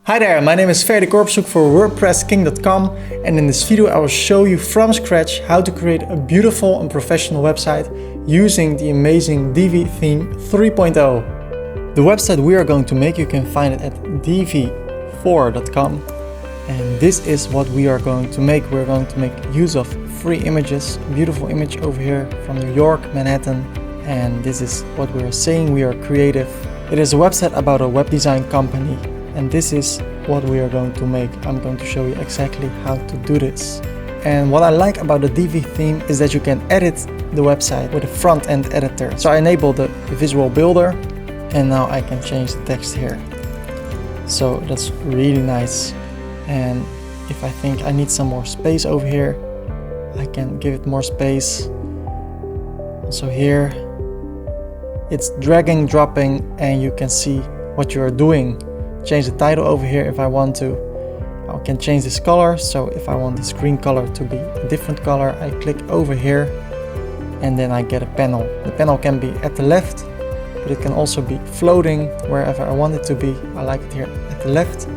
Hi there, my name is Ferdy Korpshoek for WordPressKing.com, and in this video I will show you from scratch how to create a beautiful and professional website using the amazing Divi theme 3.0. The website we are going to make, you can find it at divi4.com, and this is what we are going to make. We're going to make use of free images, a beautiful image over here from New York, Manhattan, and this is what we are saying, we are creative. It is a website about a web design company. And this is what we are going to make. I'm going to show you exactly how to do this. And what I like about the Divi theme is that you can edit the website with a front-end editor. So I enable the visual builder and now I can change the text here. So that's really nice. And if I think I need some more space over here, I can give it more space. Also here, it's dragging, dropping, and you can see what you are doing. Change the title over here if I want to. I can change this color, so if I want this green color to be a different color, I click over here and then I get a panel. The panel can be at the left, but it can also be floating wherever I want it to be. I like it here at the left.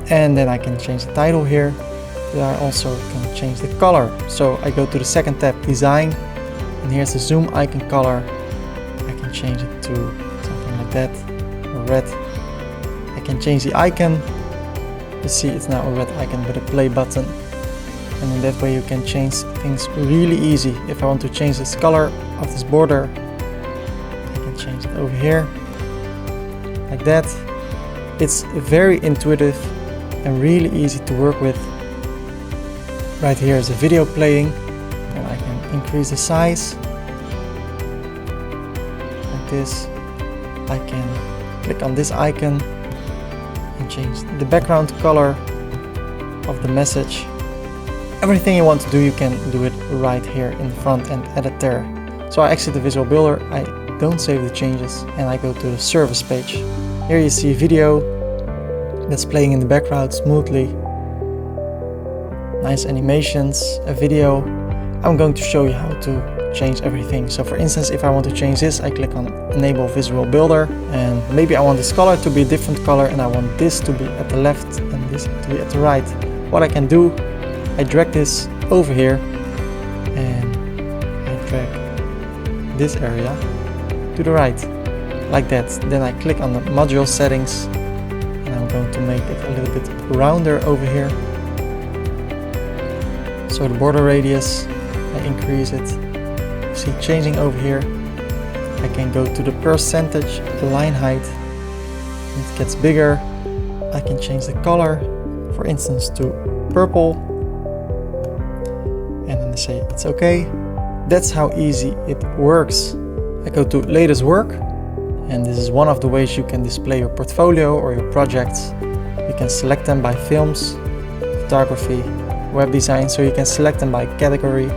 And then I can change the title here, but I also can change the color. So I go to the second tab, design, and here's the zoom icon color. I can change it to something like that, or red. I can change the icon. You see it's now a red icon with a play button, and in that way you can change things really easy. If I want to change this color of this border, I can change it over here like that. It's very intuitive and really easy to work with. Right here is a video playing, and I can increase the size like this. I can click on this icon and change the background color of the message. Everything you want to do, you can do it right here in the front end editor. So I exit the visual builder, I don't save the changes, and I go to the service page. Here you see a video that's playing in the background smoothly. Nice animations, a video. I'm going to show you how to change everything. So for instance, if I want to change this, I click on enable visual builder, and maybe I want this color to be a different color and I want this to be at the left and this to be at the right. What I can do, I drag this over here and I drag this area to the right like that. Then I click on the module settings and I'm going to make it a little bit rounder over here. So the border radius, I increase it. See changing over here. I can go to the percentage, the line height, and it gets bigger. I can change the color, for instance to purple, and then I say it's okay. That's how easy it works. I go to latest work, and this is one of the ways you can display your portfolio or your projects. You can select them by films, photography, web design, so you can select them by category.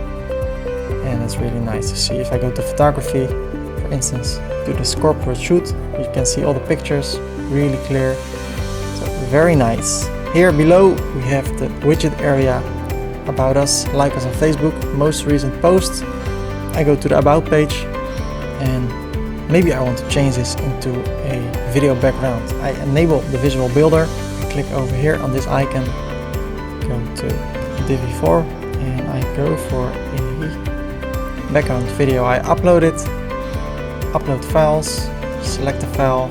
And it's really nice to see. If I go to photography, for instance, to this corporate shoot, you can see all the pictures really clear. So very nice. Here below we have the widget area, about us, like us on Facebook, most recent posts. I go to the about page and maybe I want to change this into a video background. I enable the visual builder, I click over here on this icon, go to Divi4 and I go for a background video. I upload it, upload files, select the file,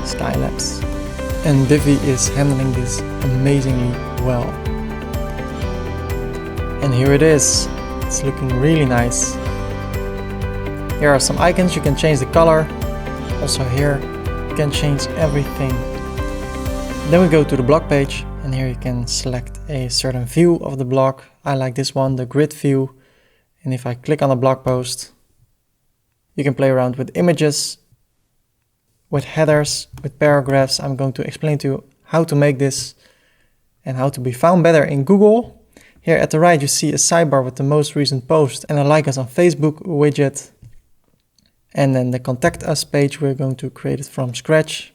Skylabs, and Divi is handling this amazingly well. And here it is, it's looking really nice. Here are some icons, you can change the color. Also here you can change everything. Then we go to the blog page, and here you can select a certain view of the blog. I like this one, the grid view. And if I click on a blog post, you can play around with images, with headers, with paragraphs. I'm going to explain to you how to make this and how to be found better in Google. Here at the right you see a sidebar with the most recent post and a like us on Facebook widget. And then the contact us page, we're going to create it from scratch.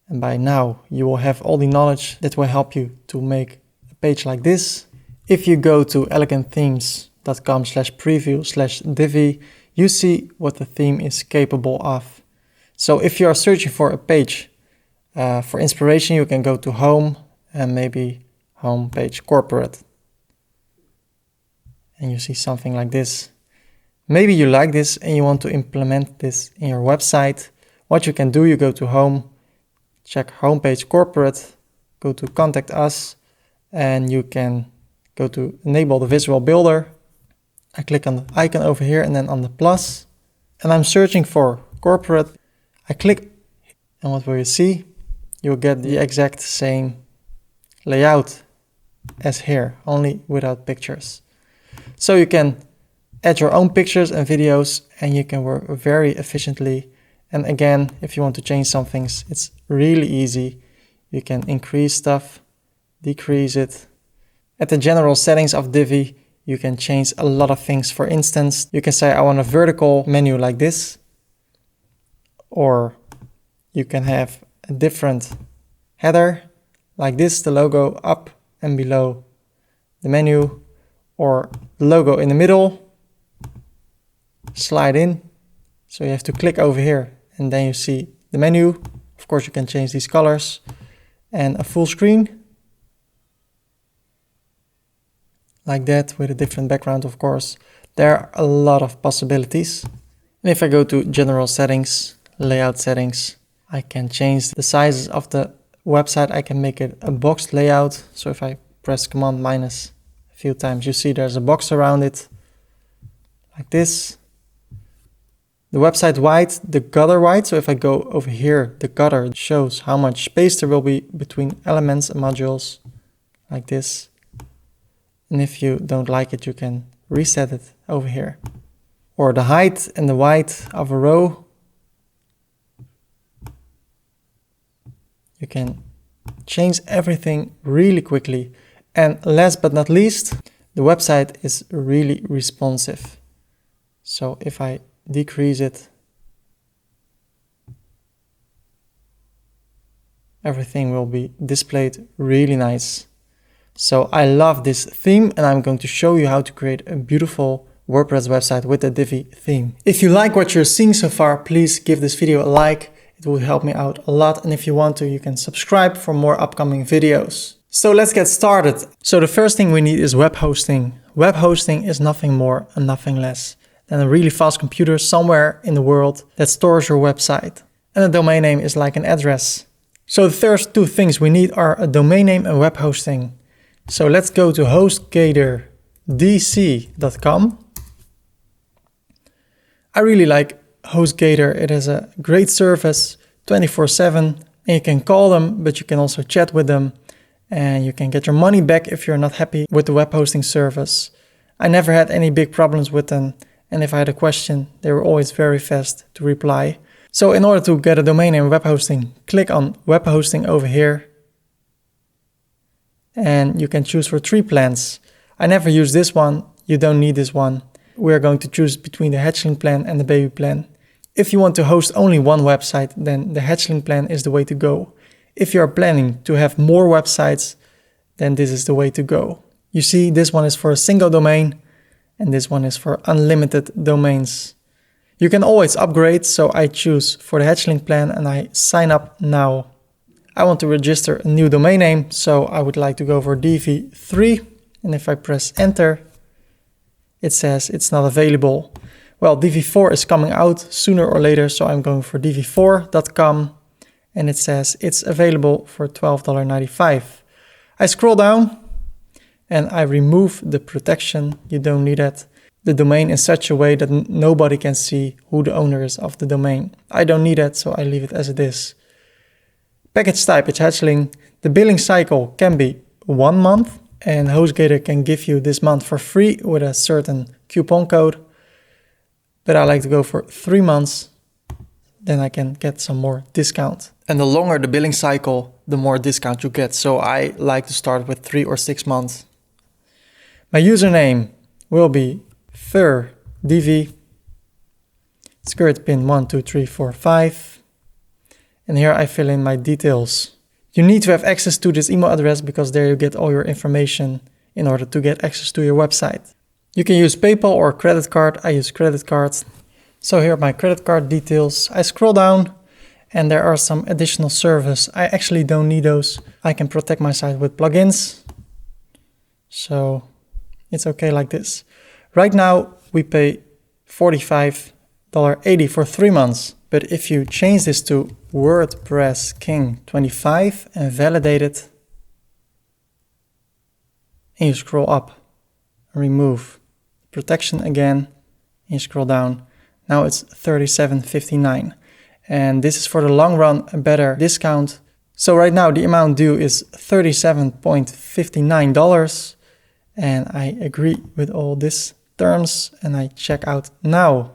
And by now you will have all the knowledge that will help you to make a page like this. If you go to elegantthemes.com/preview/Divi, you see what the theme is capable of. So if you are searching for a page For inspiration, you can go to home and maybe home page corporate. And you see something like this. Maybe you like this and you want to implement this in your website. What you can do, you go to home, check homepage corporate, go to contact us, and you can go to enable the visual builder. I click on the icon over here and then on the plus, and I'm searching for corporate. I click, and what will you see? You'll get the exact same layout as here, only without pictures. So you can add your own pictures and videos, and you can work very efficiently. And again, if you want to change some things, it's really easy. You can increase stuff, decrease it. At the general settings of Divi, you can change a lot of things. For instance, you can say I want a vertical menu like this, or you can have a different header like this, the logo up and below the menu, or the logo in the middle, slide in. So you have to click over here and then you see the menu. Of course, you can change these colors, and a full screen like that with a different background. Of course, there are a lot of possibilities. And if I go to general settings, layout settings, I can change the sizes of the website. I can make it a boxed layout. So if I press Command minus a few times, you see there's a box around it like this. The website width, the gutter width. So if I go over here, the gutter shows how much space there will be between elements and modules like this. And if you don't like it, you can reset it over here. Or the height and the width of a row. You can change everything really quickly. And last but not least, the website is really responsive. So if I decrease it, everything will be displayed really nice. So I love this theme, and I'm going to show you how to create a beautiful WordPress website with the Divi theme. If you like what you're seeing so far, please give this video a like. It will help me out a lot. And if you want to, you can subscribe for more upcoming videos. So let's get started. So the first thing we need is web hosting. Web hosting is nothing more and nothing less than a really fast computer somewhere in the world that stores your website. And a domain name is like an address. So the first two things we need are a domain name and web hosting. So let's go to HostGatorDC.com. I really like HostGator. It has a great service 24/7, and you can call them, but you can also chat with them, and you can get your money back if you're not happy with the web hosting service. I never had any big problems with them, and if I had a question, they were always very fast to reply. So in order to get a domain name web hosting, click on web hosting over here, and you can choose for 3 plans. I never use this one. You don't need this one. We're going to choose between the Hatchling plan and the Baby plan. If you want to host only one website, then the Hatchling plan is the way to go. If you are planning to have more websites, then this is the way to go. You see, this one is for a single domain, and this one is for unlimited domains. You can always upgrade, so I choose for the Hatchling plan and I sign up now. I want to register a new domain name, so I would like to go for Divi3, and if I press enter, it says it's not available. Well, Divi4 is coming out sooner or later, so I'm going for Divi4.com, and it says it's available for $12.95. I scroll down and I remove the protection. You don't need that. The domain in such a way that nobody can see who the owner is of the domain. I don't need that, so I leave it as it is. Package type is Hatchling. The billing cycle can be 1 month, and HostGator can give you this month for free with a certain coupon code. But I like to go for 3 months, then I can get some more discount. And the longer the billing cycle, the more discount you get. So I like to start with 3 or 6 months. My username will be FurDivi. Skirt pin 1, 2, 3, 4, 5. And here I fill in my details. You need to have access to this email address because there you get all your information in order to get access to your website. You can use PayPal or credit card. I use credit cards. So here are my credit card details. I scroll down And there are some additional services. I actually don't need those. I can protect my site with plugins. So it's okay like this. Right now we pay $45.80 for 3 months. But if you change this to WordPress King 25 and validate it, and you scroll up, remove protection again, and you scroll down, now it's $37.59. And this is for the long run a better discount. So right now the amount due is $37.59, and I agree with all these terms and I check out now.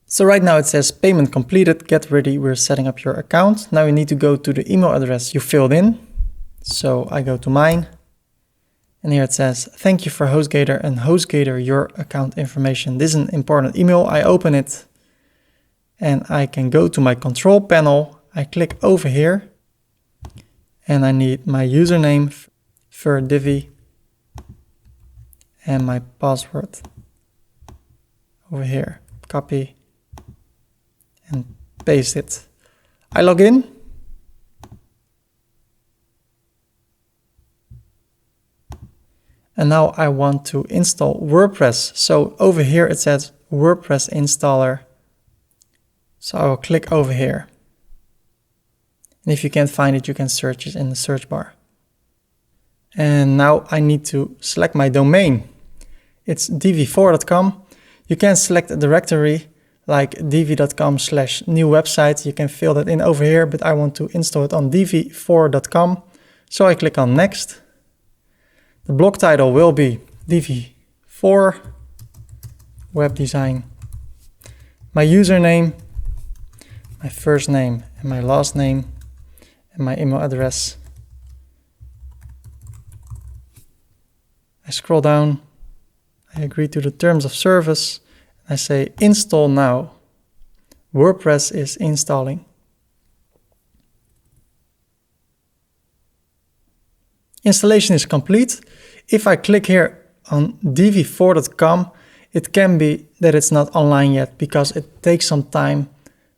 So right now it says payment completed, get ready, we're setting up your account. Now you need to go to the email address you filled in. So I go to mine, and here it says, thank you for HostGator and HostGator your account information. This is an important email. I open it and I can go to my control panel. I click over here and I need my username for Divi and my password over here. Copy and paste it. I log in. And now I want to install WordPress. So over here it says WordPress installer. So I will click over here. And if you can't find it, you can search it in the search bar. And now I need to select my domain. It's divi4.com. You can select a directory like divi.com/new website. You can fill that in over here, but I want to install it on divi4.com. So I click on next. The blog title will be Divi4 web design. My username, my first name and my last name, and my email address. I scroll down, I agree to the terms of service, and I say install now. WordPress is installing. Installation is complete. If I click here on divi4.com, it can be that it's not online yet because it takes some time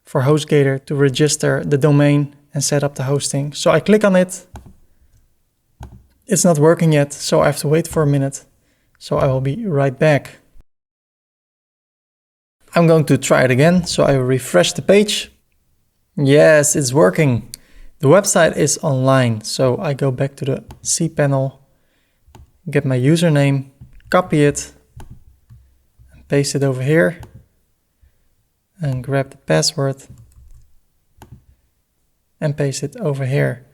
for HostGator to register the domain and set up the hosting. So I click on it. It's not working yet, so I have to wait for a minute. So I will be right back. I'm going to try it again. So I refresh the page. Yes, it's working. The website is online. So I go back to the cPanel, get my username, copy it, and paste it over here, and grab the password and paste it over here.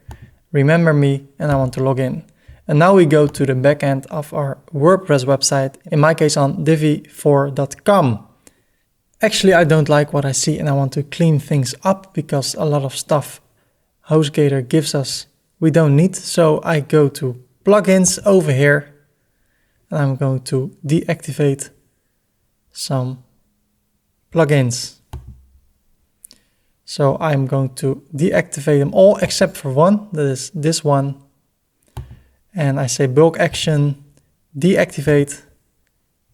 Remember me, and I want to log in. And now we go to the backend of our WordPress website, in my case on divi4.com. Actually, I don't like what I see and I want to clean things up because a lot of stuff HostGator gives us we don't need. So I go to plugins over here and I'm going to deactivate some plugins. So I'm going to deactivate them all except for one, that is this one. And I say bulk action, deactivate,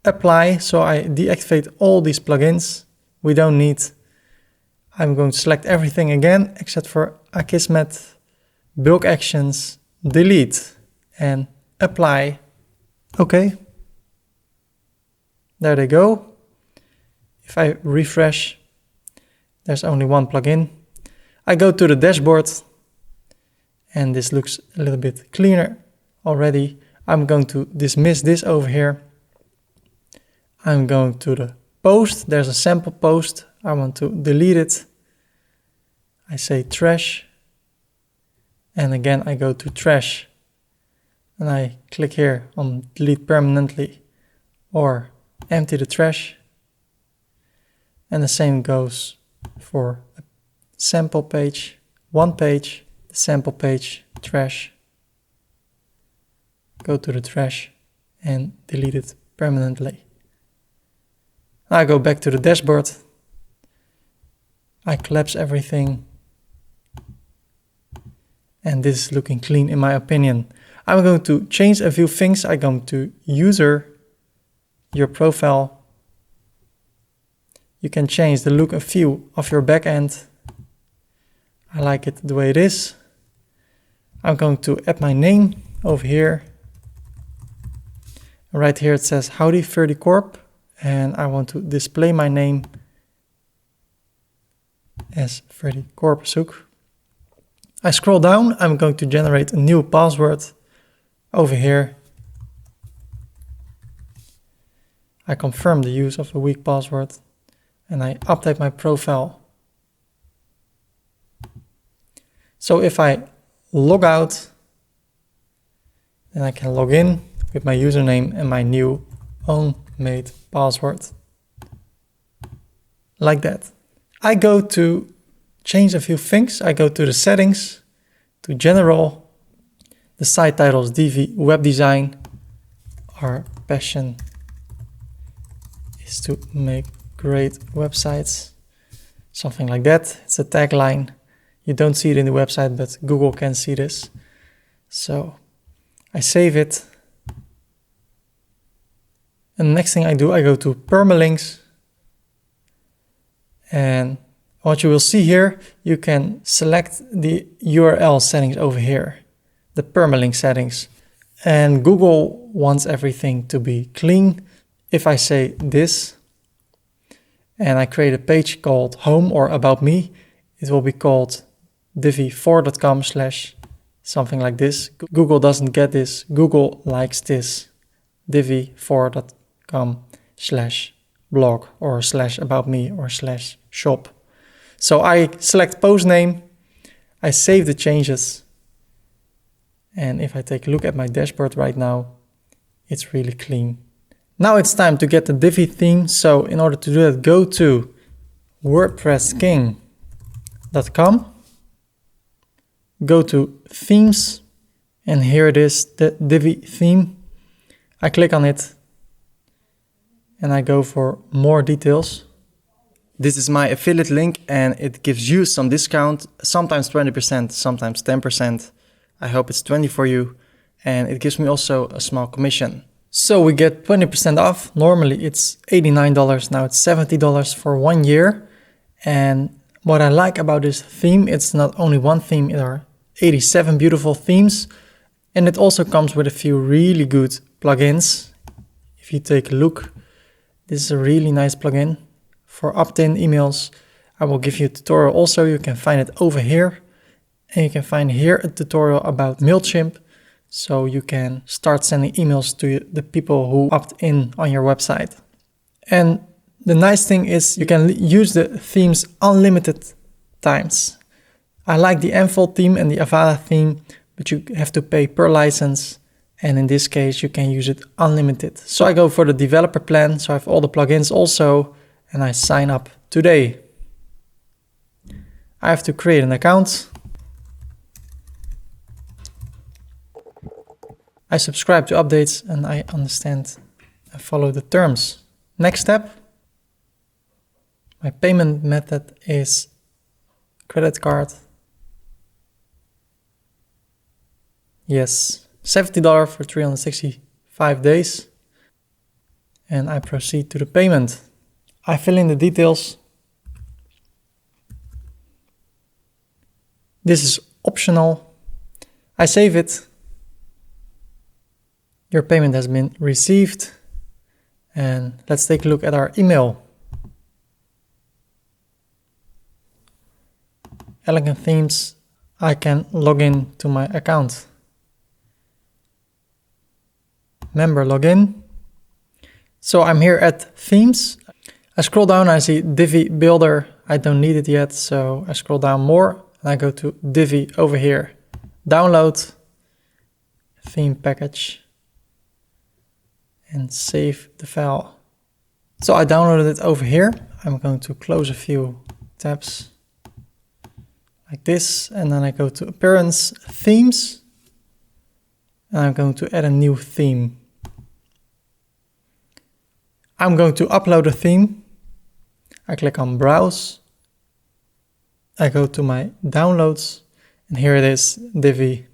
apply. So I deactivate all these plugins we don't need. I'm going to select everything again except for Akismet, bulk actions, delete and apply. Okay. There they go. If I refresh, there's only one plugin. I go to the dashboard and this looks a little bit cleaner already. I'm going to dismiss this over here. I'm going to the post. There's a sample post. I want to delete it. I say trash. And again, I go to trash. And I click here on delete permanently or empty the trash. And the same goes for a sample page, one page, the sample page, trash. Go to the trash and delete it permanently. I go back to the dashboard. I collapse everything. And this is looking clean in my opinion. I'm going to change a few things. I'm going to user, your profile. You can change the look and feel of your backend. I like it the way it is. I'm going to add my name over here. Right here it says Howdy Ferdy Corp, and I want to display my name as Ferdy Korpershoek. I scroll down, I'm going to generate a new password over here. I confirm the use of the weak password and I update my profile. So if I log out, then I can log in with my username and my new own made password. Like that. I go to change a few things. I go to the settings, to general. The site title is Divi Web Design. Our passion is to make great websites. Something like that. It's a tagline. You don't see it in the website, but Google can see this. So I save it. And the next thing I do, I go to permalinks. And what you will see here, you can select the URL settings over here, the permalink settings. And Google wants everything to be clean. If I say this, and I create a page called Home or About Me, it will be called divi4.com/ something like this. Google doesn't get this. Google likes this. divi4.com/blog or /about me or /shop. So I select post name, I save the changes, and if I take a look at my dashboard right now, it's really clean. Now it's time to get the Divi theme. So in order to do that, go to wordpressking.com, go to themes, and here it is, the Divi theme. I click on it and I go for more details. This is my affiliate link and it gives you some discount, sometimes 20%, sometimes 10%. I hope it's 20 for you, and it gives me also a small commission. So we get 20% off. Normally it's $89, now it's $70 for 1 year. And what I like about this theme, it's not only one theme, there are 87 beautiful themes. And it also comes with a few really good plugins. If you take a look, this is a really nice plugin for opt-in emails. I will give you a tutorial also. You can find it over here. And you can find here a tutorial about MailChimp. So you can start sending emails to the people who opt in on your website. And the nice thing is you can use the themes unlimited times. I like the Enfold theme and the Avada theme, but you have to pay per license. And in this case, you can use it unlimited. So I go for the developer plan. So I have all the plugins also, and I sign up today. I have to create an account. I subscribe to updates and I understand and follow the terms. Next step. My payment method is credit card. Yes, $70 for 365 days. And I proceed to the payment. I fill in the details. This is optional. I save it. Your payment has been received. And let's take a look at our email. Elegant Themes. I can log in to my account. Member login. So I'm here at themes. I scroll down, I see Divi Builder. I don't need it yet, so I scroll down more and I go to Divi over here. Download, theme package, and save the file. So I downloaded it over here. I'm going to close a few tabs like this, and then I go to Appearance, Themes, and I'm going to add a new theme. I'm going to upload a theme. I click on Browse. I go to my downloads, and here it is, Divi.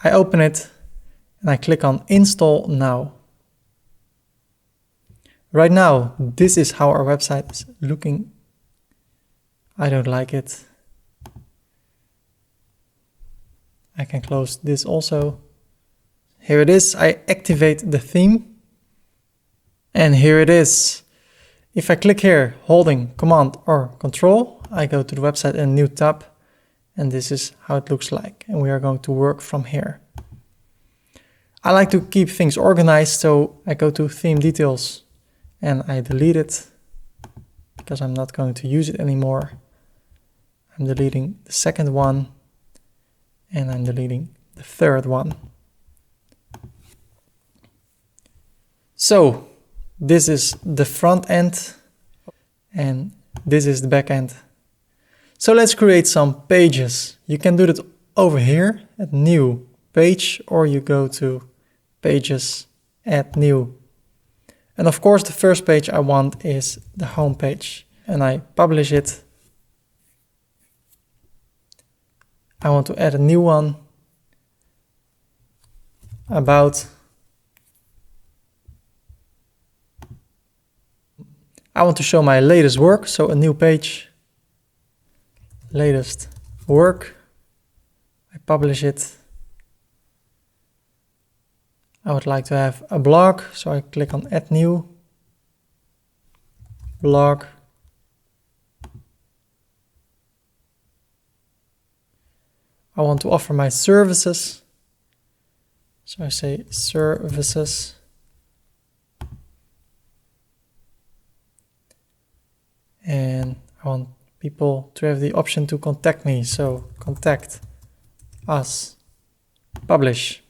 I open it, and I click on Install Now. Right now, this is how our website is looking. I don't like it. I can close this also. Here it is. I activate the theme. And here it is. If I click here, holding Command or Control, I go to the website in a new tab. And this is how it looks like. And we are going to work from here. I like to keep things organized, so I go to Theme Details and I delete it because I'm not going to use it anymore. I'm deleting the second one and I'm deleting the third one. So this is the front end and this is the back end. So let's create some pages. You can do that over here at New Page, or you go to Pages, Add New. And of course the first page I want is the home page, and I publish it. I want to add a new one, about. I want to show my latest work, so a new page, latest work. I publish it. I would like to have a blog, so I click on Add New, blog. I want to offer my services, so I say services. And I want people to have the option to contact me, so contact us, publish.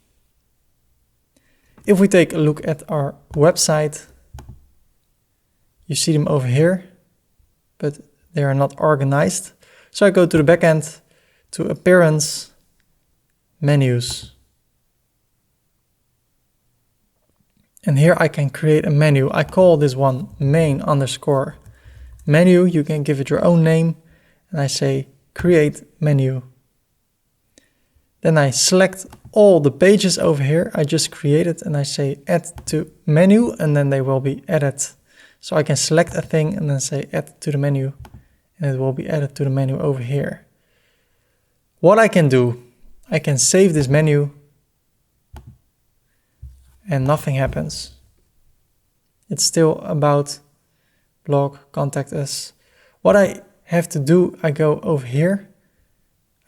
If we take a look at our website, you see them over here, but they are not organized. So I go to the backend, to Appearance, Menus. And here I can create a menu. I call this one main underscore menu. You can give it your own name. And I say create menu. Then I select all the pages over here I just created and I say add to menu, and then they will be added. So I can select a thing and then say add to the menu, and it will be added to the menu over here. What I can do, I can save this menu and nothing happens. It's still about blog, contact us. What I have to do, I go over here,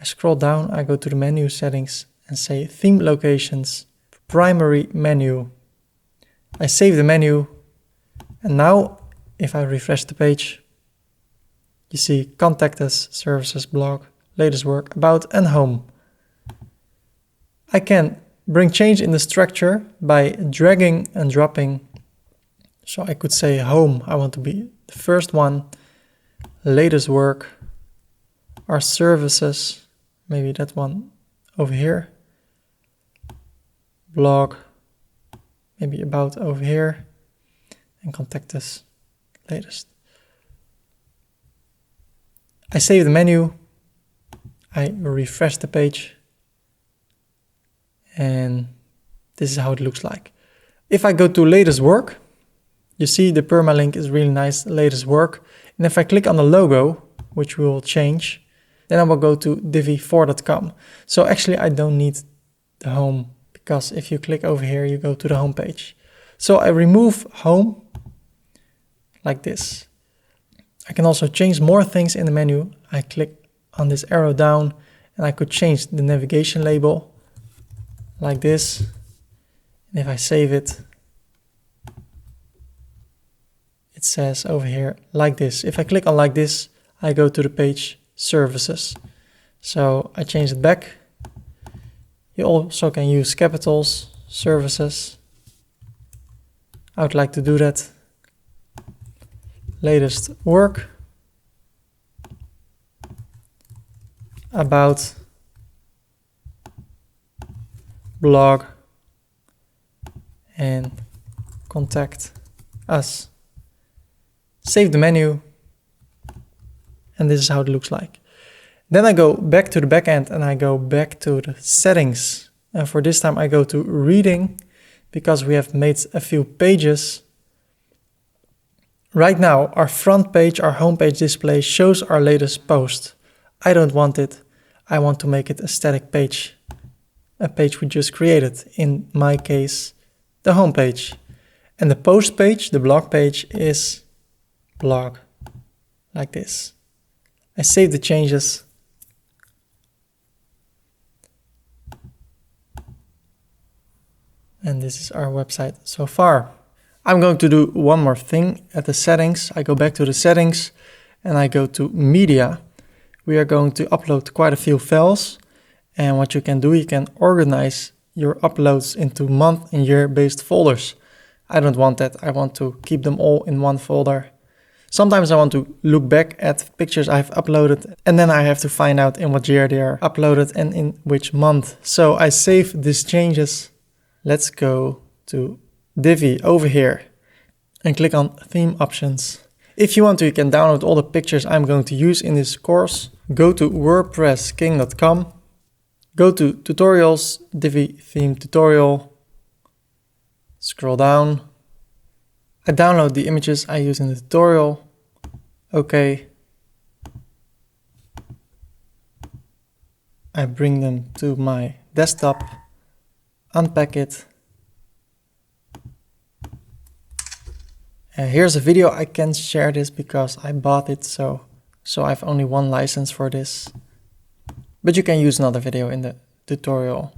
I scroll down, I go to the menu settings and say theme locations, primary menu. I save the menu, and now if I refresh the page, you see contact us, services, blog, latest work, about, and home. I can bring change in the structure by dragging and dropping. So I could say home, I want to be the first one, latest work, our services, maybe that one over here, blog, maybe about over here, and contact us, latest. I save the menu, I refresh the page, and this is how it looks like. If I go to latest work, you see the permalink is really nice, latest work. And if I click on the logo, which we will change, then I will go to divi4.com. So actually I don't need the home, because if you click over here, you go to the home page. So I remove home like this. I can also change more things in the menu. I click on this arrow down and I could change the navigation label like this. And if I save it, it says over here like this. If I click on like this, I go to the page services. So I change it back. You also can use capitals, services. I would like to do that. Latest work, about, blog, and contact us. Save the menu, and this is how it looks like. Then I go back to the backend and I go back to the settings. And for this time I go to reading, because we have made a few pages. Right now, our front page, our homepage display shows our latest post. I don't want it. I want to make it a static page. A page we just created, in my case, the homepage. And the post page, the blog page, is blog, like this. I save the changes. And this is our website so far. I'm going to do one more thing at the settings. I go back to the settings and I go to media. We are going to upload quite a few files. And what you can do, you can organize your uploads into month and year based folders. I don't want that. I want to keep them all in one folder. Sometimes I want to look back at pictures I've uploaded and then I have to find out in what year they are uploaded and in which month. So I save these changes. Let's go to Divi over here and click on theme options. If you want to, you can download all the pictures I'm going to use in this course. Go to wordpressking.com, go to tutorials, Divi theme tutorial, scroll down. I download the images I use in the tutorial. Okay. I bring them to my desktop, unpack it. Here's a video. I can't share this because I bought it, so I've only one license for this. But you can use another video in the tutorial.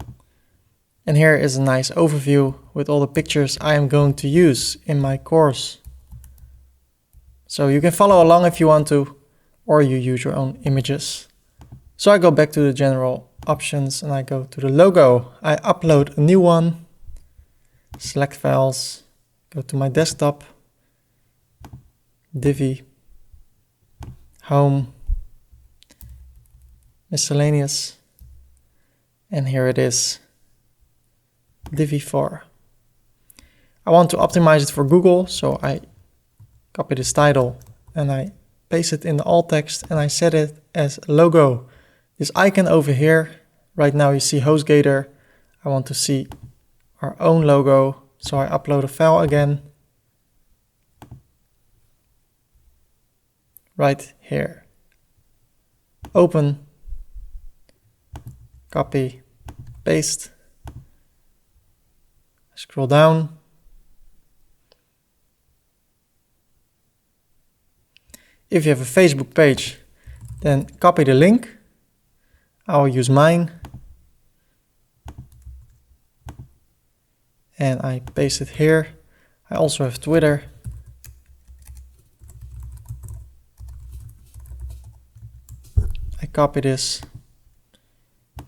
And here is a nice overview with all the pictures I am going to use in my course. So you can follow along if you want to, or you use your own images. So I go back to the general options and I go to the logo. I upload a new one, select files, go to my desktop, Divi, home, miscellaneous, and here it is, Divi 4. I want to optimize it for Google, so I copy this title and I paste it in the alt text and I set it as logo. This icon over here, right now you see HostGator. I want to see our own logo, so I upload a file again. Right here. Open, copy, paste. Scroll down. If you have a Facebook page, then copy the link. I'll use mine. And I paste it here. I also have Twitter. I copy this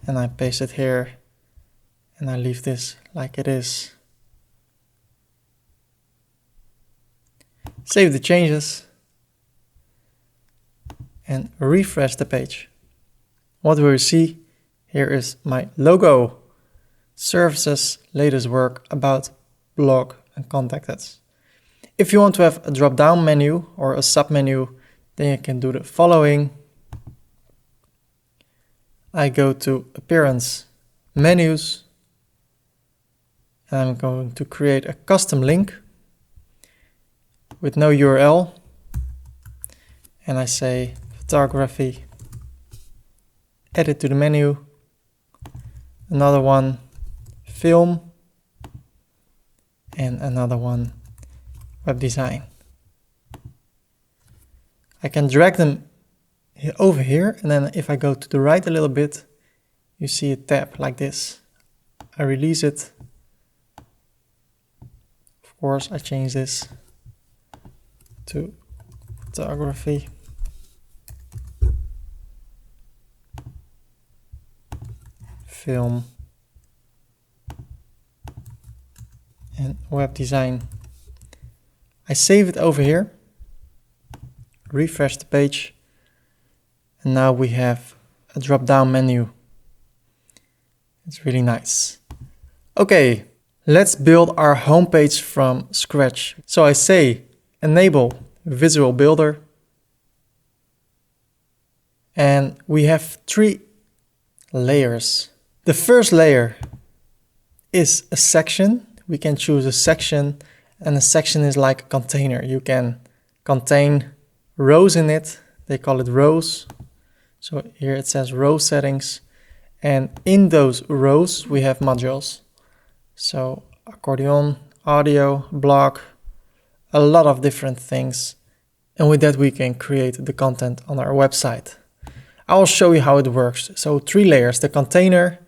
and I paste it here and I leave this like it is. Save the changes and refresh the page. What we see here is my logo, services, latest work, about, blog, and contact us. If you want to have a drop-down menu or a sub-menu, then you can do the following. I go to Appearance, Menus, and I'm going to create a custom link with no URL. And I say photography, add it to the menu. Another one, film, and another one, web design. I can drag them over here, and then if I go to the right a little bit, you see a tab like this. I release it. Of course, I change this to photography. Film and web design. I save it over here, refresh the page, and now we have a drop-down menu. It's really nice. Okay, let's build our homepage from scratch. So I say enable Visual Builder, and we have 3 layers. The first layer is a section. We can choose a section, and a section is like a container. You can contain rows in it. They call it rows. So here it says row settings. And in those rows, we have modules. So accordion, audio, blog, a lot of different things. And with that, we can create the content on our website. I will show you how it works. So 3 layers, the container,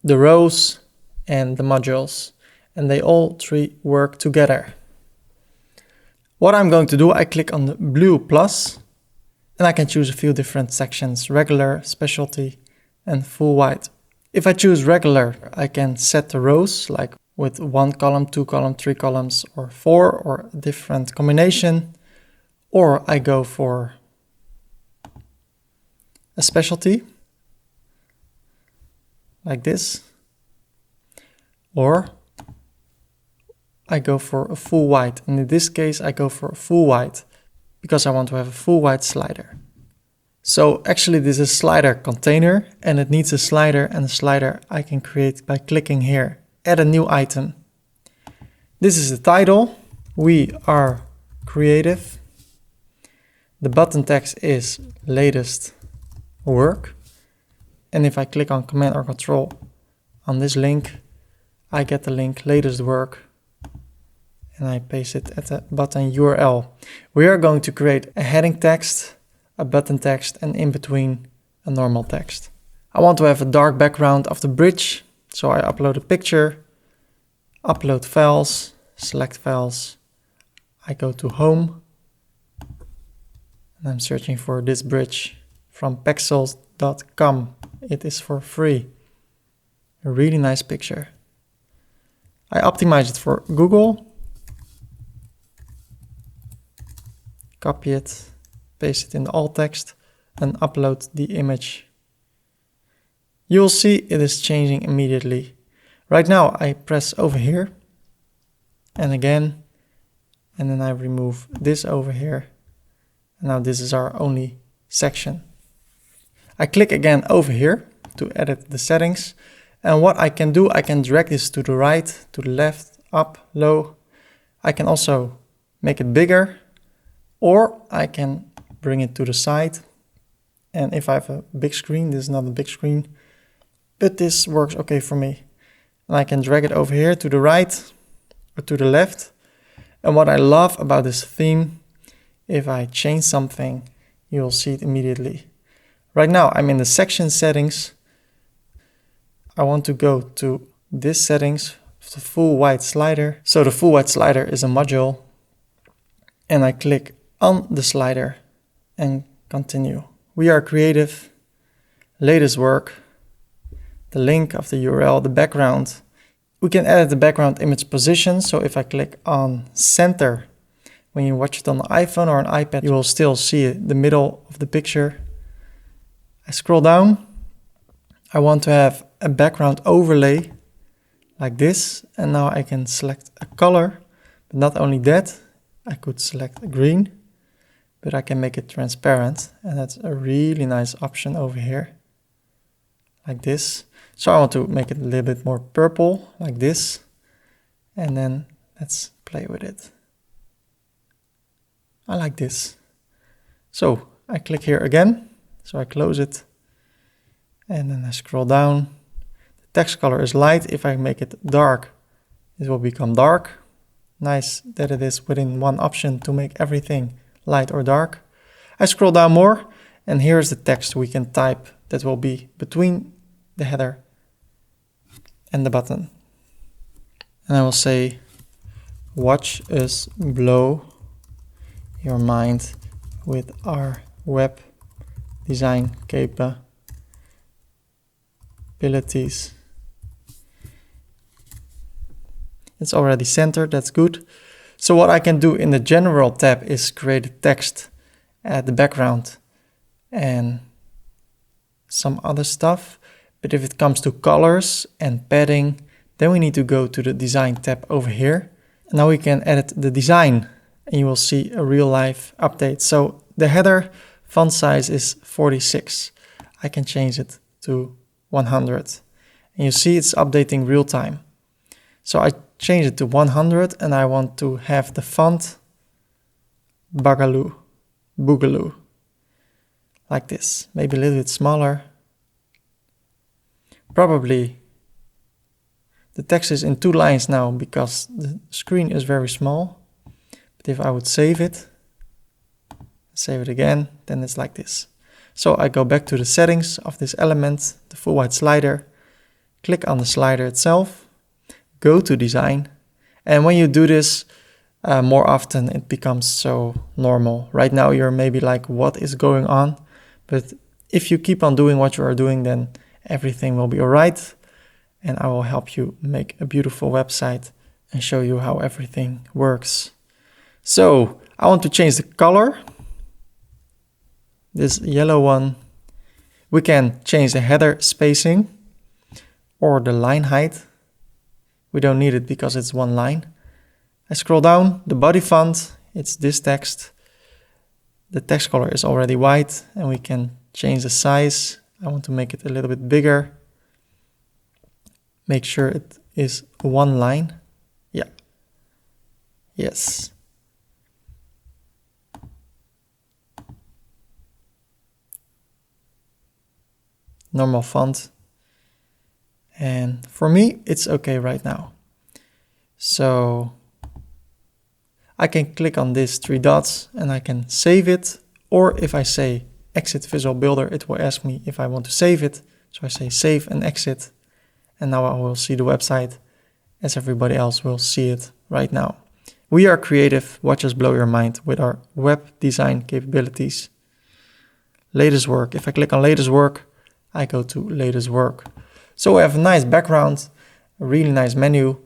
the rows, and the modules. And they all 3 work together. What I'm going to do, I click on the blue plus, and I can choose a few different sections, regular, specialty, and full white. If I choose regular, I can set the rows, like with 1 column, 2 columns, 3 columns, or 4, or a different combination. Or I go for a specialty, like this. Or I go for a full white. And in this case, I go for a full white because I want to have a full white slider. So actually this is a slider container and it needs a slider, and a slider I can create by clicking here, add a new item. This is the title. We are creative. The button text is latest work. And if I click on Command or Control on this link, I get the link latest work. And I paste it at the button URL. We are going to create a heading text, a button text, and in between a normal text. I want to have a dark background of the bridge, so I upload a picture, upload files, select files. I go to home, and I'm searching for this bridge from pexels.com. It is for free. A really nice picture. I optimize it for Google. Copy it, paste it in the alt text, and upload the image. You'll see it is changing immediately. Right now I press over here, and again, and then I remove this over here. And now this is our only section. I click again over here to edit the settings. And what I can do, I can drag this to the right, to the left, up, low. I can also make it bigger. Or I can bring it to the side. And if I have a big screen, this is not a big screen, but this works okay for me. And I can drag it over here to the right or to the left. And what I love about this theme, if I change something, you will see it immediately. Right now I'm in the section settings. I want to go to this settings, the full white slider. So the full white slider is a module. And I click on the slider and continue. We are creative, latest work, the link of the URL, the background. We can edit the background image position. So if I click on center, when you watch it on an iPhone or an iPad, you will still see the middle of the picture. I scroll down. I want to have a background overlay like this. And now I can select a color, but not only that, I could select green, but I can make it transparent. And that's a really nice option over here, like this. So I want to make it a little bit more purple, like this. And then let's play with it. I like this. So I click here again. So I close it. And then I scroll down. The text color is light. If I make it dark, it will become dark. Nice that it is within one option to make everything light or dark. I scroll down more, and here's the text we can type that will be between the header and the button. And I will say, watch us blow your mind with our web design capabilities. It's already centered, that's good. So what I can do in the general tab is create a text at the background and some other stuff. But if it comes to colors and padding, then we need to go to the design tab over here. And now we can edit the design and you will see a real life update. So the header font size is 46. I can change it to 100. And you see it's updating real time. So I change it to 100 and I want to have the font Boogaloo, like this, maybe a little bit smaller. Probably the text is in 2 lines now because the screen is very small. But if I would save it again, then it's like this. So I go back to the settings of this element, the full white slider, click on the slider itself, go to design. And when you do this more often, it becomes so normal. Right now you're maybe like, what is going on? But if you keep on doing what you are doing, then everything will be all right. And I will help you make a beautiful website and show you how everything works. So I want to change the color. This yellow one. We can change the header spacing or the line height. We don't need it because it's 1 line. I scroll down, the body font, it's this text. The text color is already white and we can change the size. I want to make it a little bit bigger. Make sure it is 1 line. Yeah. Yes. Normal font. And for me, it's okay right now. So I can click on these 3 dots and I can save it. Or if I say exit Visual Builder, it will ask me if I want to save it. So I say save and exit. And now I will see the website as everybody else will see it right now. We are creative. Watch us blow your mind with our web design capabilities. Latest work. If I click on latest work, I go to latest work. So we have a nice background, a really nice menu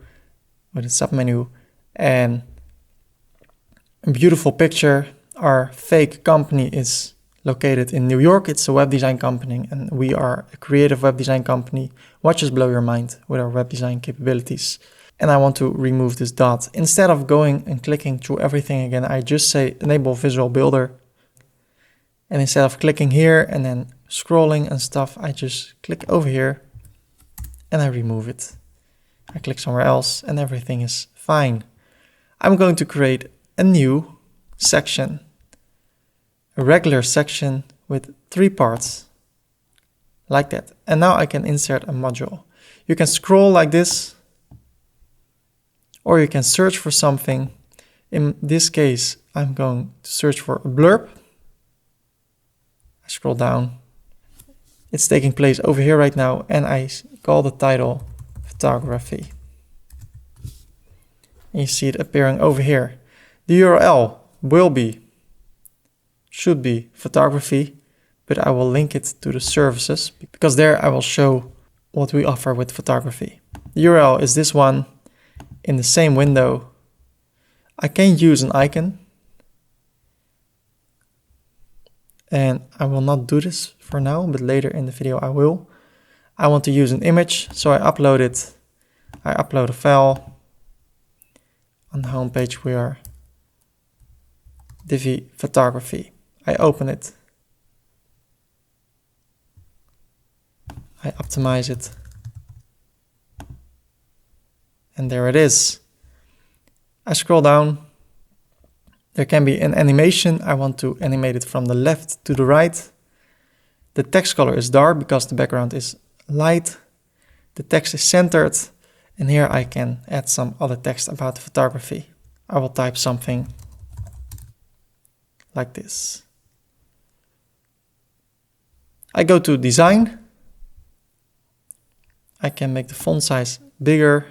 with a submenu and a beautiful picture. Our fake company is located in New York. It's a web design company and we are a creative web design company. Watch us blow your mind with our web design capabilities. And I want to remove this dot. Instead of going and clicking through everything again, I just say enable Visual Builder. And instead of clicking here and then scrolling and stuff, I just click over here and I remove it. I click somewhere else and everything is fine. I'm going to create a new section, a regular section with 3 parts, like that. And now I can insert a module. You can scroll like this, or you can search for something. In this case, I'm going to search for a blurb. I scroll down. It's taking place over here right now, and I call the title photography. And you see it appearing over here. The URL should be photography, but I will link it to the services because there I will show what we offer with photography. The URL is this one in the same window. I can use an icon and I will not do this for now, but later in the video I will. I want to use an image, so I upload it. I upload a file. On the home page we are Divi photography. I open it. I optimize it. And there it is. I scroll down. There can be an animation. I want to animate it from the left to the right. The text color is dark because the background is light. The text is centered. And here I can add some other text about the photography. I will type something like this. I go to design. I can make the font size bigger,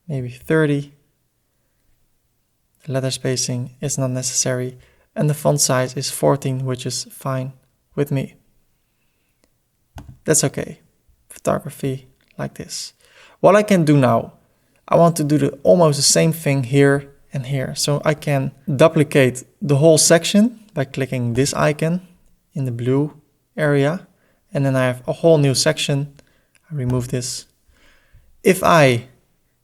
maybe 30. The letter spacing is not necessary. And the font size is 14, which is fine with me. That's okay. Photography like this. What I can do now, I want to do almost the same thing here and here. So I can duplicate the whole section by clicking this icon in the blue area. And then I have a whole new section. I remove this. If I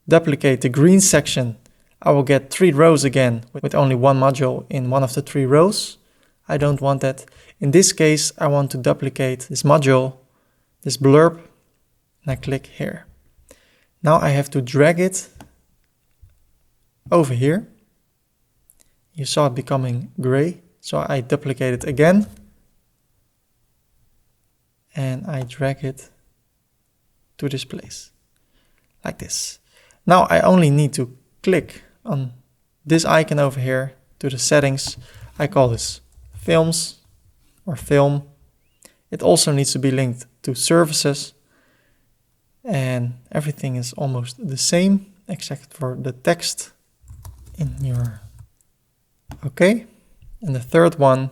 duplicate the green section, I will get 3 rows again with only 1 module in one of the 3 rows. I don't want that. In this case, I want to duplicate this module, this blurb, and I click here. Now I have to drag it over here. you saw it becoming gray. So I duplicate it again. And I drag it to this place, like this. Now I only need to click on this icon over here to the settings. I call this films or film. It also needs to be linked to services, and everything is almost the same except for the text in your okay. And the third one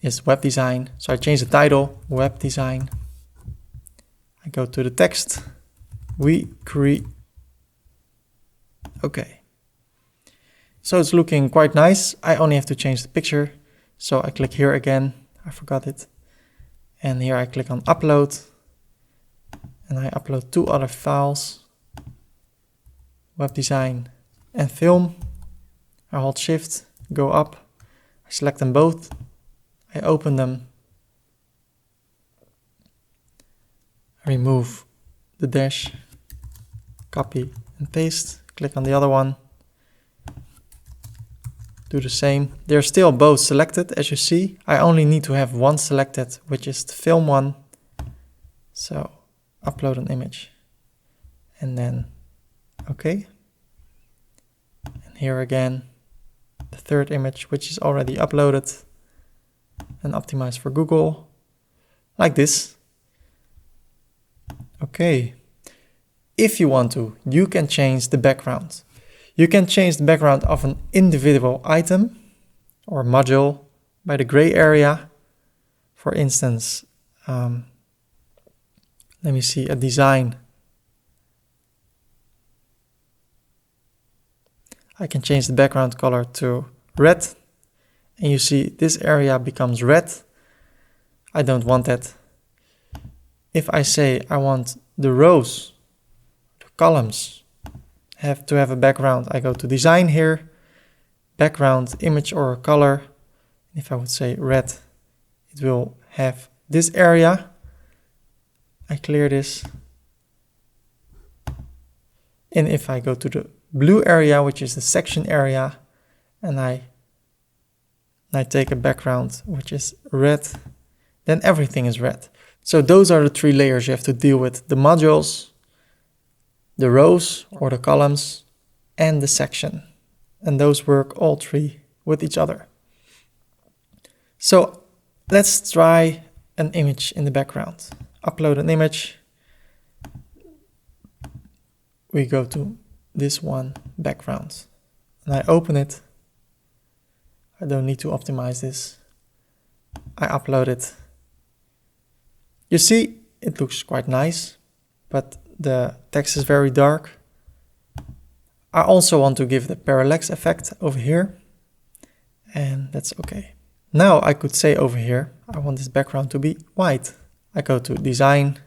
is web design. So I change the title, web design. I go to the text, we create. Okay. So it's looking quite nice. I only have to change the picture. So I click here again, I forgot it. And here I click on upload. And I upload 2 other files, web design and film. I hold shift, go up, I select them both. I open them, I remove the dash, copy and paste, click on the other one, do the same. They're still both selected, as you see. I only need to have one selected, which is the film one. So upload an image and then okay. And here again, the third image, which is already uploaded and optimized for Google, like this. Okay. If you want to, you can change the background. You can change the background of an individual item or module by the gray area. For instance, let me see, a design. I can change the background color to red. And you see this area becomes red. I don't want that. If I say I want the rows, the columns have to have a background, I go to design here, background, image or color. If I would say red, it will have this area. I clear this. And if I go to the blue area, which is the section area, and I take a background which is red, then everything is red. So those are the 3 layers you have to deal with: the modules, the rows or the columns, and the section. And those work all 3 with each other. So let's try an image in the background. Upload an image. We go to this one, background, and I open it. I don't need to optimize this. I upload it. You see, it looks quite nice, but the text is very dark. I also want to give the parallax effect over here, and that's okay. Now I could say over here, I want this background to be white. I go to design,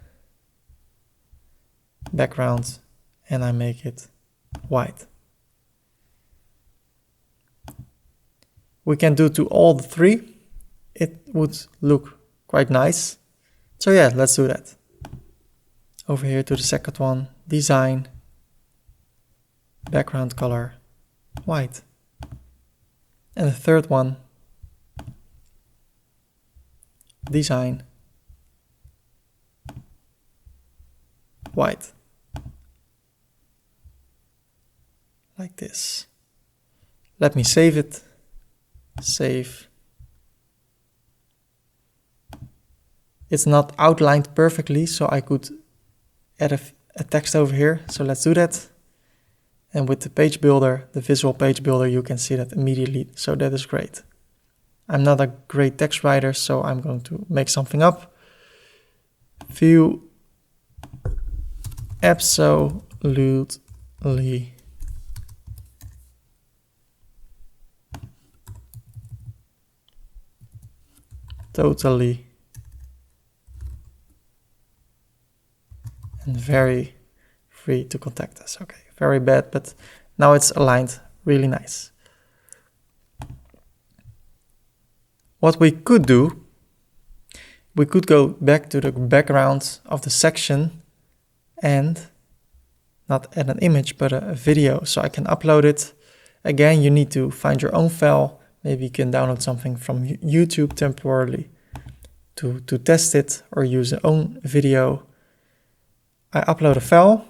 background, and I make it white. We can do to all the 3. It would look quite nice. So yeah, let's do that. Over here to the second one, design, background color, white. And the third one, design, white. Like this. Let me save it. Save. It's not outlined perfectly, so I could add a text over here. So let's do that. And with the page builder, the visual page builder, you can see that immediately. So that is great. I'm not a great text writer, so I'm going to make something up. View absolutely totally and very free to contact us. Okay, very bad, but now it's aligned really nice. What we could do, we could go back to the background of the section and not add an image, but a video. So I can upload it Again, you need to find your own file. Maybe you can download something from YouTube temporarily to test it, or use your own video. I upload a file,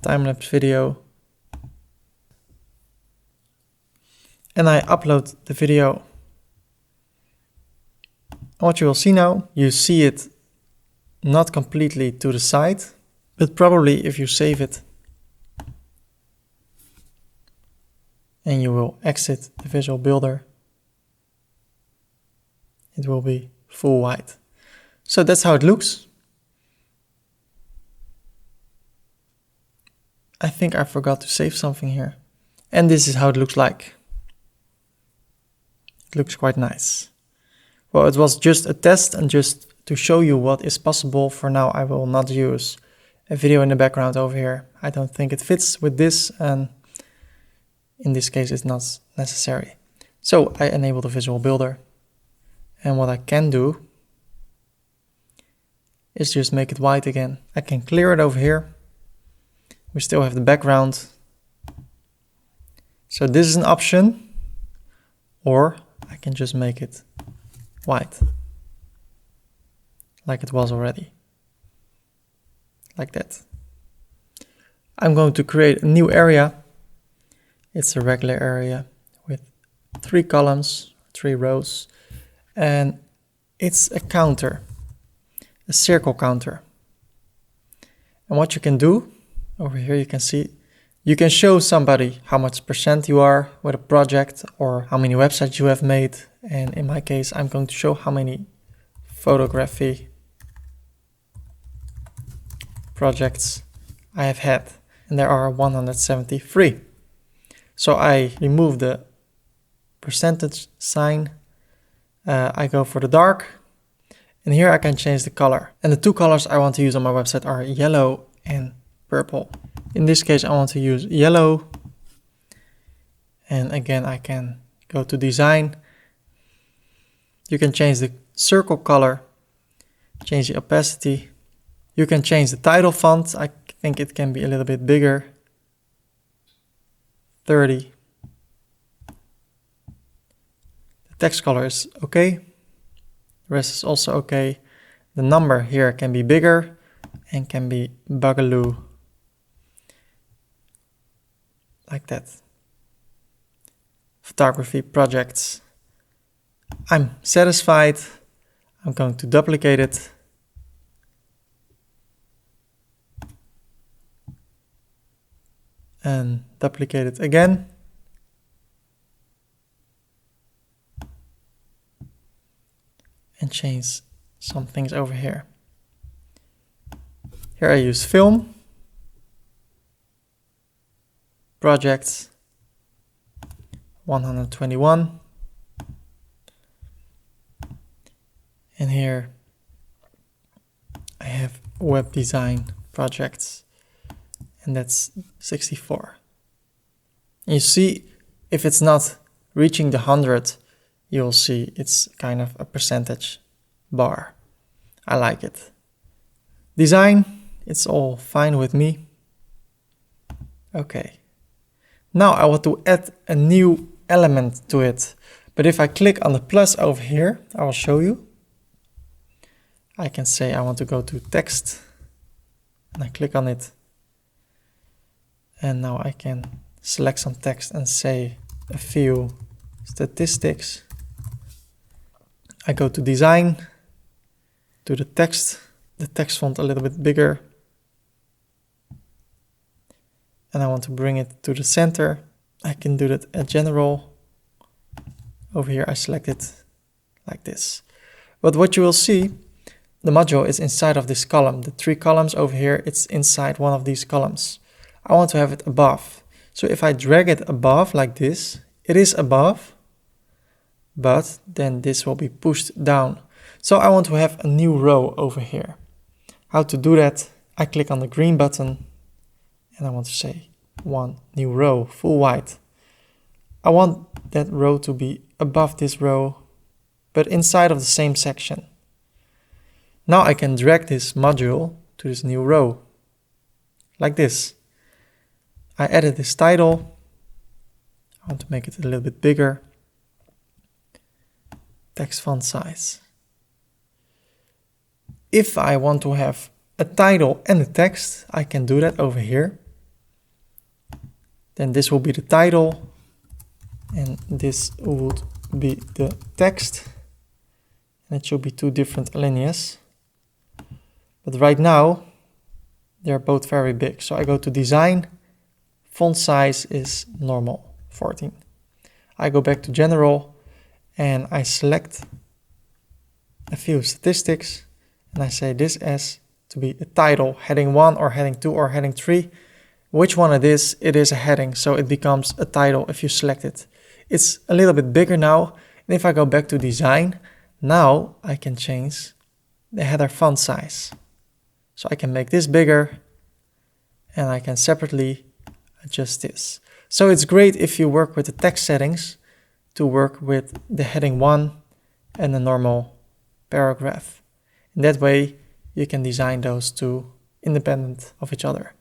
time-lapse video, and I upload the video. What you will see now, you see it not completely to the side, but probably if you save it and you will exit the Visual Builder, it will be full white. So that's how it looks. I think I forgot to save something here. And this is how it looks like. It looks quite nice. Well, it was just a test and just to show you what is possible. For now, I will not use a video in the background over here. I don't think it fits with this, and in this case it's not necessary. So I enable the Visual Builder, and what I can do is just make it white again. I can clear it over here. We still have the background. So this is an option, or I can just make it white, like it was already, like that. I'm going to create a new area. It's a regular area with 3 columns, 3 rows, and it's a counter, a circle counter. And what you can do, over here you can see, you can show somebody how much % you are with a project, or how many websites you have made. And in my case, I'm going to show how many photography projects I have had. And there are 173. So I remove the percentage sign. I go for the dark. And here I can change the color. And the 2 colors I want to use on my website are yellow and purple. In this case, I want to use yellow. And again, I can go to design. You can change the circle color, change the opacity. You can change the title font. I think it can be a little bit bigger. 30. The text color is okay. The rest is also okay. The number here can be bigger and can be Boogaloo. Like that. Photography projects. I'm satisfied. I'm going to duplicate it. And duplicate it again. And change some things over here. Here I use film. Projects. 121. And here I have web design projects, and that's 64. And you see, if it's not reaching the 100, you'll see it's kind of a percentage bar. I like it. Design, it's all fine with me. Okay. Now I want to add a new element to it. But if I click on the plus over here, I will show you. I can say I want to go to text, and I click on it. And now I can select some text and say a few statistics. I go to design, to the text font a little bit bigger. And I want to bring it to the center. I can do that at general. Over here I select it like this. But what you will see, the module is inside of this column. The 3 columns over here, it's inside one of these columns. I want to have it above. So if I drag it above like this, it is above, but then this will be pushed down. So I want to have a new row over here. How to do that? I click on the green button and I want to say 1 new row, full white. I want that row to be above this row, but inside of the same section. Now I can drag this module to this new row, like this. I added this title. I want to make it a little bit bigger. Text font size. If I want to have a title and a text, I can do that over here. Then this will be the title and this would be the text. And it should be two different alineas. But right now, they're both very big. So I go to design, font size is normal, 14. I go back to general and I select a few statistics and I say this as to be a title, heading 1 or heading 2 or heading 3. Which one it is a heading, so it becomes a title if you select it. It's a little bit bigger now, and if I go back to design, now I can change the header font size. So I can make this bigger, and I can separately adjust this. So it's great if you work with the text settings to work with the heading 1 and the normal paragraph. In that way, you can design those two independent of each other.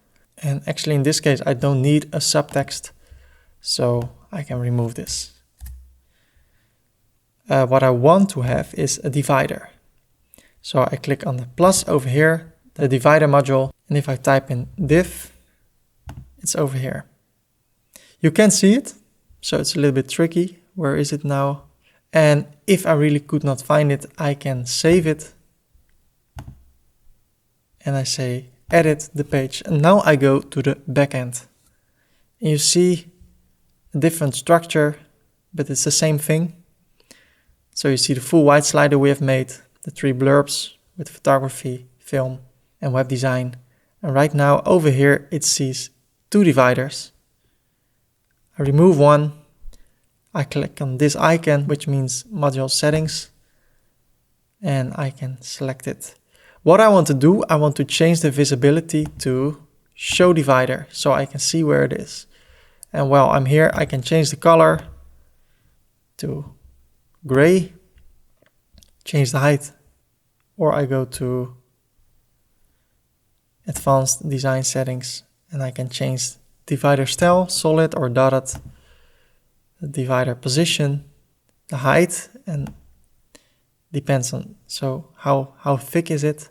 And actually in this case, I don't need a subtext, so I can remove this. What I want to have is a divider. So I click on the plus over here, the divider module, and if I type in div, it's over here. You can see it, so it's a little bit tricky. Where is it now? And if I really could not find it, I can save it. And I say edit the page, and now I go to the backend. And you see a different structure, but it's the same thing. So you see the full white slider we have made, the 3 blurbs with photography, film, and web design. And right now over here it sees 2 dividers. I remove one. I click on this icon, which means module settings, and I can select it. What I want to do, I want to change the visibility to show divider so I can see where it is. And while I'm here, I can change the color to gray, change the height, or I go to advanced design settings and I can change divider style, solid or dotted, the divider position, the height, and depends on how thick is it.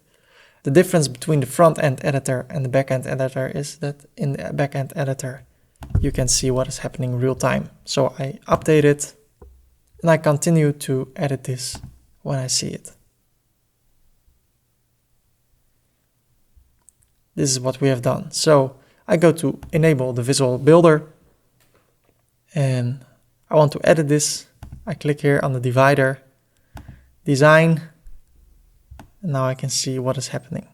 The difference between the front-end editor and the back-end editor is that in the back-end editor you can see what is happening in real time. So I update it and I continue to edit this when I see it. This is what we have done. So I go to enable the visual builder and I want to edit this. I click here on the divider, design, and now I can see what is happening.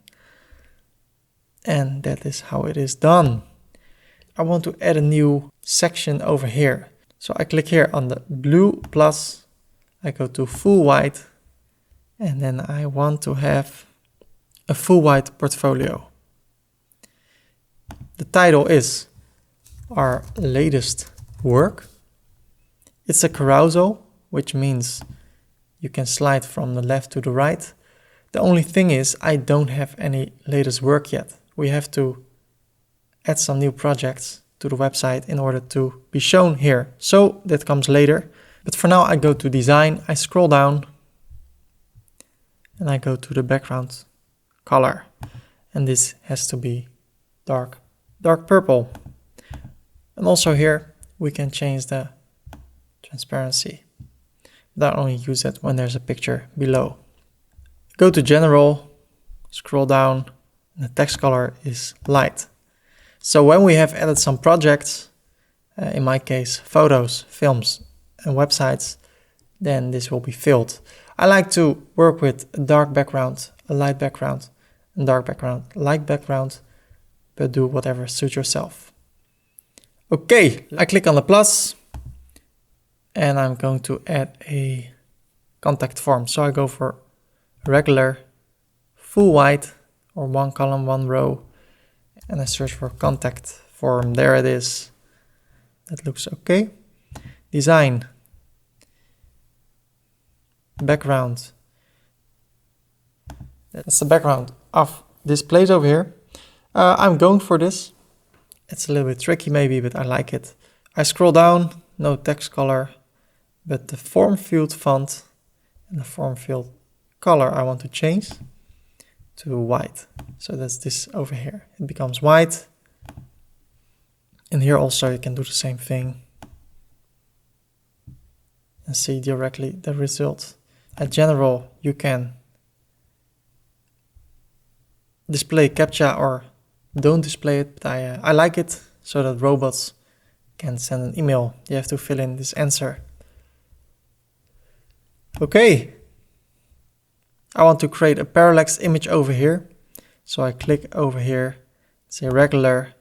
And that is how it is done. I want to add a new section over here. So I click here on the blue plus, I go to full white, and then I want to have a full white portfolio. The title is our latest work. It's a carousel, which means you can slide from the left to the right. The only thing is I don't have any latest work yet. We have to add some new projects to the website in order to be shown here. So that comes later. But for now I go to design, I scroll down and I go to the background color. And this has to be dark purple. And also here we can change the transparency. But I only use it when there's a picture below. Go to general, scroll down, and the text color is light. So when we have added some projects, in my case photos, films and websites, then this will be filled. I like to work with a dark background, a light background, and dark background, light background, but do whatever suits yourself. Okay, I click on the plus and I'm going to add a contact form. So I go for regular, full white, or 1 column, 1 row, and I search for contact form. There it is. That looks okay. Design, background. That's the background of this place over here. I'm going for this. It's a little bit tricky maybe, but I like it. I scroll down, no text color, but the form field font and the form field color I want to change to white. So that's this over here. It becomes white. And here also you can do the same thing and see directly the result. At general, you can display CAPTCHA or don't display it, but I like it so that robots can send an email. You have to fill in this answer. Okay. I want to create a parallax image over here. So I click over here, say regular,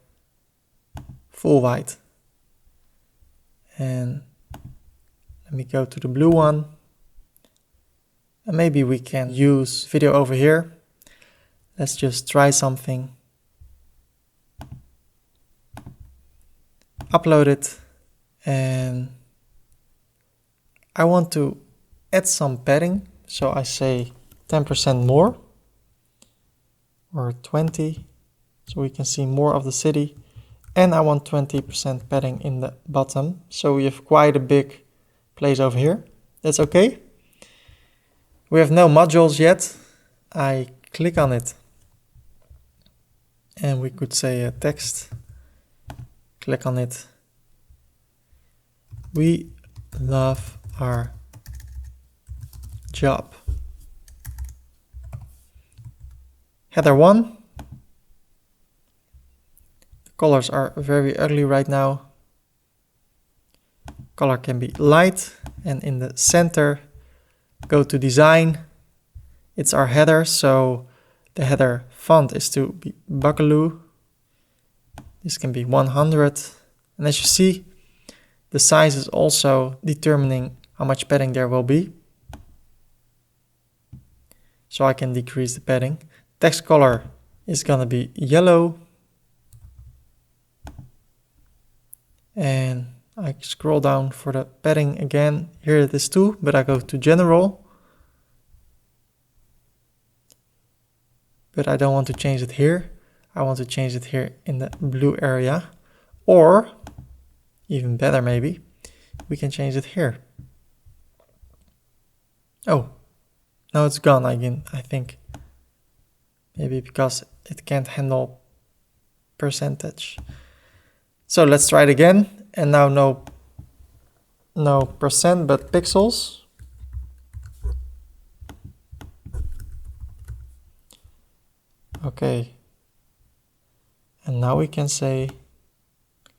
full white. And let me go to the blue one. And maybe we can use video over here. Let's just try something. Upload it. And I want to add some padding. So I say 10% more or 20 so we can see more of the city, and I want 20% padding in the bottom so we have quite a big place over here. That's okay. We have no modules yet. I click on it and we could say text, click on it. We love our job. Header 1. The colors are very ugly right now. Color can be light, and in the center, go to design. It's our header, so the header font is to be Buckaloo. This can be 100. And as you see, the size is also determining how much padding there will be. So I can decrease the padding. Text color is gonna be yellow. And I scroll down for the padding again. Here it is too, but I go to general. But I don't want to change it here. I want to change it here in the blue area. Or, even better maybe, we can change it here. Oh, now it's gone again, I think. Maybe because it can't handle percentage. So let's try it again. And now no percent, but pixels. Okay. And now we can say,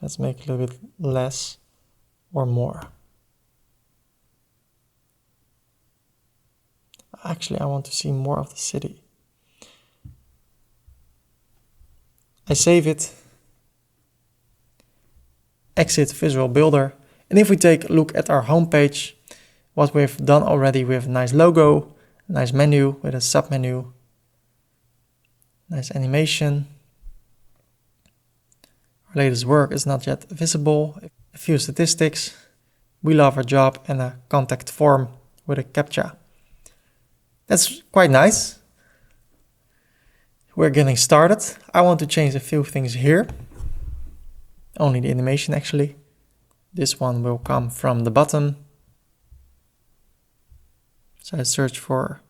let's make a little bit less or more. Actually, I want to see more of the city. I save it, exit Visual Builder, and if we take a look at our homepage, what we've done already, we have a nice logo, a nice menu with a submenu, nice animation. Our latest work is not yet visible, a few statistics, we love our job, and a contact form with a CAPTCHA. That's quite nice. We're getting started. I want to change a few things here. Only the animation actually. This one will come from the bottom. So I search for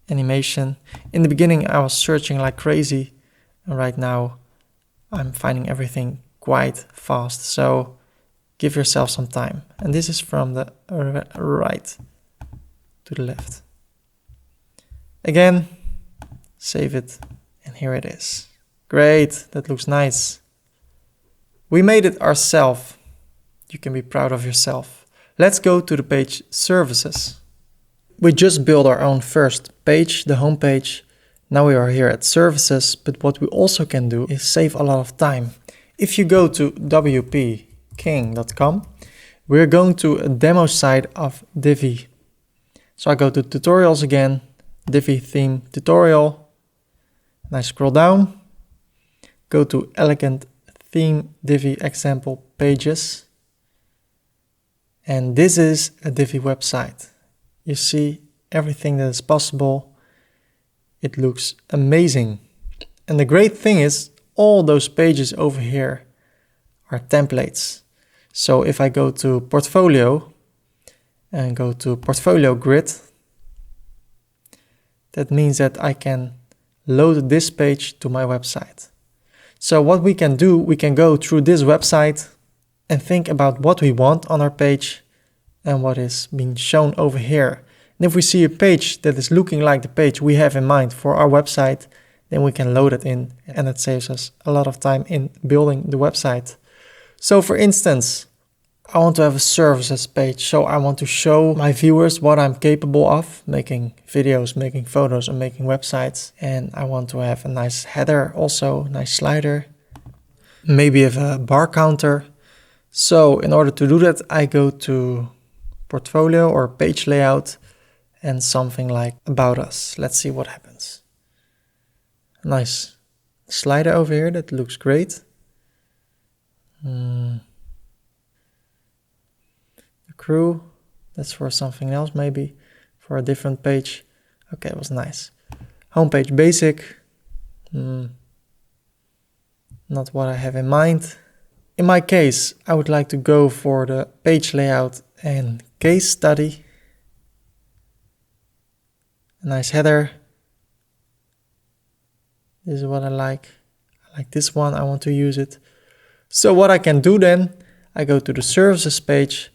animation. In the beginning I was searching like crazy, and right now I'm finding everything quite fast. So give yourself some time. And this is from the right to the left. Again, save it, and here it is. Great, that looks nice. We made it ourselves. You can be proud of yourself. Let's go to the page Services. We just built our own first page, the home page. Now we are here at Services, but what we also can do is save a lot of time. If you go to wpking.com, we're going to a demo site of Divi. So I go to tutorials again, Divi theme tutorial, and I scroll down, go to elegant theme Divi example pages, and this is a Divi website. You see everything that is possible. It looks amazing. And the great thing is all those pages over here are templates. So if I go to Portfolio and go to Portfolio Grid, that means that I can load this page to my website. So what we can do, we can go through this website and think about what we want on our page and what is being shown over here. And if we see a page that is looking like the page we have in mind for our website, then we can load it in, and it saves us a lot of time in building the website. So for instance, I want to have a services page, so I want to show my viewers what I'm capable of, making videos, making photos, and making websites. And I want to have a nice header also, nice slider, maybe have a bar counter. So in order to do that, I go to Portfolio or Page Layout and something like About Us. Let's see what happens. A nice slider over here, that looks great. The crew, that's for something else, maybe for a different page. Okay, it was nice. Homepage basic, not what I have in mind. In my case, I would like to go for the page layout and case study. A nice header. This is what I like. I like this one, I want to use it. So what I can do then, I go to the services page,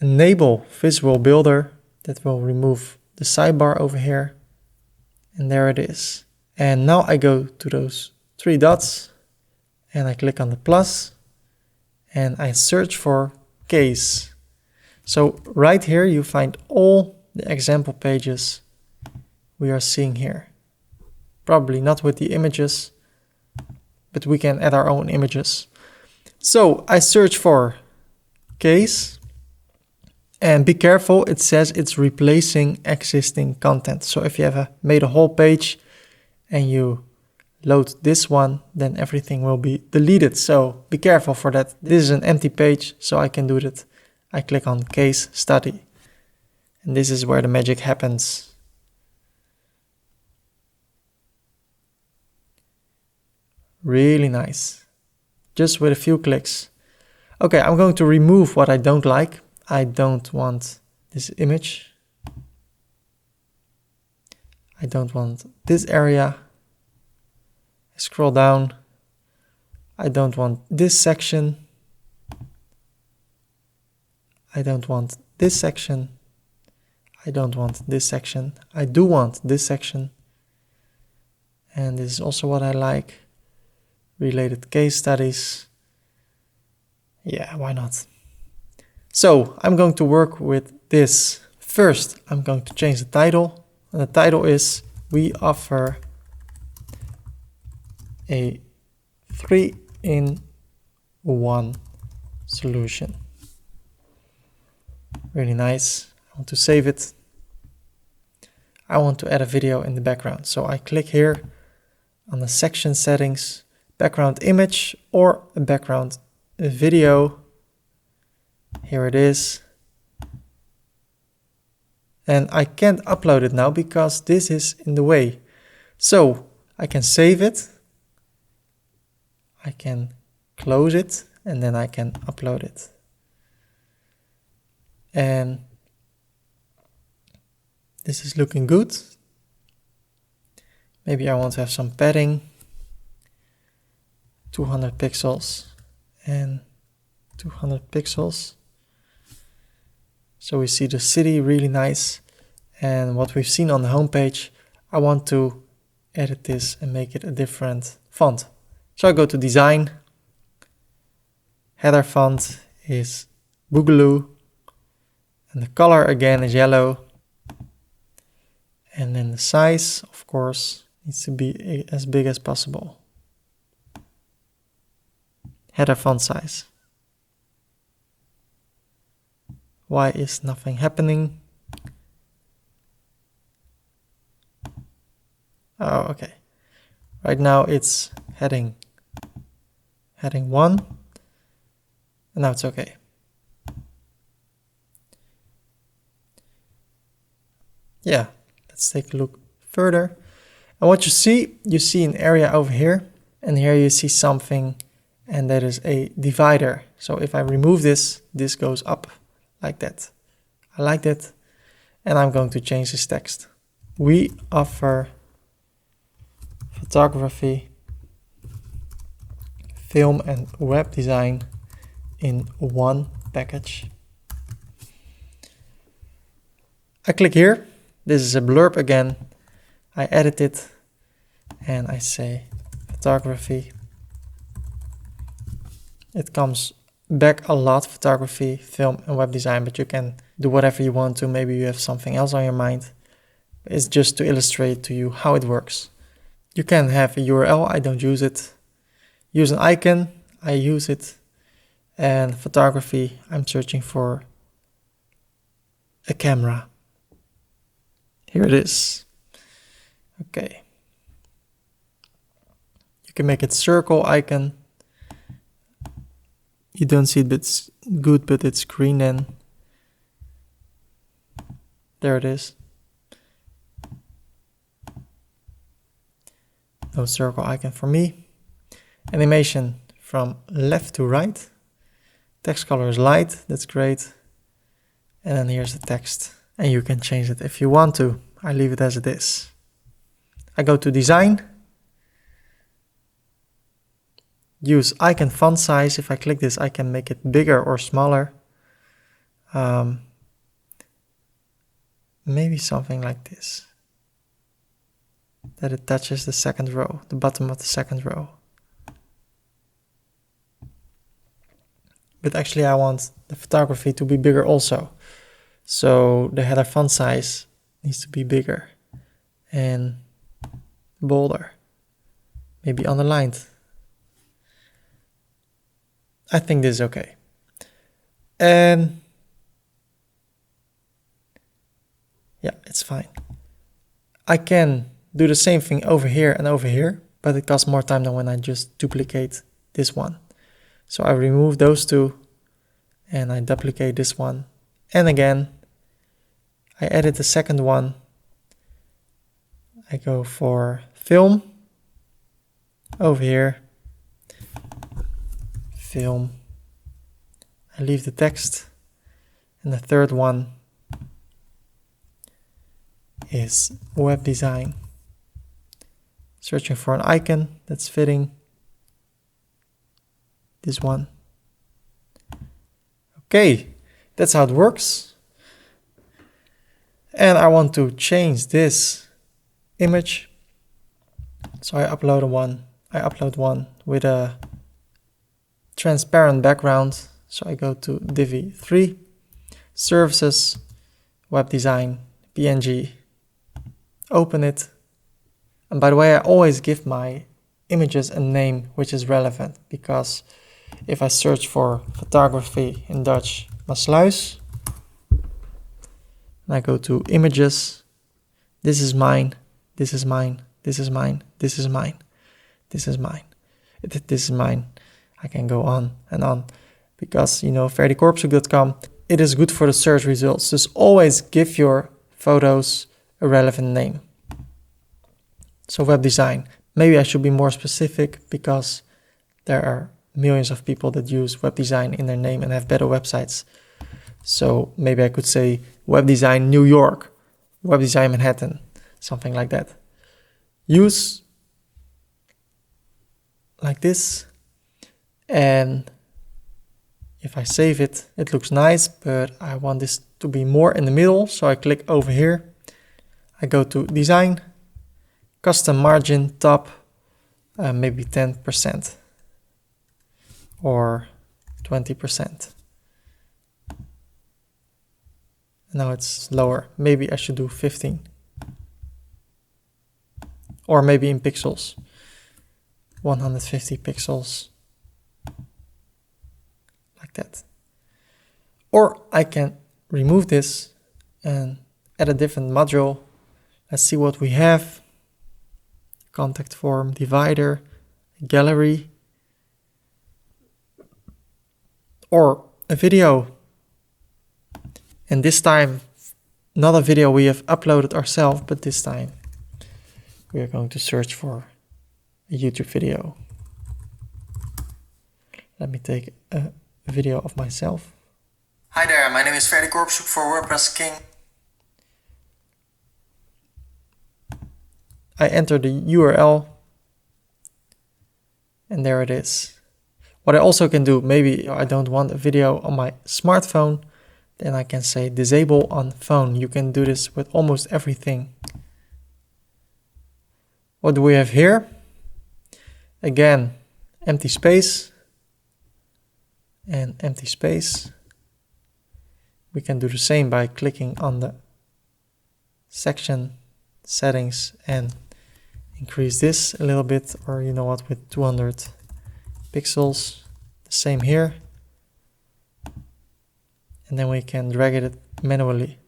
enable Visual Builder. That will remove the sidebar over here. And there it is. And now I go to those three dots and I click on the plus and I search for case. So right here you find all the example pages we are seeing here. Probably not with the images, but we can add our own images. So I search for case, and be careful, it says it's replacing existing content. So if you have made a whole page and you load this one, then everything will be deleted. So be careful for that. This is an empty page, so I can do that. I click on case study, and this is where the magic happens. Really nice. Just with a few clicks. Okay, I'm going to remove what I don't like. I don't want this image. I don't want this area. I scroll down. I don't want this section. I don't want this section. I don't want this section. I do want this section. And this is also what I like. Related case studies. Yeah, why not? So I'm going to work with this. First, I'm going to change the title. And the title is, we offer a 3-in-1 solution. Really nice. I want to save it. I want to add a video in the background. So I click here on the section settings, background image or a background video. Here it is. And I can't upload it now because this is in the way. So I can save it. I can close it and then I can upload it. And this is looking good. Maybe I want to have some padding. 200 pixels and 200 pixels. So we see the city really nice. And what we've seen on the homepage, I want to edit this and make it a different font. So I go to design. Header font is Boogaloo. And the color again is yellow. And then the size, of course, needs to be as big as possible. Header font size. Why is nothing happening? Oh, okay. Right now it's heading 1. And now it's okay. Yeah, let's take a look further. And what you see an area over here. And here you see something, and that is a divider. So if I remove this, this goes up like that. I like that. And I'm going to change this text. We offer photography, film and web design in one package. I click here. This is a blurb again. I edit it and I say photography. It comes back a lot, photography, film and web design, but you can do whatever you want to. Maybe you have something else on your mind. It's just to illustrate to you how it works. You can have a URL, I don't use it. Use an icon, I use it. And photography, I'm searching for a camera. Here it is. Okay. You can make it circle icon. You don't see it, but it's good, but it's green then. There it is. No circle icon for me. Animation from left to right. Text color is light, that's great. And then here's the text. And you can change it if you want to. I leave it as it is. I go to design. Use icon font size. If I click this, I can make it bigger or smaller. Maybe something like this. That it touches the second row, the bottom of the second row. But actually I want the photography to be bigger also. So the header font size needs to be bigger and bolder. Maybe underlined. I think this is okay. And yeah, it's fine. I can do the same thing over here and over here, but it costs more time than when I just duplicate this one. So I remove those two and I duplicate this one. And again, I edit the second one. I go for film over here. Film. I leave the text. And the third one is web design. Searching for an icon that's fitting. This one. Okay, that's how it works. And I want to change this image. So I upload one with a transparent background. So I go to Divi 3, Services, Web Design, PNG, open it. And by the way, I always give my images a name which is relevant, because if I search for photography in Dutch, Maassluis, and I go to images, this is mine, this is mine, this is mine, this is mine, this is mine, this is mine. I can go on and on, because, you know, ferdykorpshoek.com, it is good for the search results. Just always give your photos a relevant name. So web design, maybe I should be more specific, because there are millions of people that use web design in their name and have better websites. So maybe I could say web design New York, web design Manhattan, something like that. Use like this. And if I save it, it looks nice, but I want this to be more in the middle. So I click over here. I go to design, custom margin, top, maybe 10% or 20%. Now it's lower. Maybe I should do 15. Or maybe in pixels. 150 pixels. Like that. Or I can remove this and add a different module. Let's see what we have. Contact form, divider, gallery, or a video. And this time, not a video we have uploaded ourselves, but this time we are going to search for a YouTube video. Let me take a video of myself. Hi there, my name is Ferdy Korpshoek for WordPress King. I enter the URL and there it is. What I also can do, maybe I don't want a video on my smartphone, then I can say disable on phone. You can do this with almost everything. What do we have here? Again, empty space and empty space. We can do the same by clicking on the section settings and increase this a little bit, or you know what, with 200 pixels. The same here. And then we can drag it manually.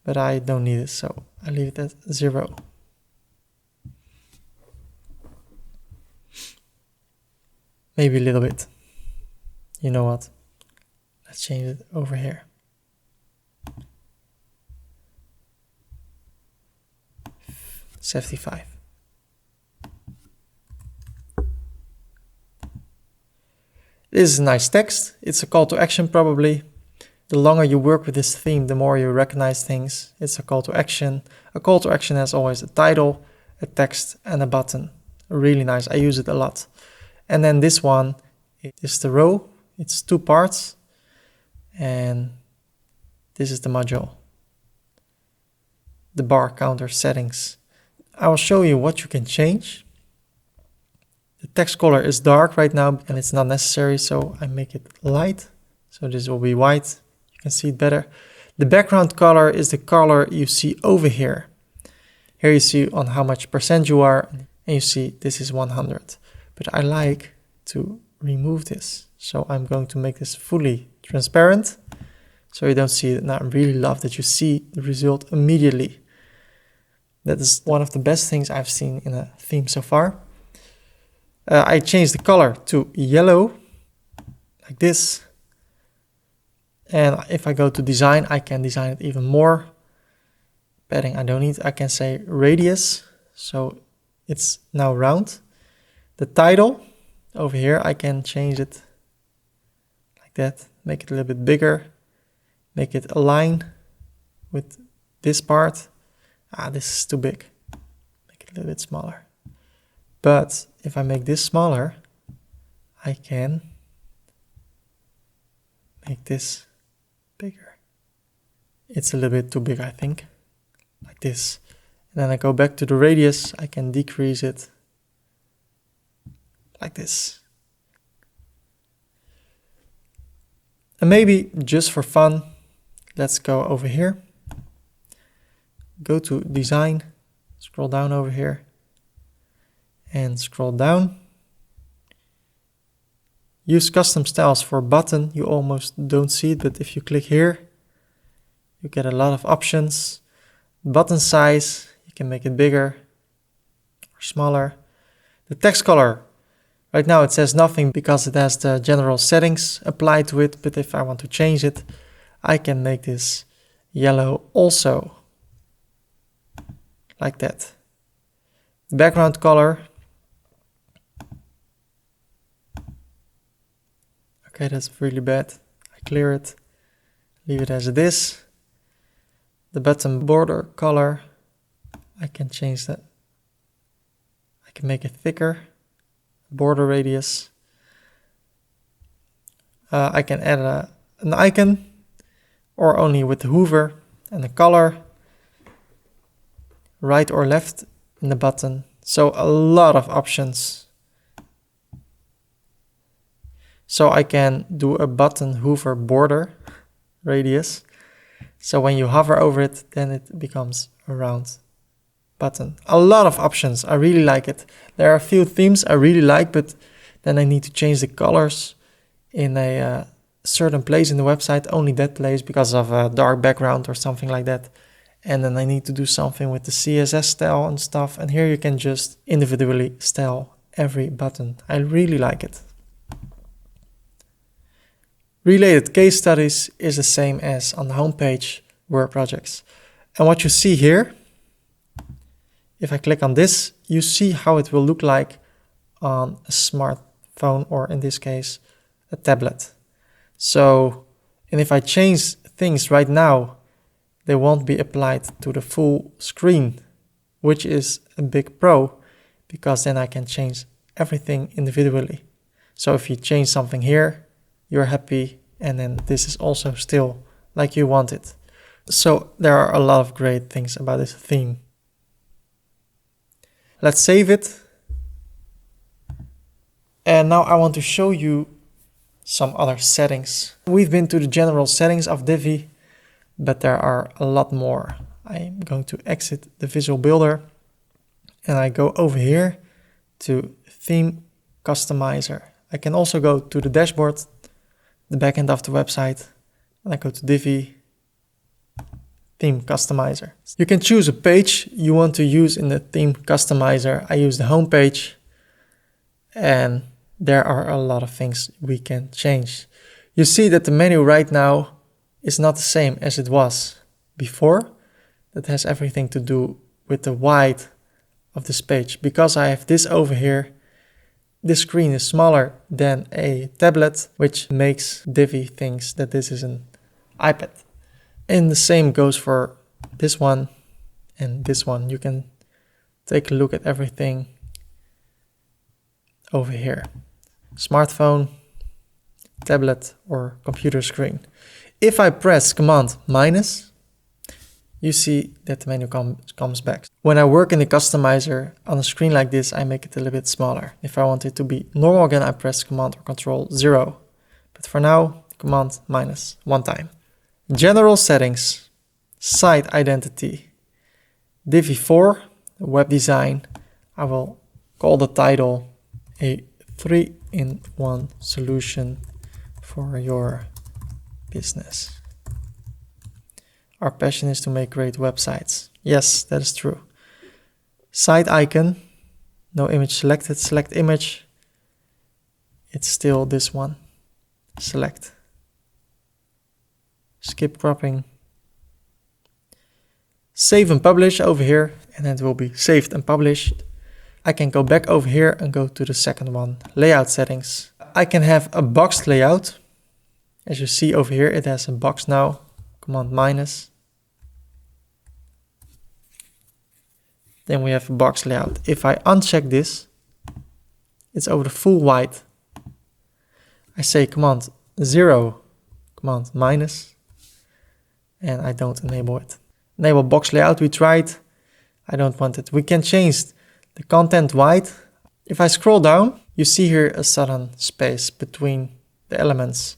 But I don't need it, so I leave it at 0. Maybe a little bit. You know what? Let's change it over here. $75. This is nice text. It's a call to action probably. The longer you work with this theme, the more you recognize things. It's a call to action. A call to action has always a title, a text, and a button. Really nice. I use it a lot. And then this one is the row. It's 2 parts. And this is the module. The bar counter settings. I will show you what you can change. The text color is dark right now and it's not necessary, so I make it light. So this will be white. You can see it better. The background color is the color you see over here. Here you see on how much percent you are, and you see this is 100. But I like to remove this. So I'm going to make this fully transparent so you don't see it. And I really love that you see the result immediately. That is one of the best things I've seen in a theme so far. I changed the color to yellow, like this. And if I go to design, I can design it even more. Padding I don't need. I can say radius, so it's now round. The title over here, I can change it like that. Make it a little bit bigger. Make it align with this part. This is too big. Make it a little bit smaller. But if I make this smaller, I can make this bigger. It's a little bit too big, I think, like this. And then I go back to the radius, I can decrease it like this. And maybe just for fun, let's go over here. Go to design, scroll down over here. And scroll down. Use custom styles for button. You almost don't see it, but if you click here, you get a lot of options. Button size, you can make it bigger or smaller. The text color, right now it says nothing because it has the general settings applied to it, but if I want to change it, I can make this yellow also, like that. The background color, okay, that's really bad. I clear it, leave it as it is. The button border color, I can change that. I can make it thicker. Border radius. I can add an icon, or only with the hover, and the color, right or left in the button. So a lot of options. So I can do a button hover border radius. So when you hover over it, then it becomes a round button. A lot of options. I really like it. There are a few themes I really like, but then I need to change the colors in a certain place in the website, only that place, because of a dark background or something like that. And then I need to do something with the CSS style and stuff. And here you can just individually style every button. I really like it. Related case studies is the same as on the homepage Word projects. And what you see here, if I click on this, you see how it will look like on a smartphone, or in this case, a tablet. So, and if I change things right now, they won't be applied to the full screen, which is a big pro, because then I can change everything individually. So if you change something here, you're happy, and then this is also still like you want it. So there are a lot of great things about this theme. Let's save it. And now I want to show you some other settings. We've been to the general settings of Divi, but there are a lot more. I'm going to exit the Visual Builder and I go over here to Theme Customizer. I can also go to the dashboard, the backend of the website, and I go to Divi, Theme Customizer. You can choose a page you want to use in the Theme Customizer. I use the home page, and there are a lot of things we can change. You see that the menu right now is not the same as it was before. That has everything to do with the width of this page. Because I have this over here, this screen is smaller than a tablet, which makes Divi thinks that this is an iPad. And the same goes for this one and this one. You can take a look at everything over here. Smartphone, tablet, or computer screen. If I press Command minus, you see that the menu comes back. When I work in the customizer on a screen like this, I make it a little bit smaller. If I want it to be normal again, I press Command or Control 0. But for now, Command minus one time. General settings, site identity, Divi 4, web design. I will call the title a 3-in-1 solution for your business. Our passion is to make great websites. Yes, that is true. Site icon, no image selected, select image. It's still this one. Select. Skip cropping. Save and publish over here, and it will be saved and published. I can go back over here and go to the second one, layout settings. I can have a boxed layout. As you see over here, it has a box now. Command minus. Then we have a box layout. If I uncheck this, it's over the full white. I say Command 0, Command minus, and I don't enable it. Enable box layout, we tried. I don't want it. We can change the content white. If I scroll down, you see here a sudden space between the elements.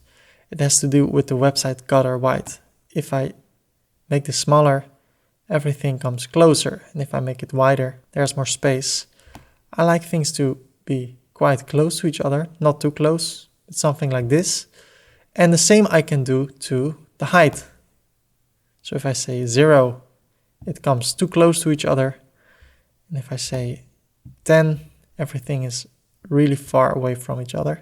It has to do with the website color white. If I make this smaller, everything comes closer. And if I make it wider, there's more space. I like things to be quite close to each other, not too close, but something like this. And the same I can do to the height. So if I say 0, it comes too close to each other. And if I say 10, everything is really far away from each other.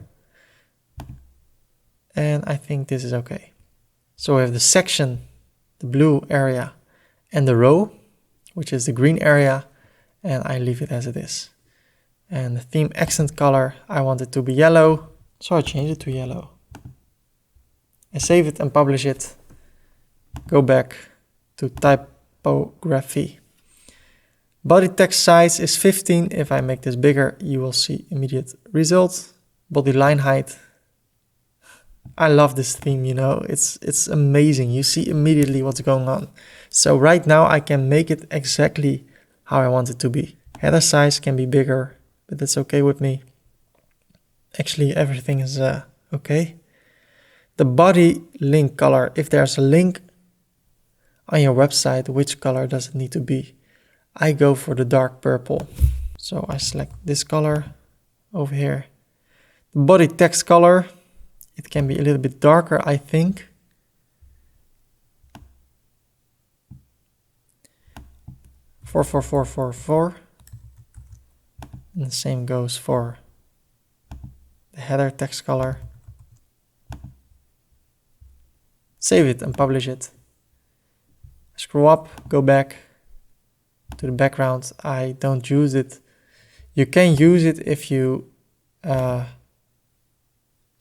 And I think this is okay. So we have the section, the blue area, and the row, which is the green area, and I leave it as it is. And the theme accent color, I want it to be yellow, so I change it to yellow. I save it and publish it. Go back to typography. Body text size is 15. If I make this bigger, you will see immediate result. Body line height. I love this theme, you know, it's amazing. You see immediately what's going on. So right now I can make it exactly how I want it to be. Header size can be bigger, but that's okay with me. Actually, everything is okay. The body link color, if there's a link on your website, which color does it need to be? I go for the dark purple. So I select this color over here. The body text color, it can be a little bit darker, I think. Four, 4, 4, 4, 4. And the same goes for the header text color. Save it and publish it. Scroll up, go back to the background. I don't use it You can use it if you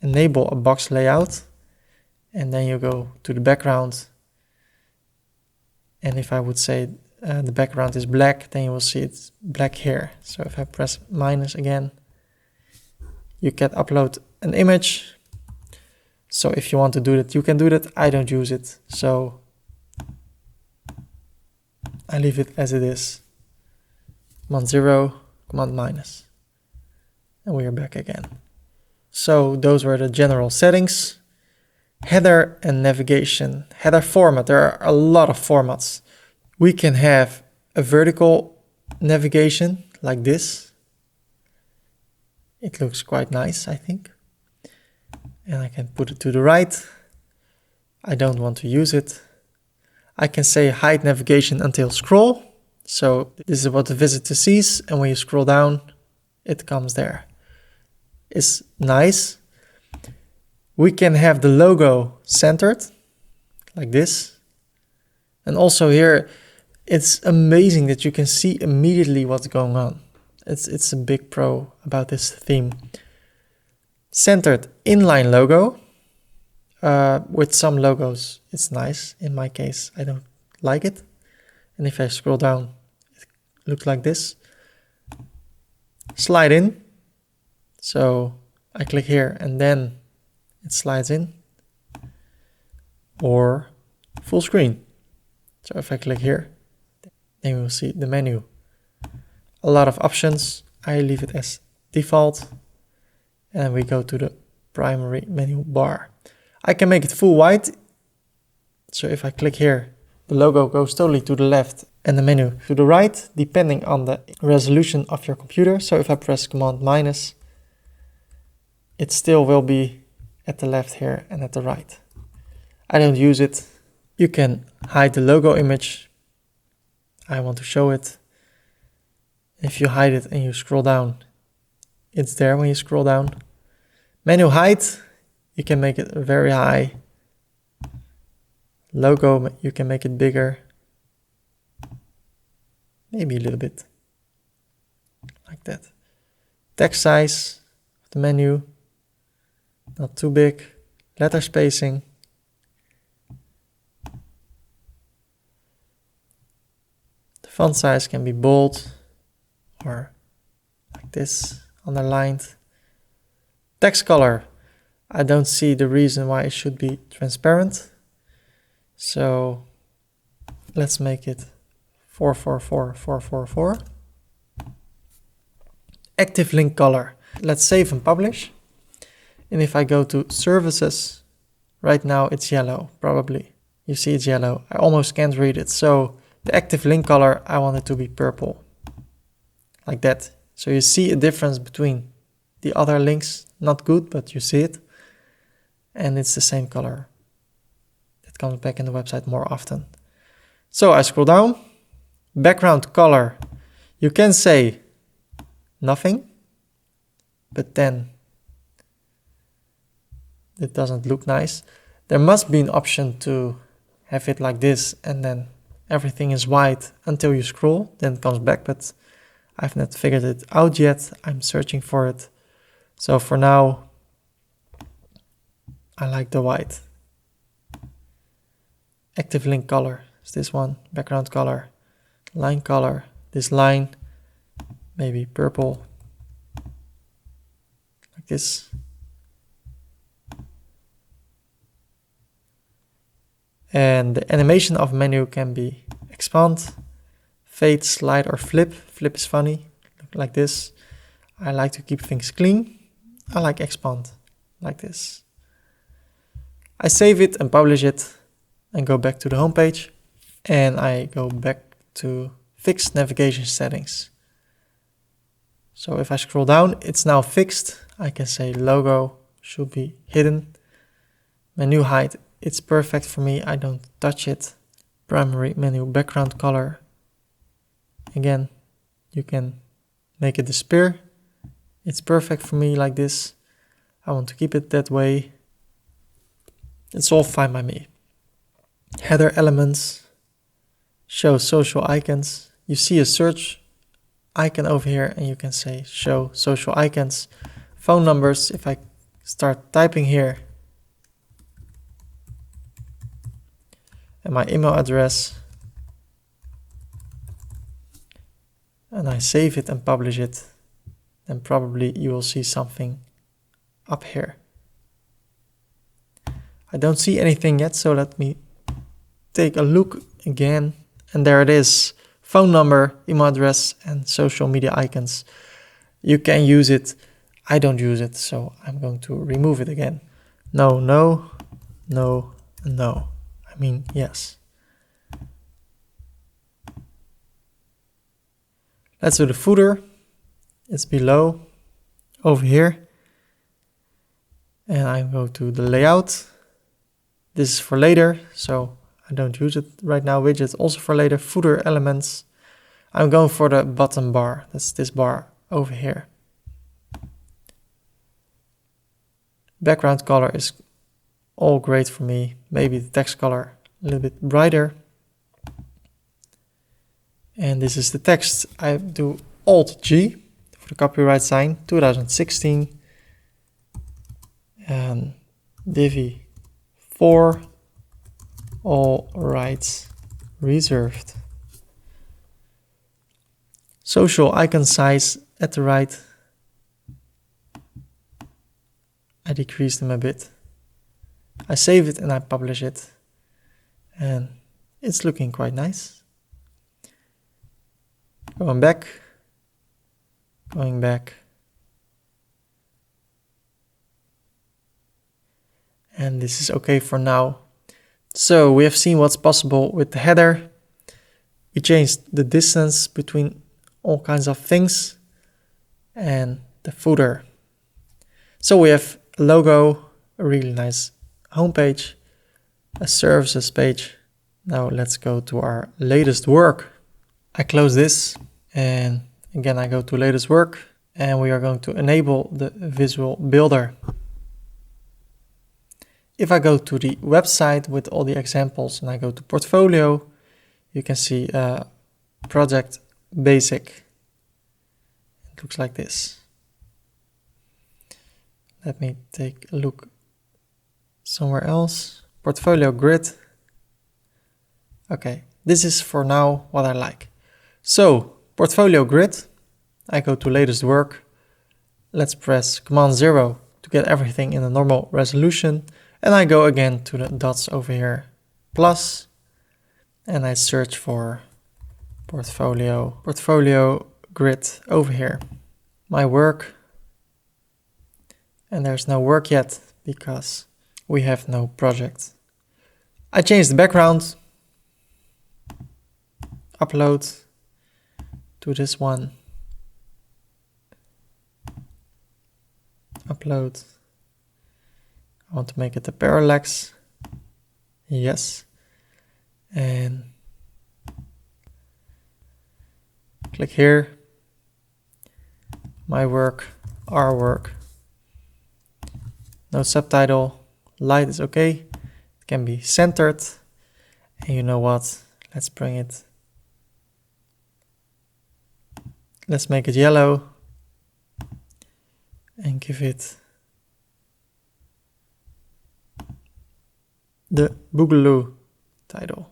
enable a box layout, and then you go to the background, and if I would say the background is black, then you will see it's black here. So if I press minus again, you can upload an image. So if you want to do that, you can do that. I don't use it, so I leave it as it is. Command 0, command minus, and we are back again. So those were the general settings. Header and navigation. Header format, there are a lot of formats. We can have a vertical navigation like this. It looks quite nice, I think. And I can put it to the right. I don't want to use it. I can say hide navigation until scroll. So this is what the visitor sees, and when you scroll down, it comes there. It's nice. We can have the logo centered, like this. And also here, it's amazing that you can see immediately what's going on. It's a big pro about this theme. Centered inline logo. With some logos, it's nice. In my case, I don't like it. And if I scroll down, it looks like this. Slide in. So I click here and then it slides in. Or full screen. So if I click here, then we will see the menu. A lot of options. I leave it as default. And we go to the primary menu bar. I can make it full white. So if I click here, the logo goes totally to the left and the menu to the right, depending on the resolution of your computer. So if I press command minus, it still will be at the left here and at the right. I don't use it. You can hide the logo image. I want to show it. If you hide it and you scroll down, it's there when you scroll down. Menu height, you can make it very high. Logo, you can make it bigger. Maybe a little bit. Like that. Text size of the menu, not too big. Letter spacing. The font size can be bold or like this, underlined. Text color, I don't see the reason why it should be transparent. So let's make it 444444. Active link color. Let's save and publish. And if I go to services, right now it's yellow, probably. You see it's yellow. I almost can't read it. So the active link color, I want it to be purple. Like that. So you see a difference between the other links. Not good, but you see it. And it's the same color. It comes back in the website more often. So I scroll down. Background color. You can say nothing, but then it doesn't look nice. There must be an option to have it like this and then everything is white until you scroll, then it comes back, but I've not figured it out yet. I'm searching for it. So for now, I like the white. Active link color is this one. Background color. Line color. This line. Maybe purple. Like this. And the animation of menu can be expand, fade, slide, or flip. Flip is funny. Look like this. I like to keep things clean. I like expand, like this. I save it and publish it and go back to the home page. And I go back to fixed navigation settings. So if I scroll down, it's now fixed. I can say logo should be hidden. Menu height, it's perfect for me. I don't touch it. Primary menu background color. Again, you can make it disappear. It's perfect for me like this. I want to keep it that way. It's all fine by me. Header elements. Show social icons. You see a search icon over here and you can say show social icons, phone numbers. If I start typing here and my email address and I save it and publish it, then probably you will see something up here. I don't see anything yet, so let me take a look again. And there it is. Phone number, email address, and social media icons. You can use it. I don't use it, so I'm going to remove it again. No, no, no, no. I mean, yes. Let's do the footer. It's below, over here. And I go to the layout. This is for later, so I don't use it right now. Widget also for later. Footer elements. I'm going for the bottom bar. That's this bar over here. Background color is all great for me. Maybe the text color a little bit brighter. And this is the text. I do Alt G for the copyright sign, 2016. And Divi 4, all rights reserved. Social icon size at the right. I decrease them a bit. I save it and I publish it. And it's looking quite nice. Going back. Going back. And this is okay for now. So we have seen what's possible with the header. We changed the distance between all kinds of things and the footer. So we have a logo, a really nice homepage, a services page. Now let's go to our latest work. I close this and again I go to latest work and we are going to enable the visual builder. If I go to the website with all the examples and I go to portfolio, you can see project basic. It looks like this. Let me take a look somewhere else. Portfolio grid. Okay, this is for now what I like. So, portfolio grid. I go to latest work. Let's press Command 0 to get everything in a normal resolution. And I go again to the dots over here, plus, and I search for portfolio grid over here. My work, and there's no work yet because we have no project. I change the background, upload to this one, upload. I want to make it a parallax. Yes. And click here. My work, our work. No subtitle. Light is okay. It can be centered. And you know what? Let's bring it. Let's make it yellow. And give it the Boogaloo title.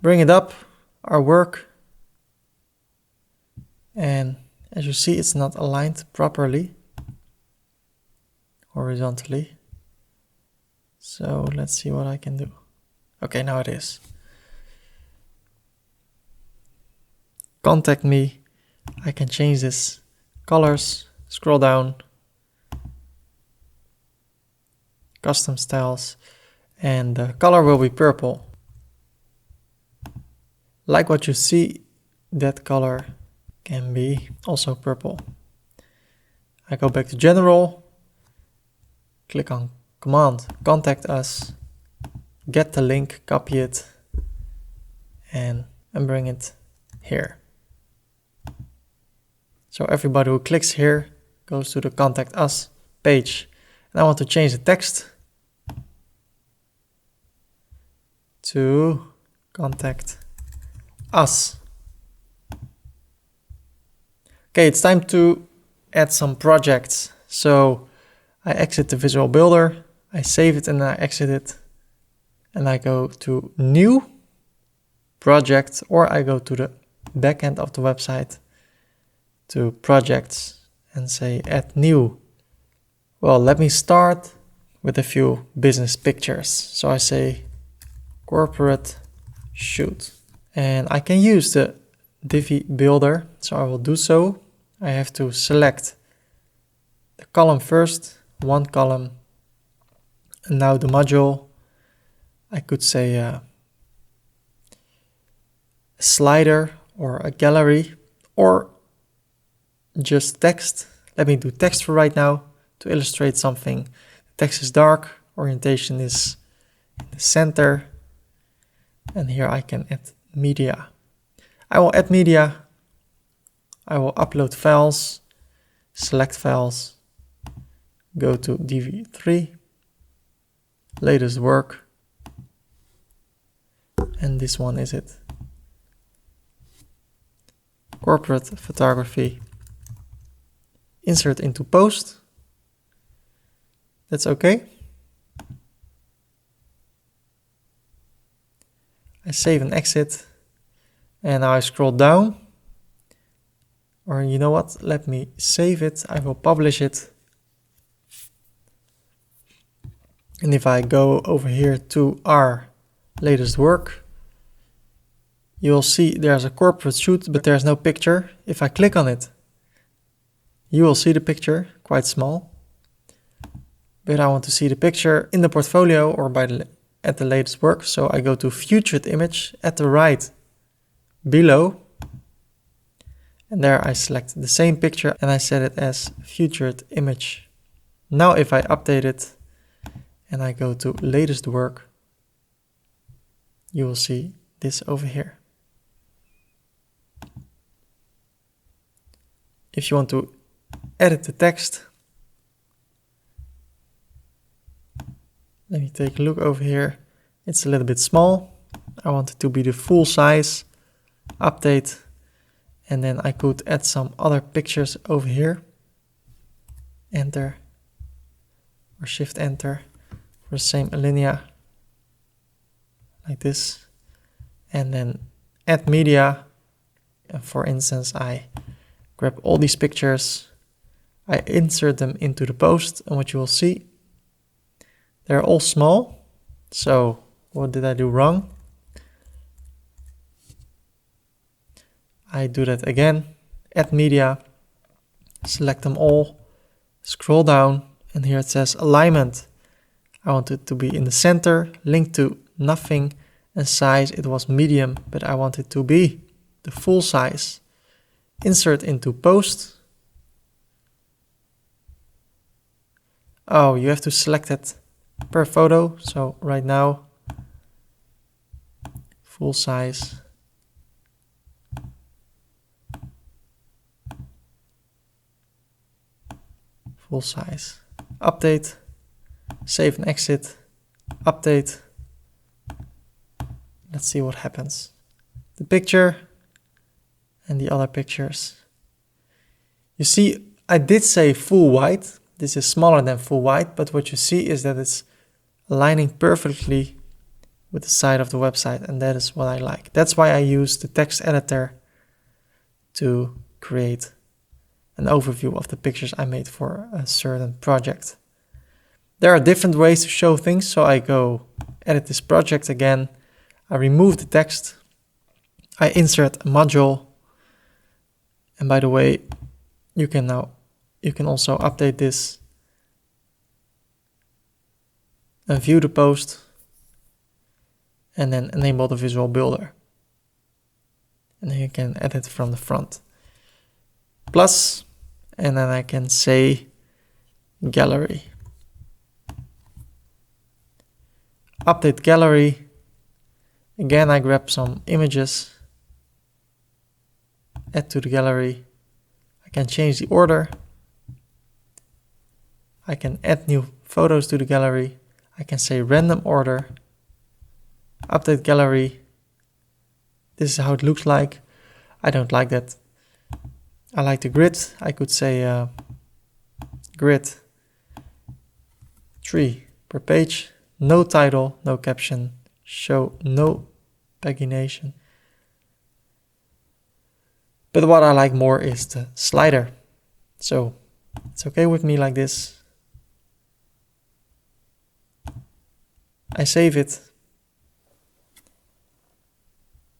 Bring it up, our work. And as you see, it's not aligned properly, horizontally. So let's see what I can do. Okay, now it is. Contact me. I can change this. Colors, scroll down. Custom styles. And the color will be purple. Like what you see, that color can be also purple. I go back to general, click on command, contact us, get the link, copy it, and bring it here. So everybody who clicks here goes to the contact us page. And I want to change the text to contact us. Okay, it's time to add some projects. So I exit the Visual Builder, I save it and I exit it, and I go to New Project, or I go to the backend of the website to Projects and say Add New. Well, let me start with a few business pictures. So I say Corporate Shoot, and I can use the Divi Builder, so I will do so. I have to select the column first, one column, and now the module. I could say a slider or a gallery or just text. Let me do text for right now to illustrate something. The text is dark, orientation is in the center, and here I can add media. I will add media. I will upload files, select files, go to DV3, latest work, and this one is it. Corporate photography. Insert into post. That's okay. I save and exit, and now I scroll down. Or you know what, let me save it, I will publish it. And if I go over here to our latest work, you'll see there's a corporate shoot, but there's no picture. If I click on it, you will see the picture, quite small. But I want to see the picture in the portfolio or at the latest work. So I go to featured image at the right below. And there I select the same picture and I set it as featured image. Now if I update it and I go to latest work, you will see this over here. If you want to edit the text, let me take a look over here. It's a little bit small. I want it to be the full size. Update. And then I could add some other pictures over here. Enter or Shift Enter for the same alinea, like this. And then add media. And for instance, I grab all these pictures, I insert them into the post, and what you will see, they're all small. So what did I do wrong? I do that again, add media, select them all, scroll down, and here it says alignment. I want it to be in the center, link to nothing, and size, it was medium, but I want it to be the full size. Insert into post. Oh, you have to select it per photo, so right now, full size. Full size. Update, save and exit, update. Let's see what happens. The picture and the other pictures. You see, I did say full white. This is smaller than full white, but what you see is that it's aligning perfectly with the side of the website, and that is what I like. That's why I use the text editor to create an overview of the pictures I made for a certain project. There are different ways to show things, so I go edit this project again, I remove the text, I insert a module, and by the way, you can also update this and view the post, and then enable the Visual Builder. And then you can edit from the front. Plus, and then I can say gallery. Update gallery. Again, I grab some images, add to the gallery. I can change the order. I can add new photos to the gallery. I can say random order. Update gallery. This is how it looks like. I don't like that. I like the grid. I could say grid 3 per page, no title, no caption, show no pagination. But what I like more is the slider. So it's okay with me like this. I save it.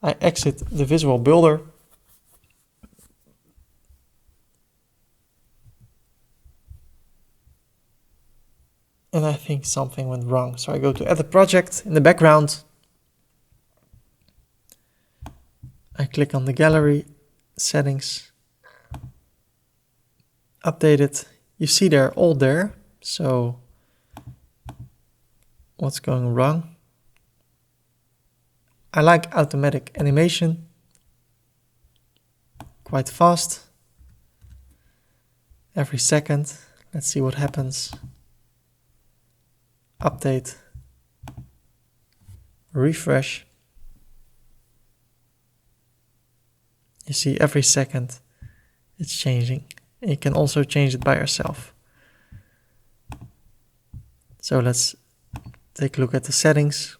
I exit the Visual Builder. And I think something went wrong. So I go to Edit Project in the background. I click on the gallery settings. Update it. You see they're all there. So what's going wrong? I like automatic animation. Quite fast. Every second. Let's see what happens. Update. Refresh. You see every second it's changing. And you can also change it by yourself. So let's take a look at the settings.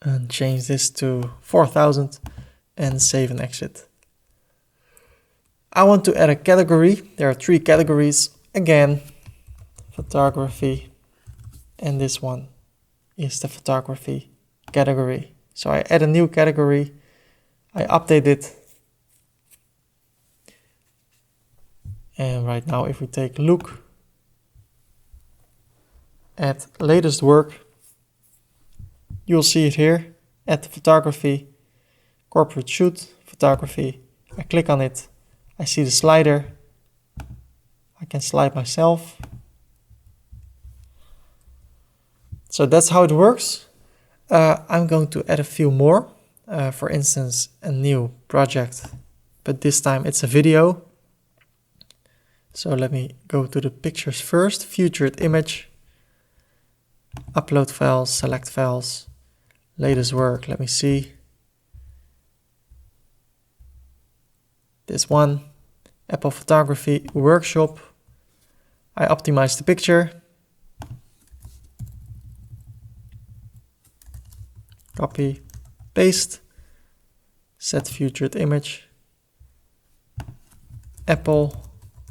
And change this to 4000 and save and exit. I want to add a category. There are 3 categories. Again, photography, and this one is the photography category. So I add a new category, I update it, and right now if we take a look at latest work, you'll see it here at photography, corporate shoot, photography. I click on it, I see the slider, I can slide myself. So that's how it works. I'm going to add a few more. For instance, a new project, but this time it's a video. So let me go to the pictures first. Featured image, upload files, select files, latest work. Let me see. This one, Apple Photography Workshop. I optimize the picture. Copy, paste, set featured image, Apple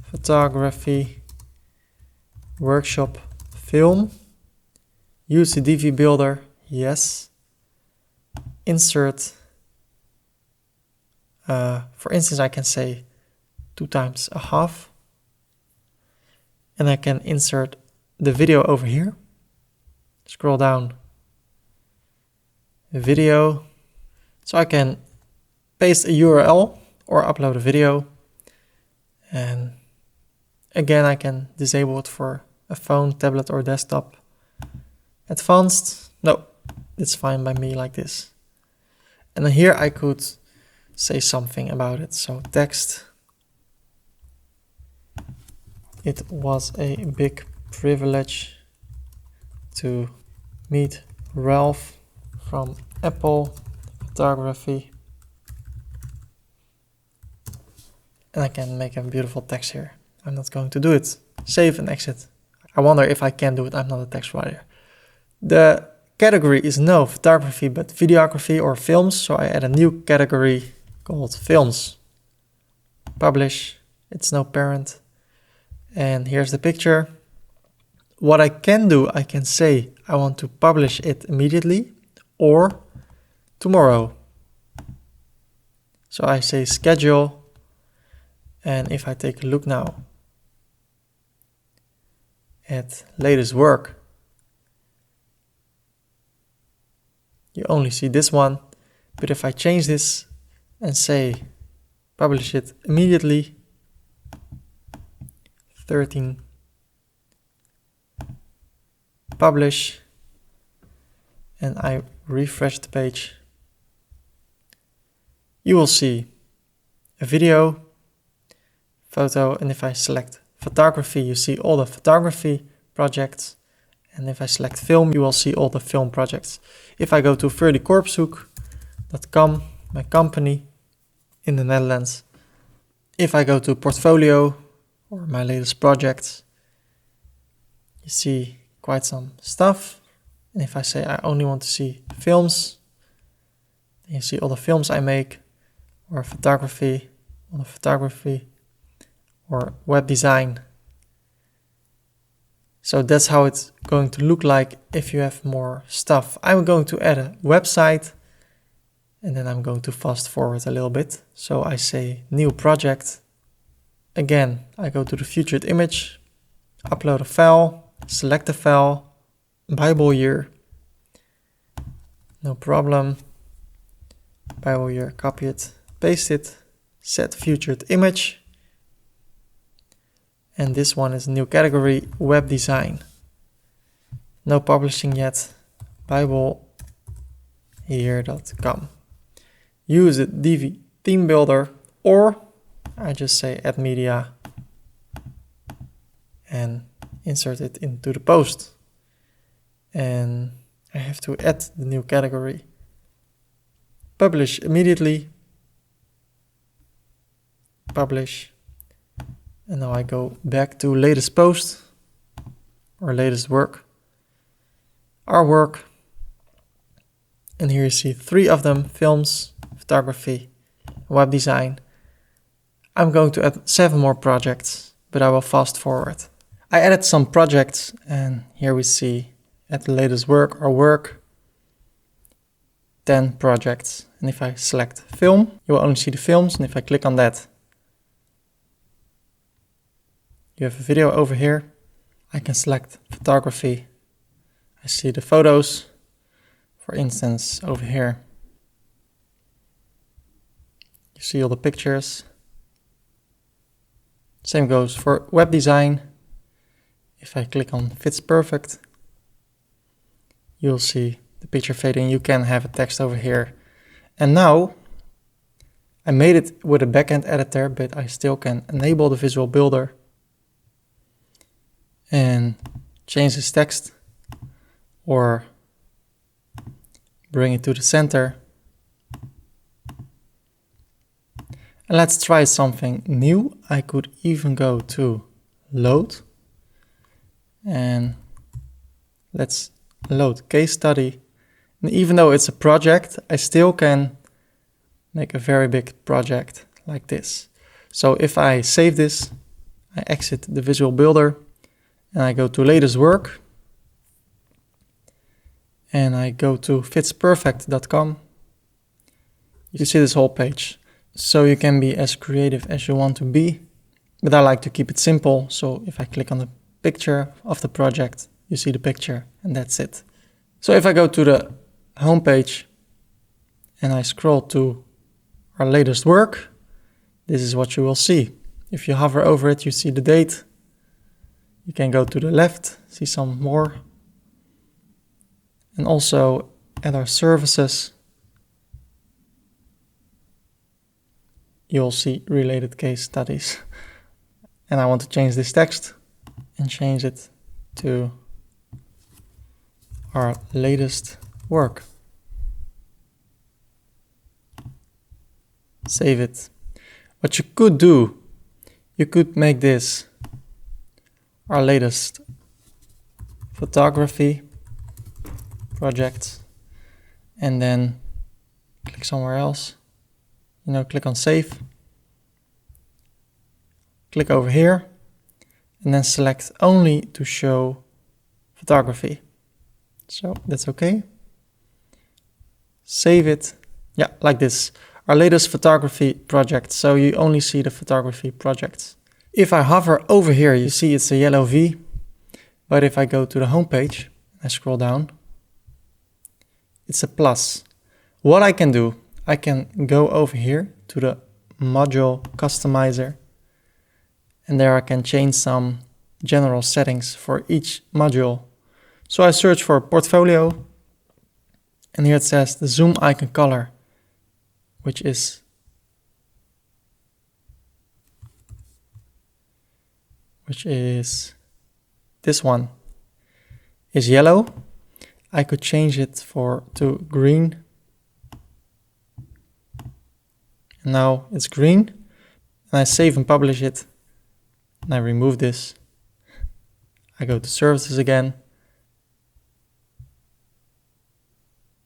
Photography Workshop film, use the DV Builder, yes, insert, for instance I can say 2 times a half, and I can insert the video over here, scroll down, video, so I can paste a URL or upload a video, and again I can disable it for a phone, tablet or desktop. Advanced, no, it's fine by me like this. And then here I could say something about it, so text. It was a big privilege to meet Ralph from Apple Photography. And I can make a beautiful text here. I'm not going to do it. Save and exit. I wonder if I can do it. I'm not a text writer. The category is no photography, but videography or films. So I add a new category called films. Publish. It's no parent. And here's the picture. What I can do, I can say I want to publish it immediately or tomorrow. So I say schedule, and if I take a look now at latest work, you only see this one, but if I change this and say publish it immediately, 13, publish, and I refresh the page, you will see a video, photo, and if I select photography, you see all the photography projects, and if I select film, you will see all the film projects. If I go to 30corpshoek.com, my company, in the Netherlands. If I go to portfolio or my latest projects, you see quite some stuff. And if I say I only want to see films, then you see all the films I make, or photography, all the photography, or web design. So that's how it's going to look like if you have more stuff. I'm going to add a website, and then I'm going to fast forward a little bit. So I say new project. Again, I go to the featured image, upload a file, select a file, Bible year, no problem. Bible year, copy it, paste it, set featured image. And this one is new category, web design. No publishing yet, BibleYear.com. Use it Divi theme builder, or I just say add media and insert it into the post. And I have to add the new category. Publish immediately. Publish. And now I go back to latest post or latest work. Our work. And here you see 3 of them: films, photography, web design. I'm going to add 7 more projects, but I will fast forward. I added some projects, and here we see at the latest work or work 10 projects. And if I select film, you will only see the films. And if I click on that, you have a video over here. I can select photography. I see the photos. For instance, over here, you see all the pictures. Same goes for web design. If I click on Fits Perfect, you'll see the picture fading. You can have a text over here. And now I made it with a backend editor, but I still can enable the Visual Builder and change this text or bring it to the center. And let's try something new. I could even go to load, and let's load case study. And even though it's a project, I still can make a very big project like this. So if I save this, I exit the Visual Builder and I go to latest work and I go to fitsperfect.com. You see this whole page. So you can be as creative as you want to be, but I like to keep it simple. So if I click on the picture of the project, you see the picture and that's it. So if I go to the homepage and I scroll to our latest work, this is what you will see. If you hover over it, you see the date. You can go to the left, see some more. And also at our services, you'll see related case studies. And I want to change this text and change it to our latest work. Save it. What you could do, you could make this our latest photography project and then click somewhere else. Click on save. Click over here and then select only to show photography. So that's okay. Save it. Yeah, like this. Our latest photography project. So you only see the photography projects. If I hover over here, you see it's a yellow V. But if I go to the home page, I scroll down, it's a plus. What I can do, I can go over here to the module customizer. And there I can change some general settings for each module. So I search for portfolio. And here it says the zoom icon color, which is this one, is yellow. I could change it to green. And Now it's green, and I save and publish it, and I remove this. I go to services again.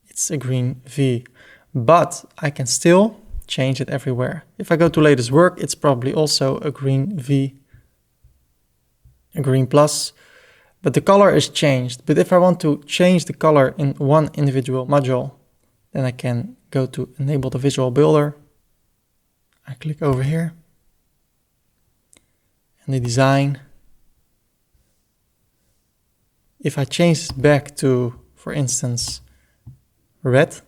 It's a green V, but I can still change it everywhere. If I go to latest work, it's probably also a green V, a green plus, but the color is changed. But if I want to change the color in one individual module, then I can go to enable the visual builder. I click over here and the design. If I change this back to, for instance, red,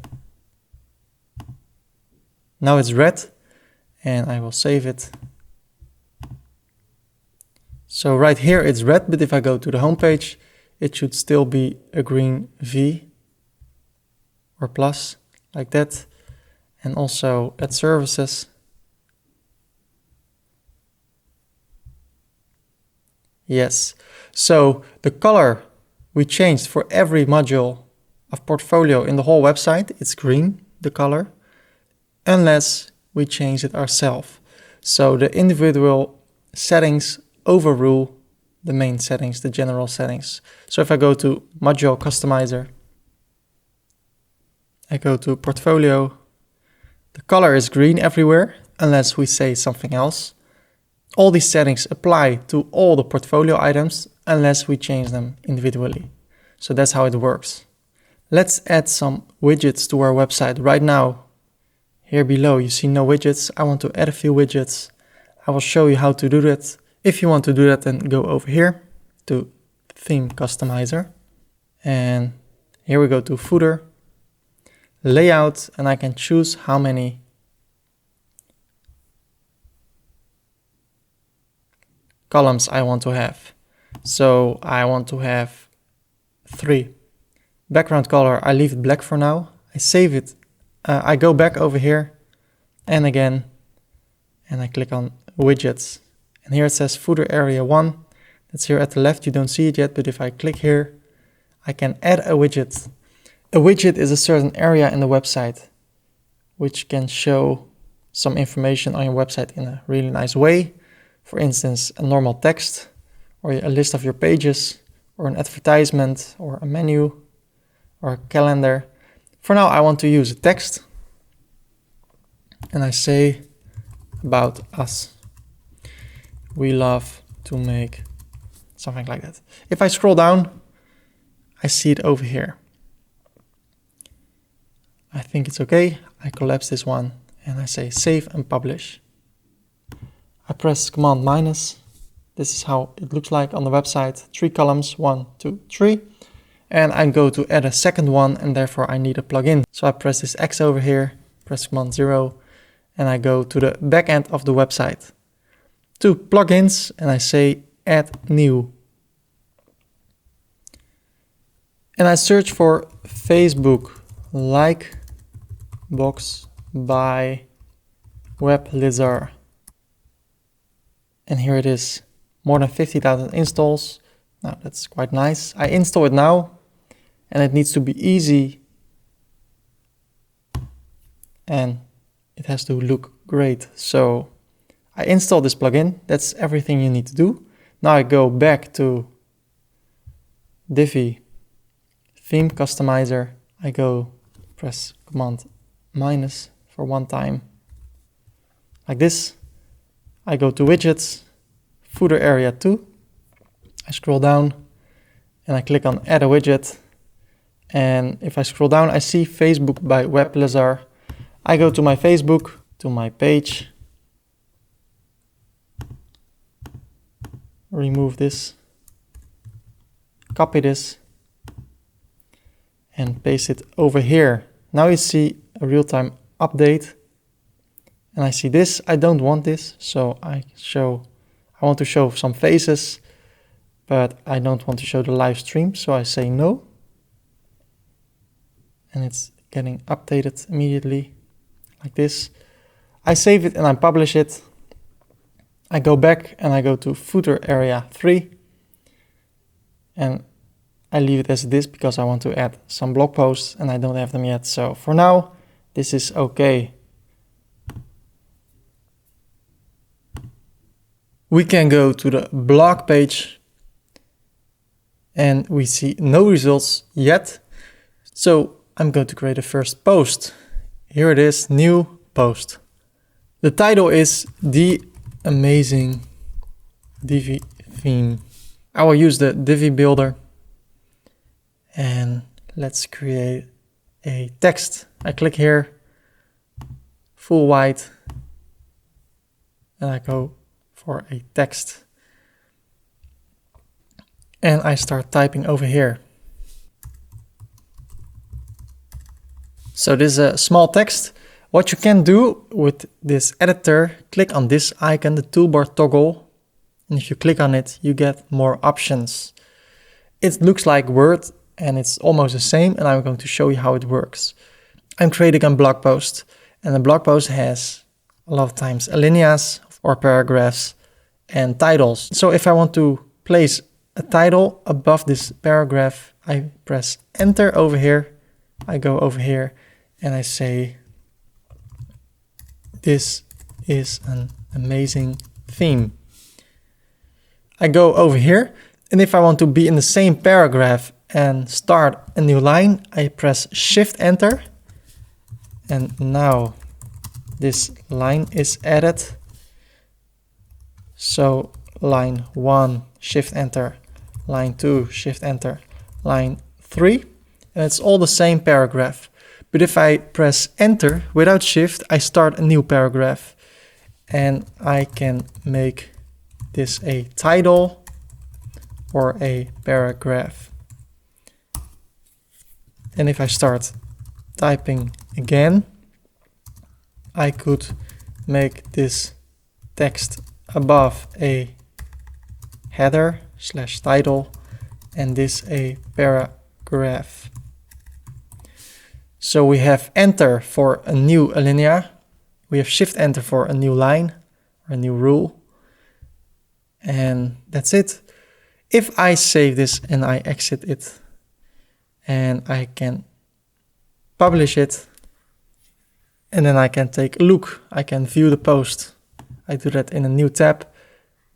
now it's red, and I will save it. So right here it's red, but if I go to the home page, it should still be a green V or plus, like that. And also at services, yes. So the color we changed for every module of portfolio in the whole website, it's green, the color, unless we change it ourselves. So the individual settings overrule the main settings, the general settings. So if I go to module customizer, I go to portfolio, the color is green everywhere, unless we say something else. All these settings apply to all the portfolio items, unless we change them individually. So that's how it works. Let's add some widgets to our website. Right now, here below, you see no widgets. I want to add a few widgets. I will show you how to do that. If you want to do that, then go over here to Theme Customizer. And here we go to Footer, Layout, and I can choose how many columns I want to have. So I want to have 3. Background color, I leave it black for now. I save it. I go back over here and again, and I click on widgets. And here it says footer area 1. That's here at the left. You don't see it yet, but if I click here, I can add a widget. A widget is a certain area in the website which can show some information on your website in a really nice way. For instance, a normal text, or a list of your pages, or an advertisement, or a menu, or a calendar. For now, I want to use a text, and I say about us. We love to make something like that. If I scroll down, I see it over here. I think it's okay. I collapse this one and I say save and publish. I press Command minus. This is how it looks like on the website. 3 columns, 1, 2, 3. And I go to add a second one, and therefore I need a plugin. So I press this X over here, press Command 0, and I go to the back end of the website. To plugins, and I say add new. And I search for Facebook like box by WebLizard. And here it is, more than 50,000 installs. Now that's quite nice. I install it now, and it needs to be easy, and it has to look great. So I install this plugin. That's everything you need to do. Now I go back to Divi Theme Customizer. I go press Command minus for one time, like this. I go to widgets, footer area 2. I scroll down and I click on add a widget. And if I scroll down, I see Facebook by WebLizard. I go to my Facebook, to my page, remove this, copy this, and paste it over here. Now you see a real-time update. And I see this. I don't want this, so I want to show some faces, but I don't want to show the live stream, so I say no. And it's getting updated immediately, like this. I save it and I publish it. I go back and I go to footer area 3. And I leave it as it is because I want to add some blog posts and I don't have them yet. So for now, this is okay. We can go to the blog page and we see no results yet. So I'm going to create a first post. Here it is, new post. The title is The Amazing Divi Theme. I will use the Divi Builder and let's create a text. I click here, full white, and I go for a text. And I start typing over here. So this is a small text. What you can do with this editor, click on this icon, the toolbar toggle. And if you click on it, you get more options. It looks like Word and it's almost the same. And I'm going to show you how it works. I'm creating a blog post. And the blog post has a lot of times alineas or paragraphs and titles. So if I want to place a title above this paragraph, I press enter over here. I go over here and I say, this is an amazing theme. I go over here, and if I want to be in the same paragraph and start a new line, I press Shift Enter. And now this line is added. So line 1, Shift Enter, line 2, Shift Enter, line 3, and it's all the same paragraph. But if I press Enter without Shift, I start a new paragraph, and I can make this a title or a paragraph. And if I start typing again, I could make this text above a header / title and this a paragraph. So we have enter for a new alinea, we have shift enter for a new line or a new rule, and that's it. If I save this and I exit it and I can publish it, and then I can take a look, I can view the post. I do that in a new tab,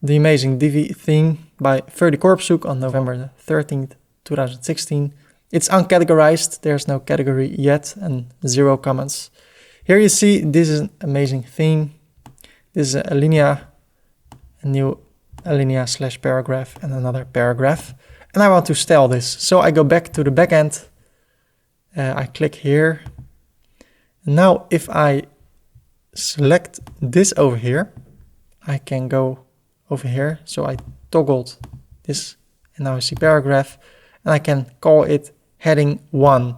The Amazing Divi Theme by Ferdy Korpshoek on November 13th, 2016. It's uncategorized, there's no category yet, and 0 comments. Here you see this is an amazing theme. This is an alinea, a new alinea / paragraph and another paragraph. And I want to style this. So I go back to the backend. I click here. Now if I select this over here, I can go over here. So I toggled this and now I see paragraph, and I can call it heading 1.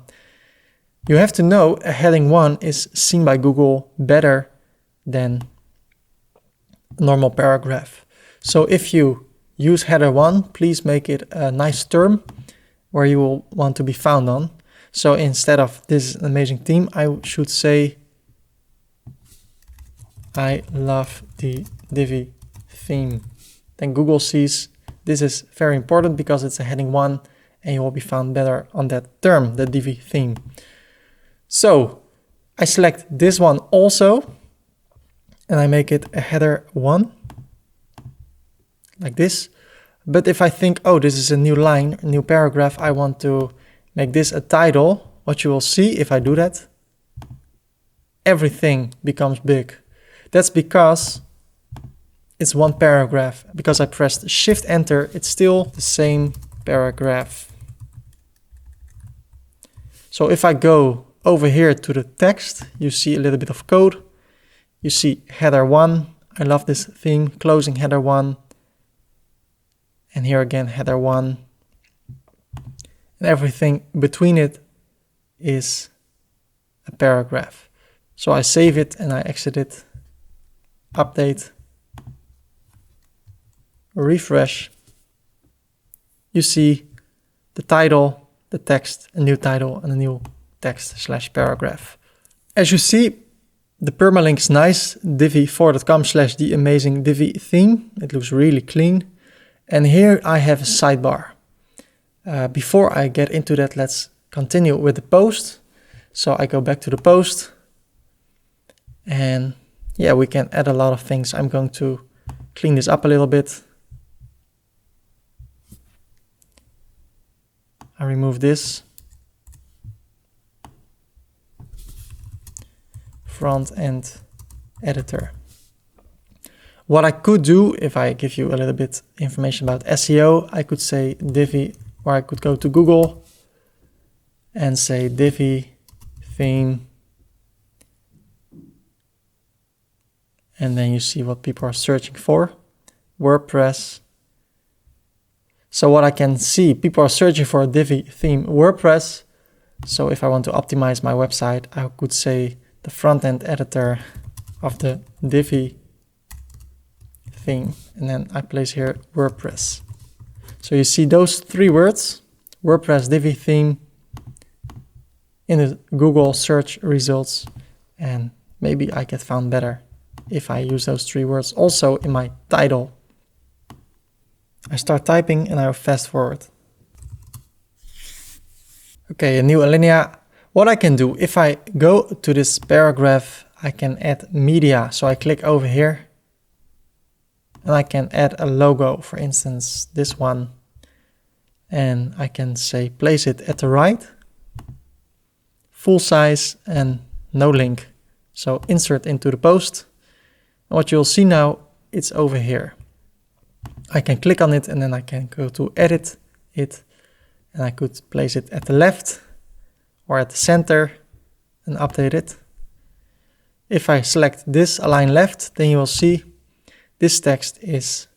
You have to know a heading 1 is seen by Google better than a normal paragraph. So if you use header 1, please make it a nice term where you will want to be found on. So instead of this is an amazing theme, I should say, I love the Divi theme. Then Google sees this is very important because it's a heading 1 and you will be found better on that term, the Divi theme. So I select this one also and I make it a header 1 like this. But if I think, oh, this is a new line, a new paragraph, I want to make this a title. What you will see if I do that, everything becomes big. That's because it's one paragraph. Because I pressed Shift Enter, it's still the same paragraph. So if I go over here to the text, you see a little bit of code. You see header 1. I love this theme, closing header 1. And here again, header 1. And everything between it is a paragraph. So I save it and I exit it, update, refresh. You see the title, the text, a new title and a new text / paragraph. As you see, the permalink's nice, divi4.com/the amazing Divi theme. It looks really clean. And here I have a sidebar. Before I get into that, let's continue with the post. So I go back to the post. And yeah, we can add a lot of things. I'm going to clean this up a little bit. I remove this. Front end editor. What I could do, if I give you a little bit information about SEO, I could say Divi, or I could go to Google and say Divi theme. And then you see what people are searching for. WordPress. So what I can see, people are searching for a Divi theme WordPress. So if I want to optimize my website, I could say the front-end editor of the Divi theme. And then I place here WordPress. So you see those three words, WordPress, Divi theme, in the Google search results. And maybe I get found better if I use those three words also in my title. I start typing and I fast forward. Okay, a new alinea. What I can do, if I go to this paragraph, I can add media. So I click over here and I can add a logo, for instance, this one. And I can say place it at the right, full size and no link. So insert into the post. And what you'll see now, it's over here. I can click on it and then I can go to edit it and I could place it at the left or at the center and update it. If I select this align left, then you will see this text is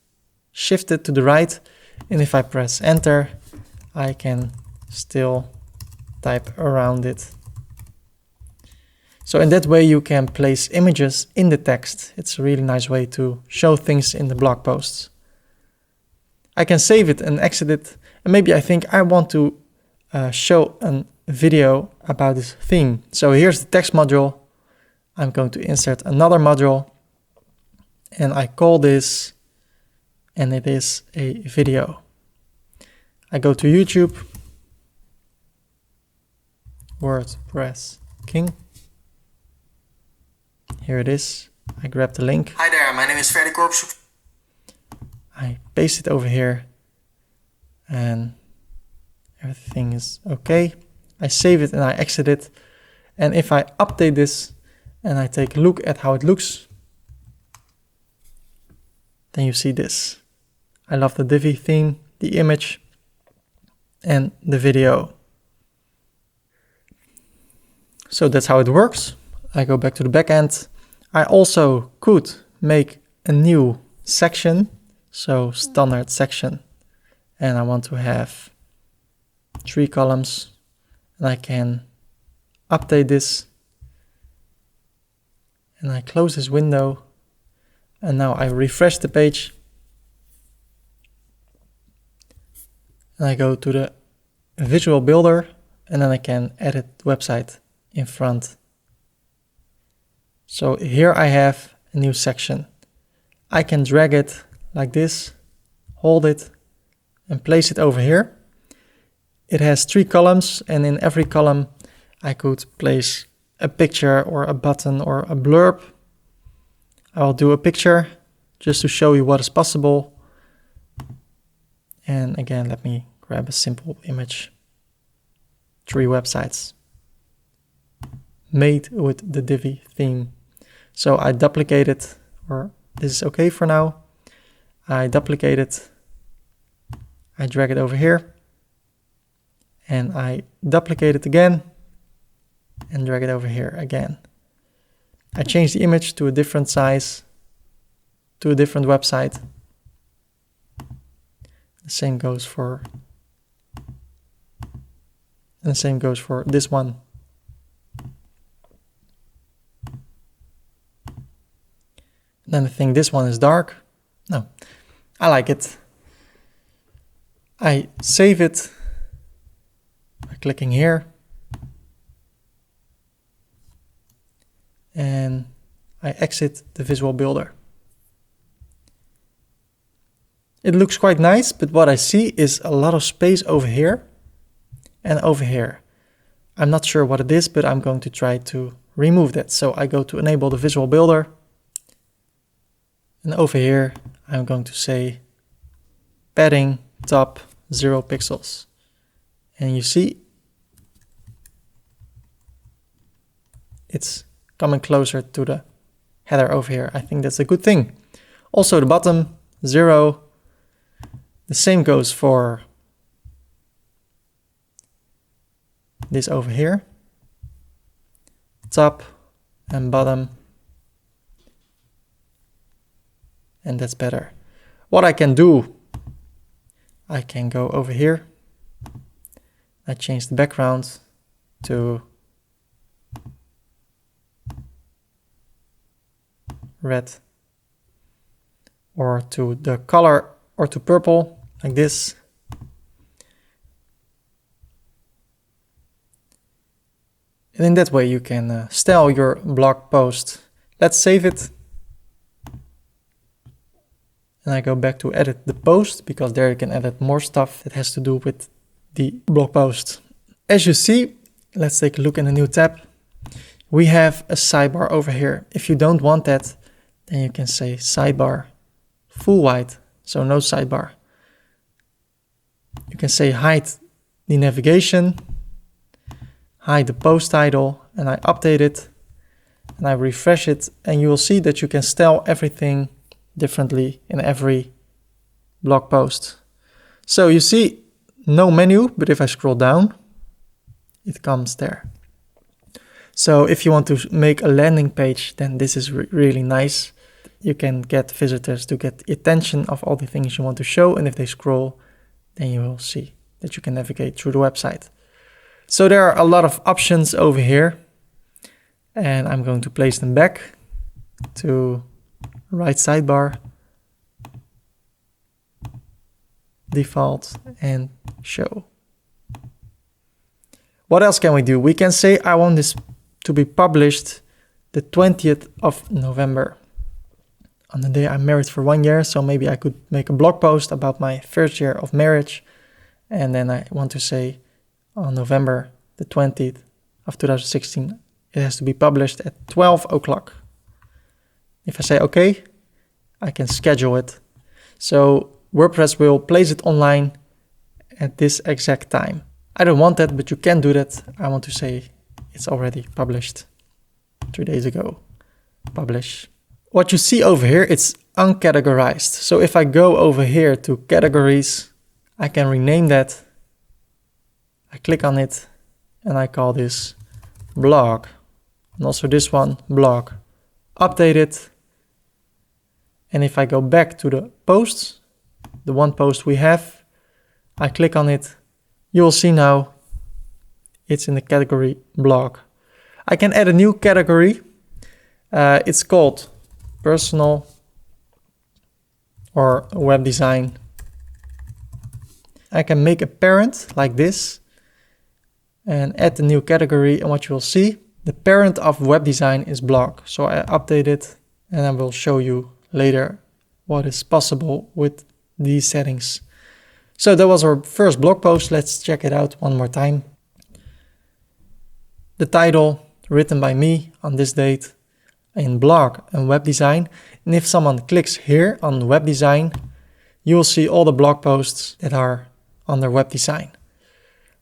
shifted to the right, and if I press enter, I can still type around it. So in that way you can place images in the text. It's a really nice way to show things in the blog posts. I can save it and exit it, and maybe I think I want to show a video about this theme. So here's the text module. I'm going to insert another module and I call this, and it is a video. I go to YouTube, WordPress King. Here it is. I grab the link. Hi there, my name is Ferdy Korps. I paste it over here and everything is okay. I save it and I exit it. And if I update this and I take a look at how it looks, then you see this. I love the Divi theme, the image, and the video. So that's how it works. I go back to the back end. I also could make a new section. So standard section, and I want to have 3 columns, and I can update this and I close this window, and now I refresh the page and I go to the visual builder, and then I can edit the website in front. So here I have a new section. I can drag it like this, hold it and place it over here. It has 3 columns, and in every column I could place a picture or a button or a blurb. I will do a picture just to show you what is possible. And again, let me grab a simple image. 3 websites made with the Divi theme. So I duplicate it, or this is okay for now. I duplicate it, I drag it over here, and I duplicate it again and drag it over here again. I change the image to a different size, to a different website. The same goes for, and the same goes for this one. And then I think this one is dark. No, I like it. I save it by clicking here. And I exit the visual builder. It looks quite nice, but what I see is a lot of space over here and over here. I'm not sure what it is, but I'm going to try to remove that. So I go to enable the visual builder. And over here, I'm going to say padding top 0 pixels. And you see it's coming closer to the header over here. I think that's a good thing. Also the bottom 0. The same goes for this over here. Top and bottom. And that's better. What I can do, I can go over here. I change the background to red, or to the color, or to purple, like this. And in that way you can style your blog post. Let's save it. And I go back to edit the post, because there you can edit more stuff that has to do with the blog post. As you see, let's take a look in a new tab. We have a sidebar over here. If you don't want that, then you can say sidebar full white, so no sidebar. You can say hide the navigation, hide the post title, and I update it and I refresh it, and you will see that you can style everything differently in every blog post. So you see no menu, but if I scroll down, it comes there. So if you want to make a landing page, then this is really nice. You can get visitors to get attention of all the things you want to show, and if they scroll, then you will see that you can navigate through the website. So there are a lot of options over here, and I'm going to place them back to right sidebar, default, and show. What else can we do? We can say I want this to be published the 20th of November. On the day I'm married for 1 year, so maybe I could make a blog post about my first year of marriage, and then I want to say on November the 20th of 2016 it has to be published at 12 o'clock. If I say OK, I can schedule it. So WordPress will place it online at this exact time. I don't want that, but you can do that. I want to say it's already published 3 days ago. Publish. What you see over here, it's uncategorized. So if I go over here to categories, I can rename that. I click on it and I call this blog. And also this one, blog. Update it. And if I go back to the posts, the one post we have, I click on it, you will see now it's in the category blog. I can add a new category. It's called personal or web design. I can make a parent like this and add the new category, and what you will see, the parent of web design is blog. So I update it and I will show you later what is possible with these settings. So that was our first blog post. Let's check it out one more time. The title written by me on this date in blog and web design. And if someone clicks here on web design, you will see all the blog posts that are under web design.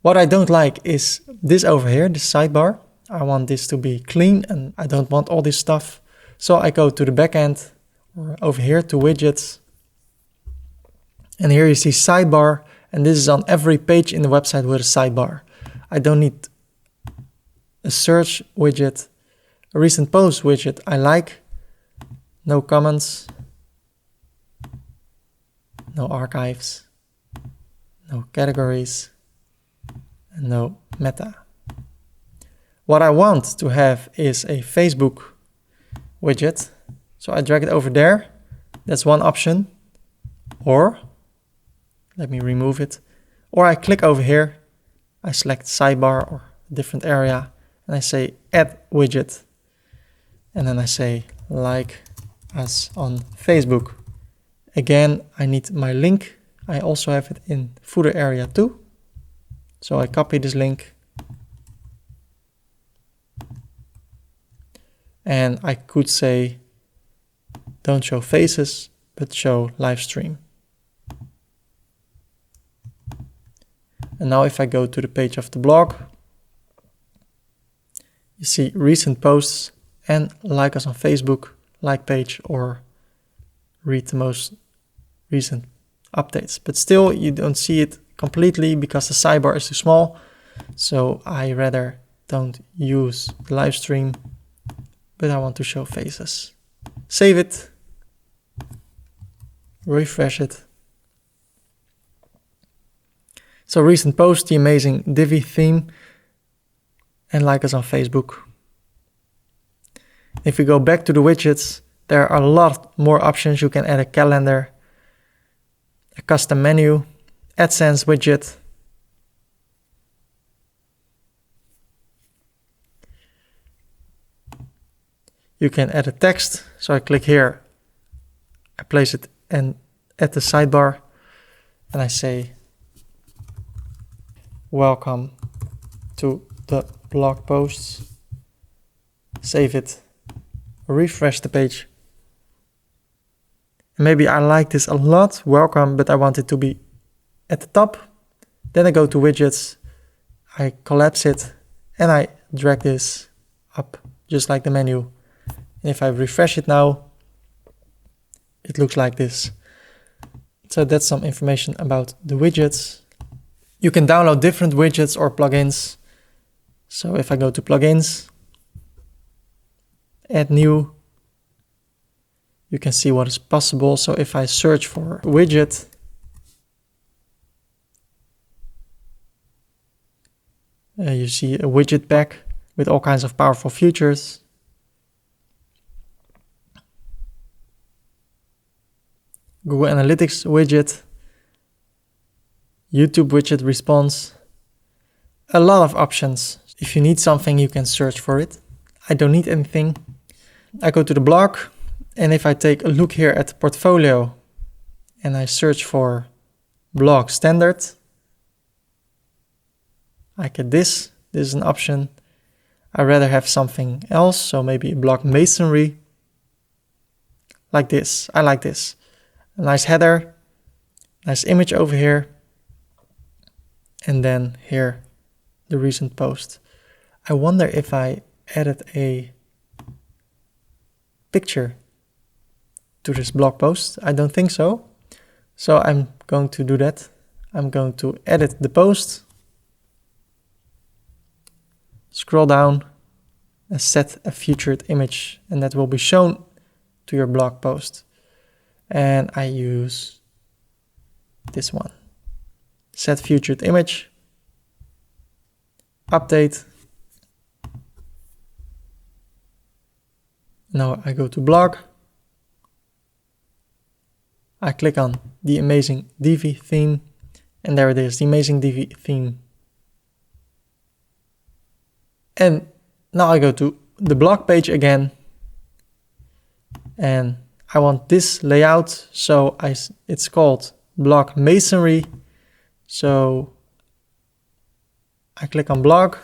What I don't like is this over here, the sidebar. I want this to be clean and I don't want all this stuff. So I go to the backend or over here to widgets. And here you see sidebar, and this is on every page in the website with a sidebar. I don't need a search widget, a recent post widget. I like no comments, no archives, no categories, and no meta. What I want to have is a Facebook widget. So I drag it over there. That's one option. Or, let me remove it. Or I click over here. I select sidebar or a different area. And I say add widget. And then I say like us on Facebook. Again, I need my link. I also have it in footer area too. So I copy this link. And I could say don't show faces, but show live stream. And now if I go to the page of the blog, you see recent posts and like us on Facebook, like page, or read the most recent updates. But still you don't see it completely because the sidebar is too small. So I rather don't use the live stream, but I want to show faces. Save it, refresh it. So recent post, the amazing Divi theme, and like us on Facebook. If we go back to the widgets, there are a lot more options. You can add a calendar, a custom menu, AdSense widget. You can add a text. So I click here, I place it and at the sidebar, and I say, welcome to the blog posts. Save it, refresh the page. Maybe I like this a lot, welcome, but I want it to be at the top. Then I go to widgets, I collapse it, and I drag this up, just like the menu. And if I refresh it now, it looks like this. So that's some information about the widgets. You can download different widgets or plugins. So if I go to plugins, add new, you can see what is possible. So if I search for widget, you see a widget pack with all kinds of powerful features. Google Analytics widget, YouTube widget response, a lot of options. If you need something, you can search for it. I don't need anything. I go to the blog, and if I take a look here at the portfolio and I search for blog standard, I get this. This is an option. I rather have something else, so maybe a blog masonry, like this. I like this. A nice header, nice image over here, and then here the recent post. I wonder if I added a picture to this blog post. I don't think so. So I'm going to do that. I'm going to edit the post, scroll down and set a featured image, and that will be shown to your blog post. And I use this one. Set featured image, update. Now I go to blog. I click on the amazing Divi theme, and there it is, the amazing Divi theme. And now I go to the blog page again, and I want this layout, so it's called blog masonry. So I click on blog,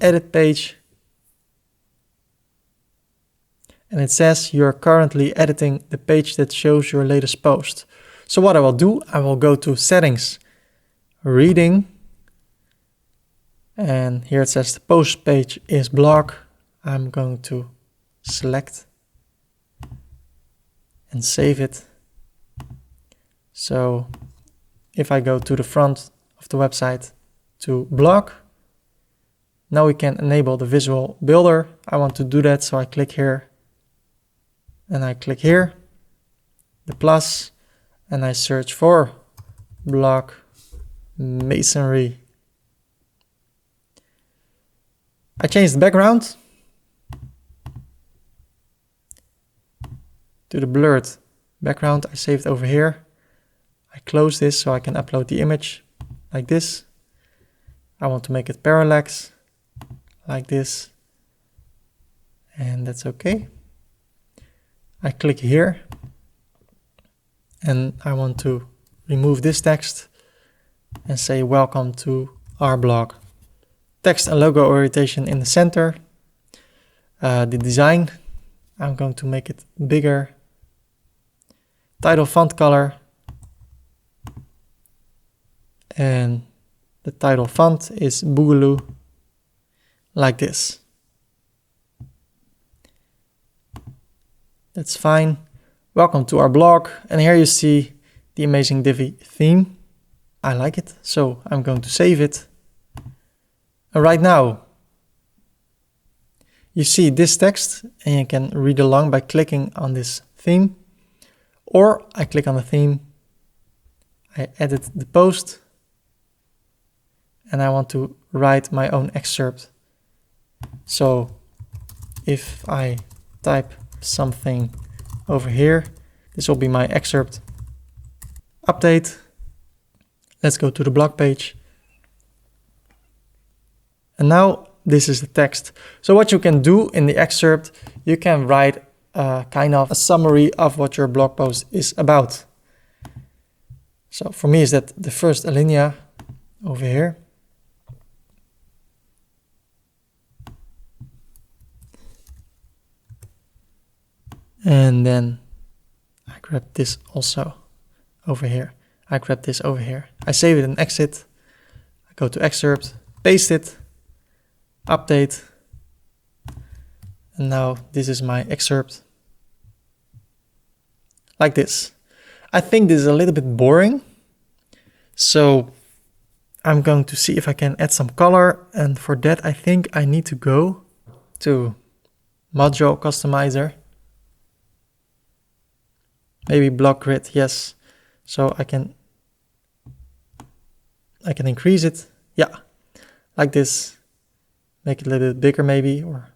edit page, and it says you're currently editing the page that shows your latest post. So what I will do, I will go to settings, reading, and here it says the post page is blog. I'm going to select and save it. So if I go to the front of the website to blog, now we can enable the visual builder. I want to do that, so I click here and I click here, the plus, and I search for blog masonry. I change the background to the blurred background. I saved over here. I close this so I can upload the image like this. I want to make it parallax like this, and that's okay. I click here and I want to remove this text and say welcome to our blog. Text and logo orientation in the center. The design, I'm going to make it bigger. Title font color. And the title font is Boogaloo, like this. That's fine. Welcome to our blog. And here you see the amazing Divi theme. I like it, so I'm going to save it. And right now, you see this text and you can read along by clicking on this theme. Or I click on the theme, I edit the post, and I want to write my own excerpt. So if I type something over here, this will be my excerpt. Update. Let's go to the blog page. And now this is the text. So what you can do in the excerpt, you can write kind of a summary of what your blog post is about. So for me is that the first alinea over here. And then I grab this also over here. I grab this over here. I save it and exit. I go to excerpt, paste it, update. And now this is my excerpt. Like this. I think this is a little bit boring. So I'm going to see if I can add some color. And for that, I think I need to go to Module Customizer. Maybe block grid, yes. So I can increase it. Yeah, like this. Make it a little bit bigger maybe, or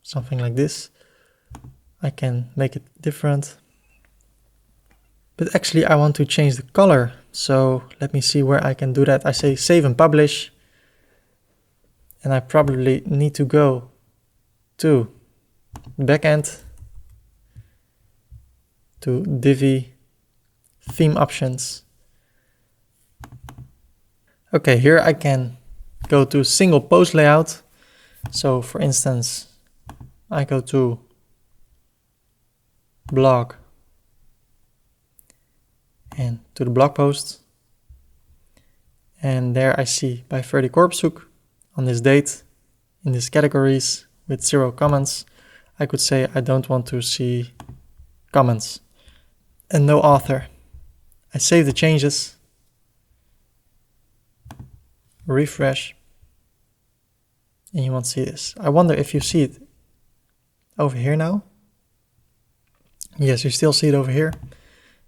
something like this. I can make it different. But actually I want to change the color. So let me see where I can do that. I say save and publish. And I probably need to go to backend, to Divi theme options. Okay, here I can go to single post layout. So for instance, I go to blog and to the blog post. And there I see by Ferdy Korpshoek on this date, in these categories with 0 comments, I could say I don't want to see comments and no author. I save the changes, refresh, and you won't see this. I wonder if you see it over here now. Yes, you still see it over here.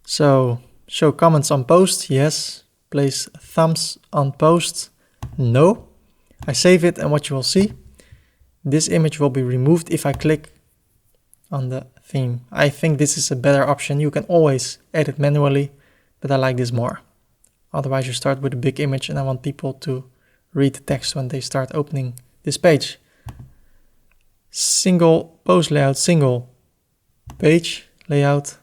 So show comments on post, yes. Place thumbs on post, no. I save it, and what you will see, this image will be removed if I click on the theme. I think this is a better option. You can always edit manually, but I like this more. Otherwise you start with a big image and I want people to read the text when they start opening this page. Single post layout, single page layout,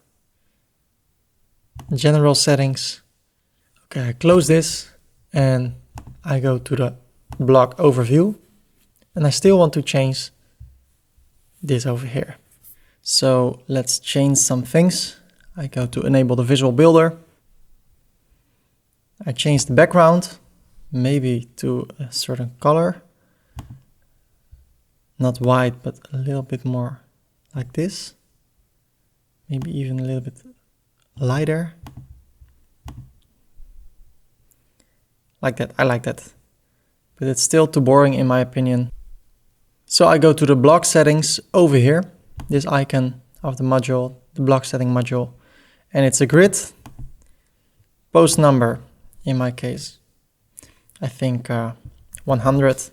general settings. Okay, I close this and I go to the blog overview, and I still want to change this over here. So let's change some things. I go to enable the visual builder. I change the background, maybe to a certain color. Not white, but a little bit more like this. Maybe even a little bit lighter. Like that, I like that. But it's still too boring in my opinion. So I go to the blog settings over here. This icon of the module, the blog setting module. And it's a grid. Post number, in my case. I think 100.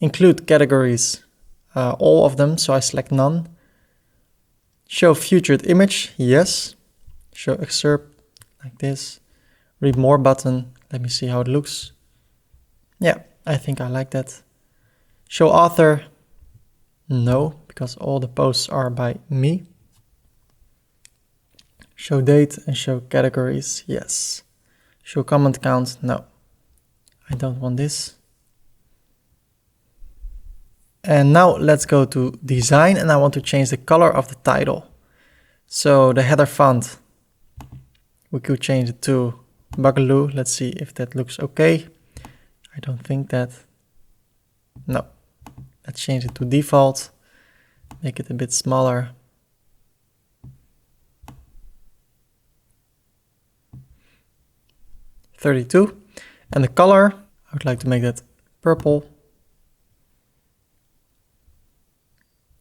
Include categories, all of them, so I select none. Show featured image, yes. Show excerpt, like this. Read more button, let me see how it looks. Yeah, I think I like that. Show author, no, because all the posts are by me. Show date and show categories, yes. Show comment count, no. I don't want this. And now let's go to design, and I want to change the color of the title. So the header font, we could change it to Bugaloo. Let's see if that looks okay. I don't think that. No. Let's change it to default. Make it a bit smaller. .32. And the color, I would like to make that purple.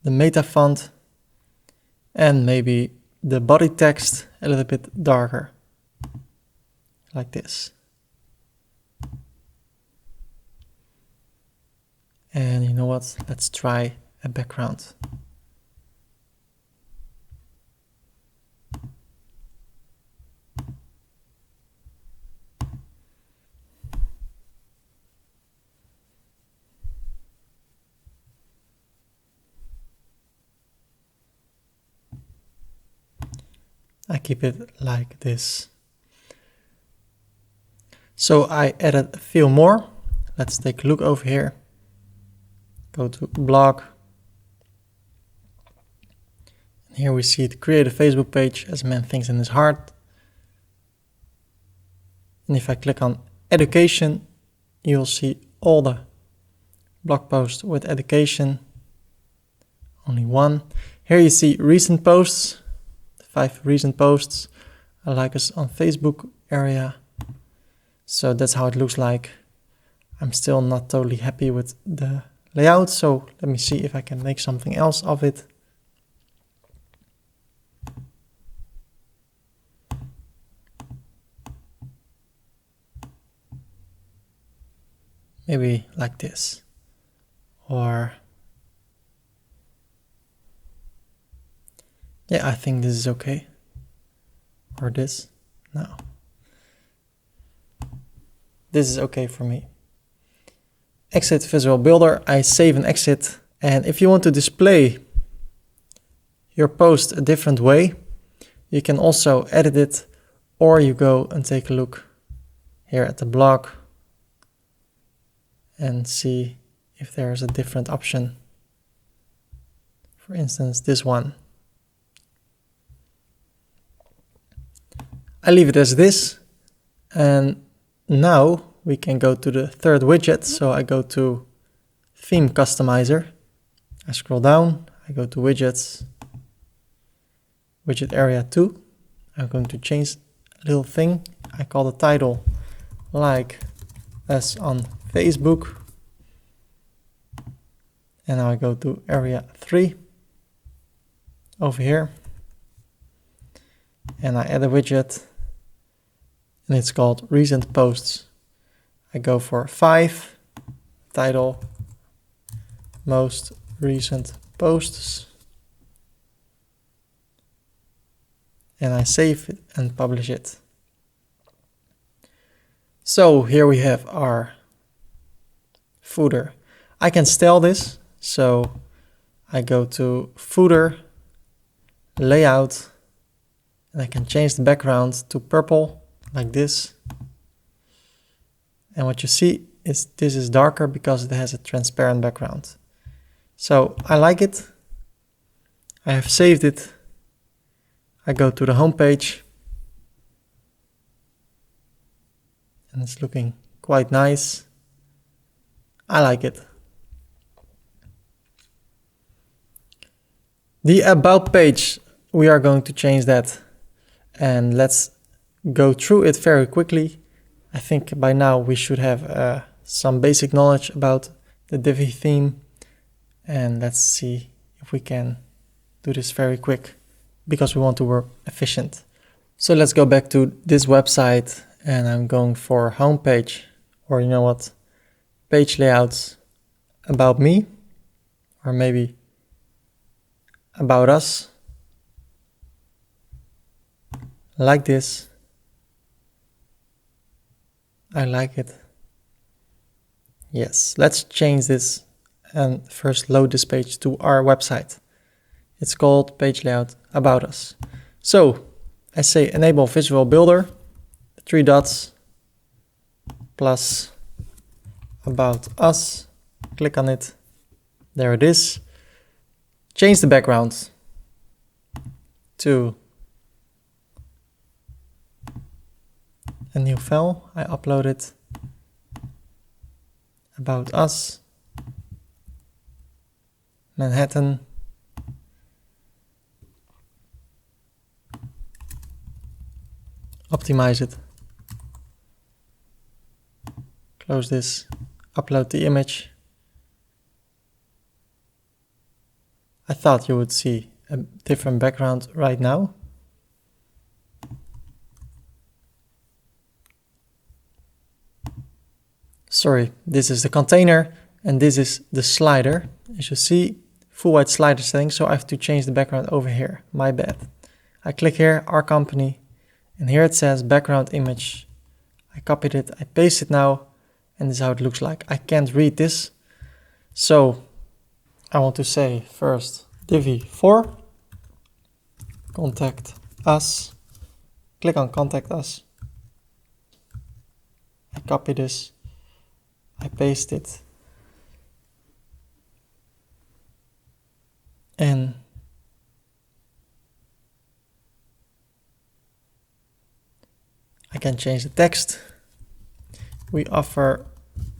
The meta font, and maybe the body text a little bit darker, like this. And you know what? Let's try a background. I keep it like this. So I added a few more. Let's take a look over here. Go to blog. And here we see it, create a Facebook page as a man thinks in his heart. And if I click on education, you'll see all the blog posts with education. Only one. Here you see recent posts. 5 recent posts. I like us on Facebook area. So that's how it looks like. I'm still not totally happy with the layout, so let me see if I can make something else of it. Maybe like this. Or yeah, I think this is okay. Or this. No. This is okay for me. Exit Visual Builder. I save and exit. And if you want to display your post a different way, you can also edit it, or you go and take a look here at the blog and see if there is a different option. For instance, this one. I leave it as this, and now we can go to the third widget. So I go to Theme Customizer, I scroll down, I go to Widgets, Widget Area 2. I'm going to change a little thing. I call the title like us on Facebook. And now I go to Area 3 over here. And I add a widget, and it's called Recent Posts. I go for 5, title, most recent posts, and I save it and publish it. So here we have our footer. I can style this, so I go to Footer, Layout, and I can change the background to purple, like this. And what you see is this is darker because it has a transparent background. So I like it. I have saved it. I go to the home page. And it's looking quite nice. I like it. The About page, we are going to change that. And let's go through it very quickly. I think by now we should have some basic knowledge about the Divi theme. And let's see if we can do this very quick, because we want to work efficient. So let's go back to this website, and I'm going for home page, or you know what, page layouts, about me, or maybe about us, like this. I like it. Yes, let's change this and first load this page to our website. It's called Page Layout About Us. So I say enable Visual Builder, 3 dots, plus About Us, click on it, There it is. Change the background to a new file. I upload it. About us. Manhattan. Optimize it. Close this. Upload the image. I thought you would see a different background right now. Sorry, this is the container and this is the slider. As you see, full white slider setting, so I have to change the background over here. My bad. I click here, our company, and here it says background image. I copied it, I paste it now, and this is how it looks like. I can't read this, so I want to say first Divi4, contact us, click on contact us. I copy this, I paste it, and I can change the text. We offer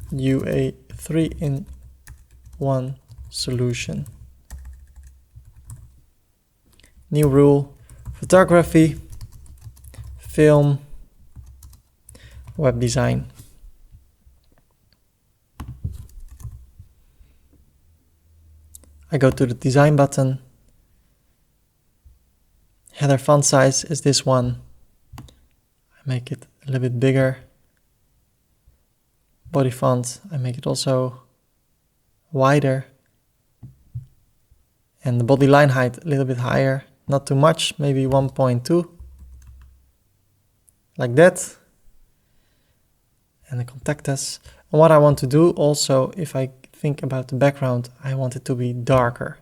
you a 3-in-1 solution. New rule: photography, film, web design. I go to the design button. Header font size is this one. I make it a little bit bigger. Body font, I make it also wider. And the body line height a little bit higher, not too much, maybe 1.2. Like that. And the contact us. And what I want to do also, if I think about the background, I want it to be darker.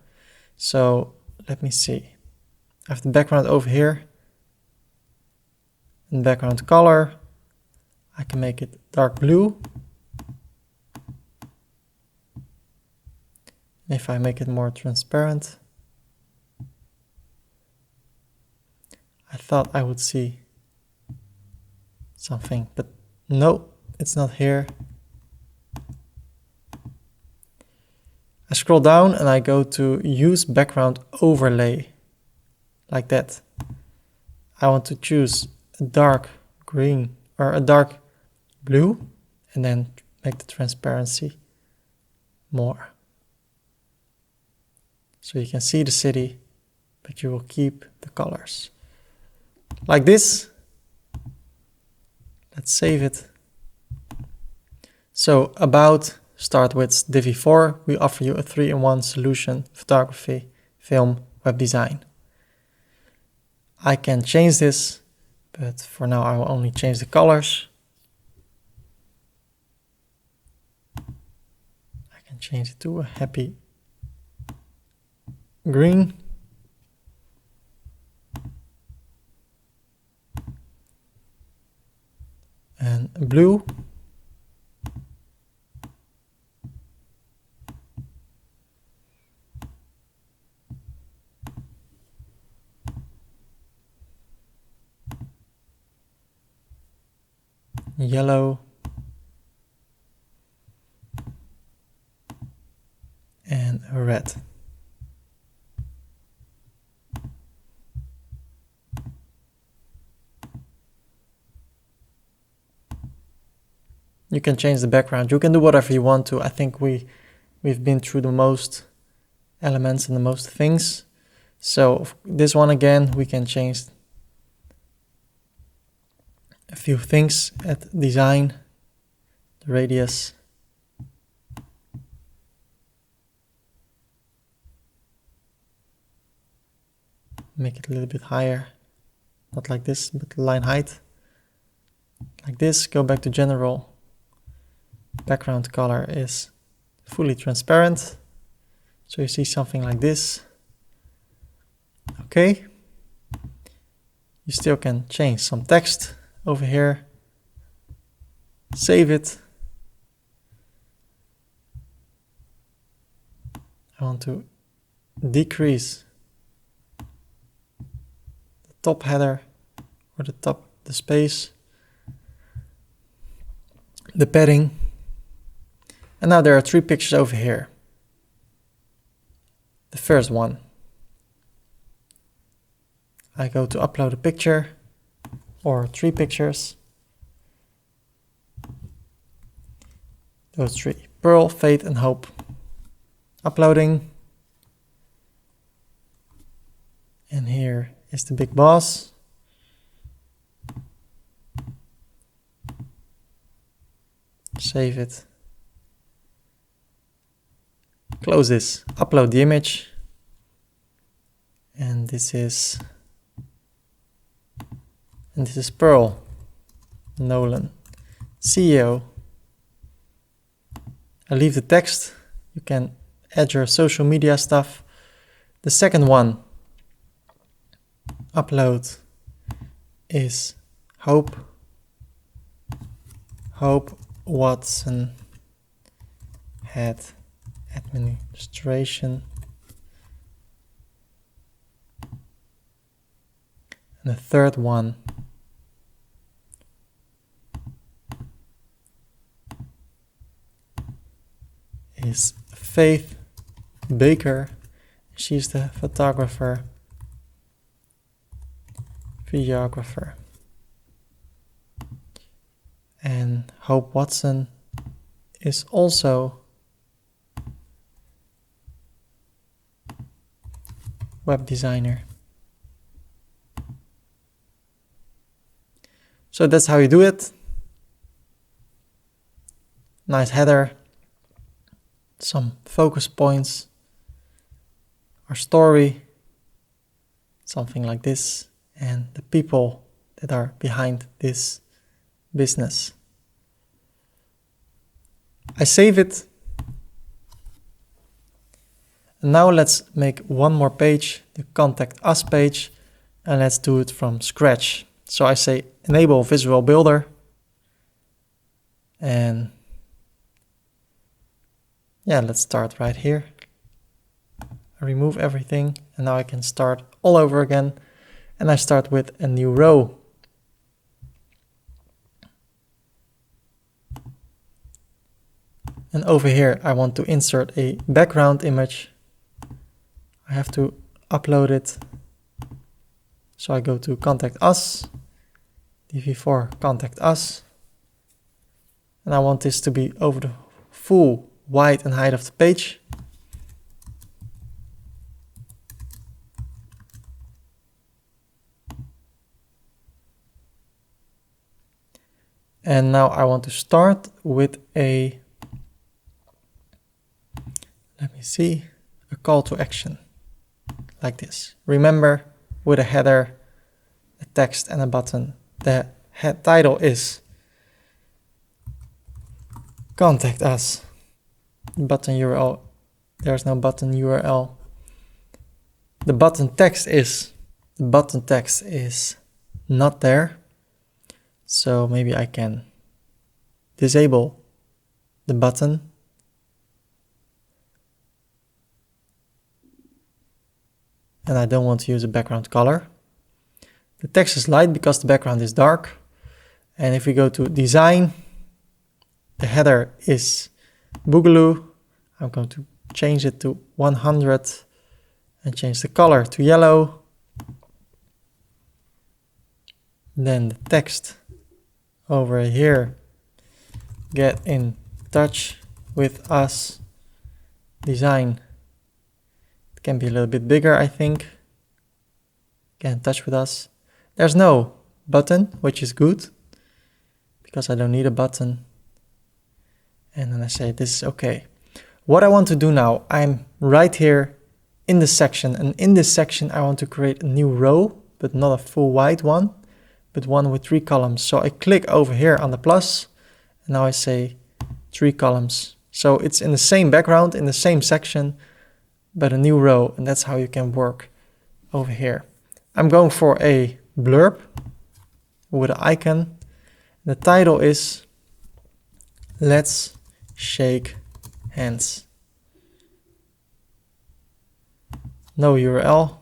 So let me see. I have the background over here. And background color, I can make it dark blue. If I make it more transparent, I thought I would see something, but no, it's not here. I scroll down and I go to use background overlay, like that. I want to choose a dark green or a dark blue and then make the transparency more. So you can see the city, but you will keep the colors. Like this. Let's save it. So about start with Divi4, we offer you a 3-in-1 solution: photography, film, web design. I can change this, but for now I will only change the colors. I can change it to a happy green. And blue. Yellow. And red. You can change the background. You can do whatever you want to. I think we've been through the most elements and the most things. So this one again, we can change a few things at design, the radius. Make it a little bit higher, not like this, but line height. Like this, go back to general. Background color is fully transparent. So you see something like this. Okay. You still can change some text over here. Save it. I want to decrease the top header or the space, the padding. And now there are 3 pictures over here. The first one, I go to upload a picture or 3 pictures. Those 3, Pearl, Faith and Hope. Uploading. And here is the big boss. Save it. Close this. Upload the image. And this is Pearl Nolan, CEO. I leave the text. You can add your social media stuff. The second one, upload, is Hope. Hope Watson, head administration. And the third one, is Faith Baker. She's the videographer. And Hope Watson is also web designer. So that's how you do it. Nice header, some focus points, our story, something like this, and the people that are behind this business. I save it. And now let's make one more page, the Contact Us page, and let's do it from scratch. So I say enable Visual Builder, and yeah, let's start right here. I remove everything, and now I can start all over again, and I start with a new row. And over here I want to insert a background image. I have to upload it. So I go to Contact Us, DV4 Contact Us, and I want this to be over the full width and height of the page. And now I want to start with a, let me see, a call to action like this. Remember, with a header, a text and a button. The head title is Contact Us. Button URL, there's no button URL. The button text is not there. So maybe I can disable the button. And I don't want to use a background color. The text is light because the background is dark. And if we go to design, the header is Boogaloo. I'm going to change it to 100 and change the color to yellow. Then the text over here, get in touch with us, design. It can be a little bit bigger, I think. Get in touch with us. There's no button, which is good, because I don't need a button. And then I say this is okay. What I want to do now, I'm right here in the section, and in this section I want to create a new row, but not a full wide one, but one with 3 columns. So I click over here on the plus, and now I say 3 columns. So it's in the same background, in the same section, but a new row, and that's how you can work over here. I'm going for a blurb with an icon. The title is Let's Shake Hands. no URL.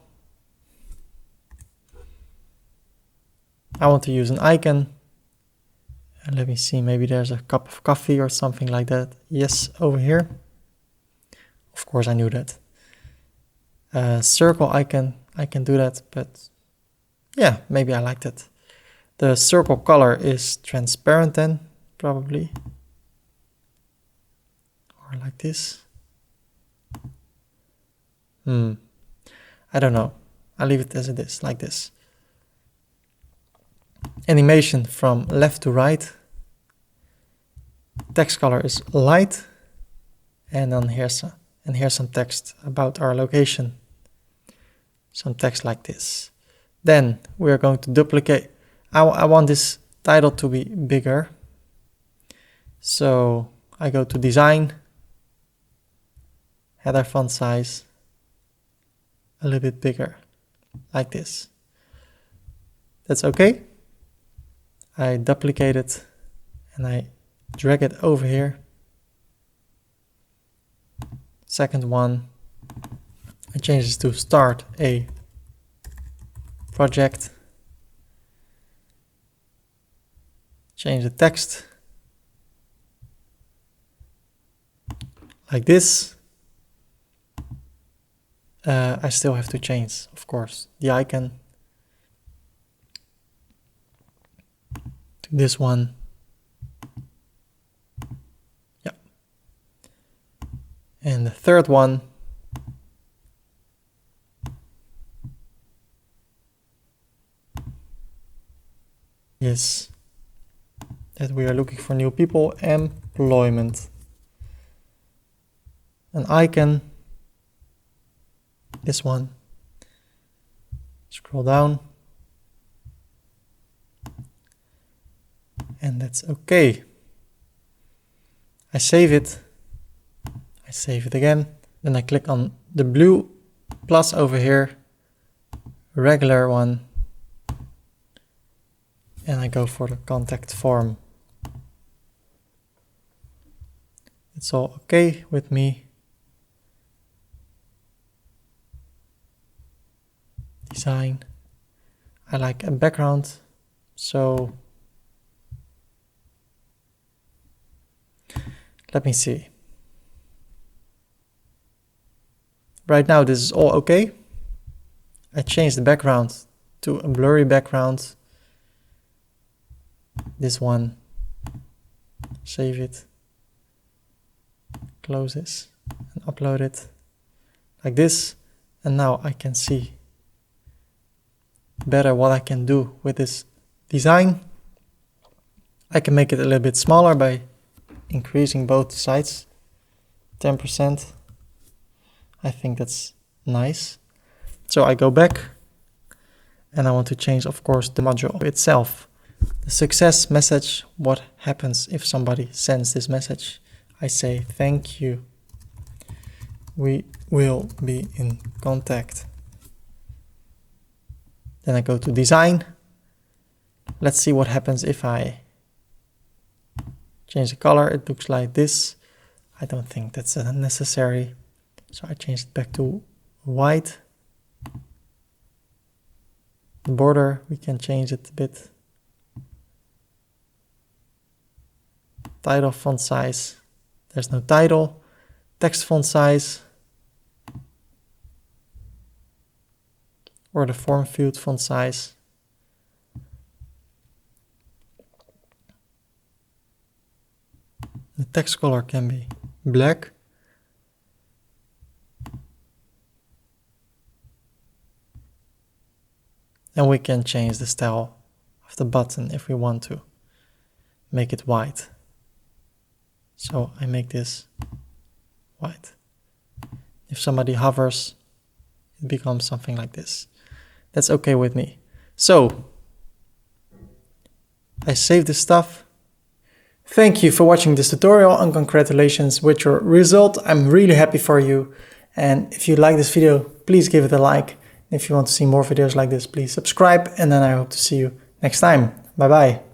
I want to use an icon. And let me see, maybe there's a cup of coffee or something like that. Yes, over here. Of course I knew that. Circle icon, I can do that, but yeah, maybe I like that. The circle color is transparent then, probably. Or like this. I don't know. I'll leave it as it is, like this. Animation from left to right. Text color is light. And then here's some text about our location. Some text like this. Then we are going to duplicate. I want this title to be bigger. So I go to design, header font size, a little bit bigger, like this. That's okay. I duplicate it and I drag it over here. Second one, I change this to start a project. Change the text like this. I still have to change, of course, the icon to this one. Yeah. And the third one, is that we are looking for new people, employment. An icon, this one. Scroll down. And that's okay. I save it. I save it again. Then I click on the blue plus over here, regular one. And I go for the contact form. It's all okay with me. Design. I like a background, so let me see. Right now this is all okay. I changed the background to a blurry background. This one, save it, close this and upload it like this. And now I can see better what I can do with this design. I can make it a little bit smaller by increasing both sides 10%. I think that's nice. So I go back and I want to change, of course, the module itself. The success message, what happens if somebody sends this message? I say, thank you. We will be in contact. Then I go to design. Let's see what happens if I change the color. It looks like this. I don't think that's necessary. So I change it back to white. The border, we can change it a bit. Title font size, there's no title. Text font size, or the form field font size. The text color can be black. And we can change the style of the button if we want to make it white. So I make this white. If somebody hovers, it becomes something like this. That's okay with me. So I save this stuff. Thank you for watching this tutorial and congratulations with your result. I'm really happy for you. And if you like this video, please give it a like. If you want to see more videos like this, please subscribe. And then I hope to see you next time. Bye bye.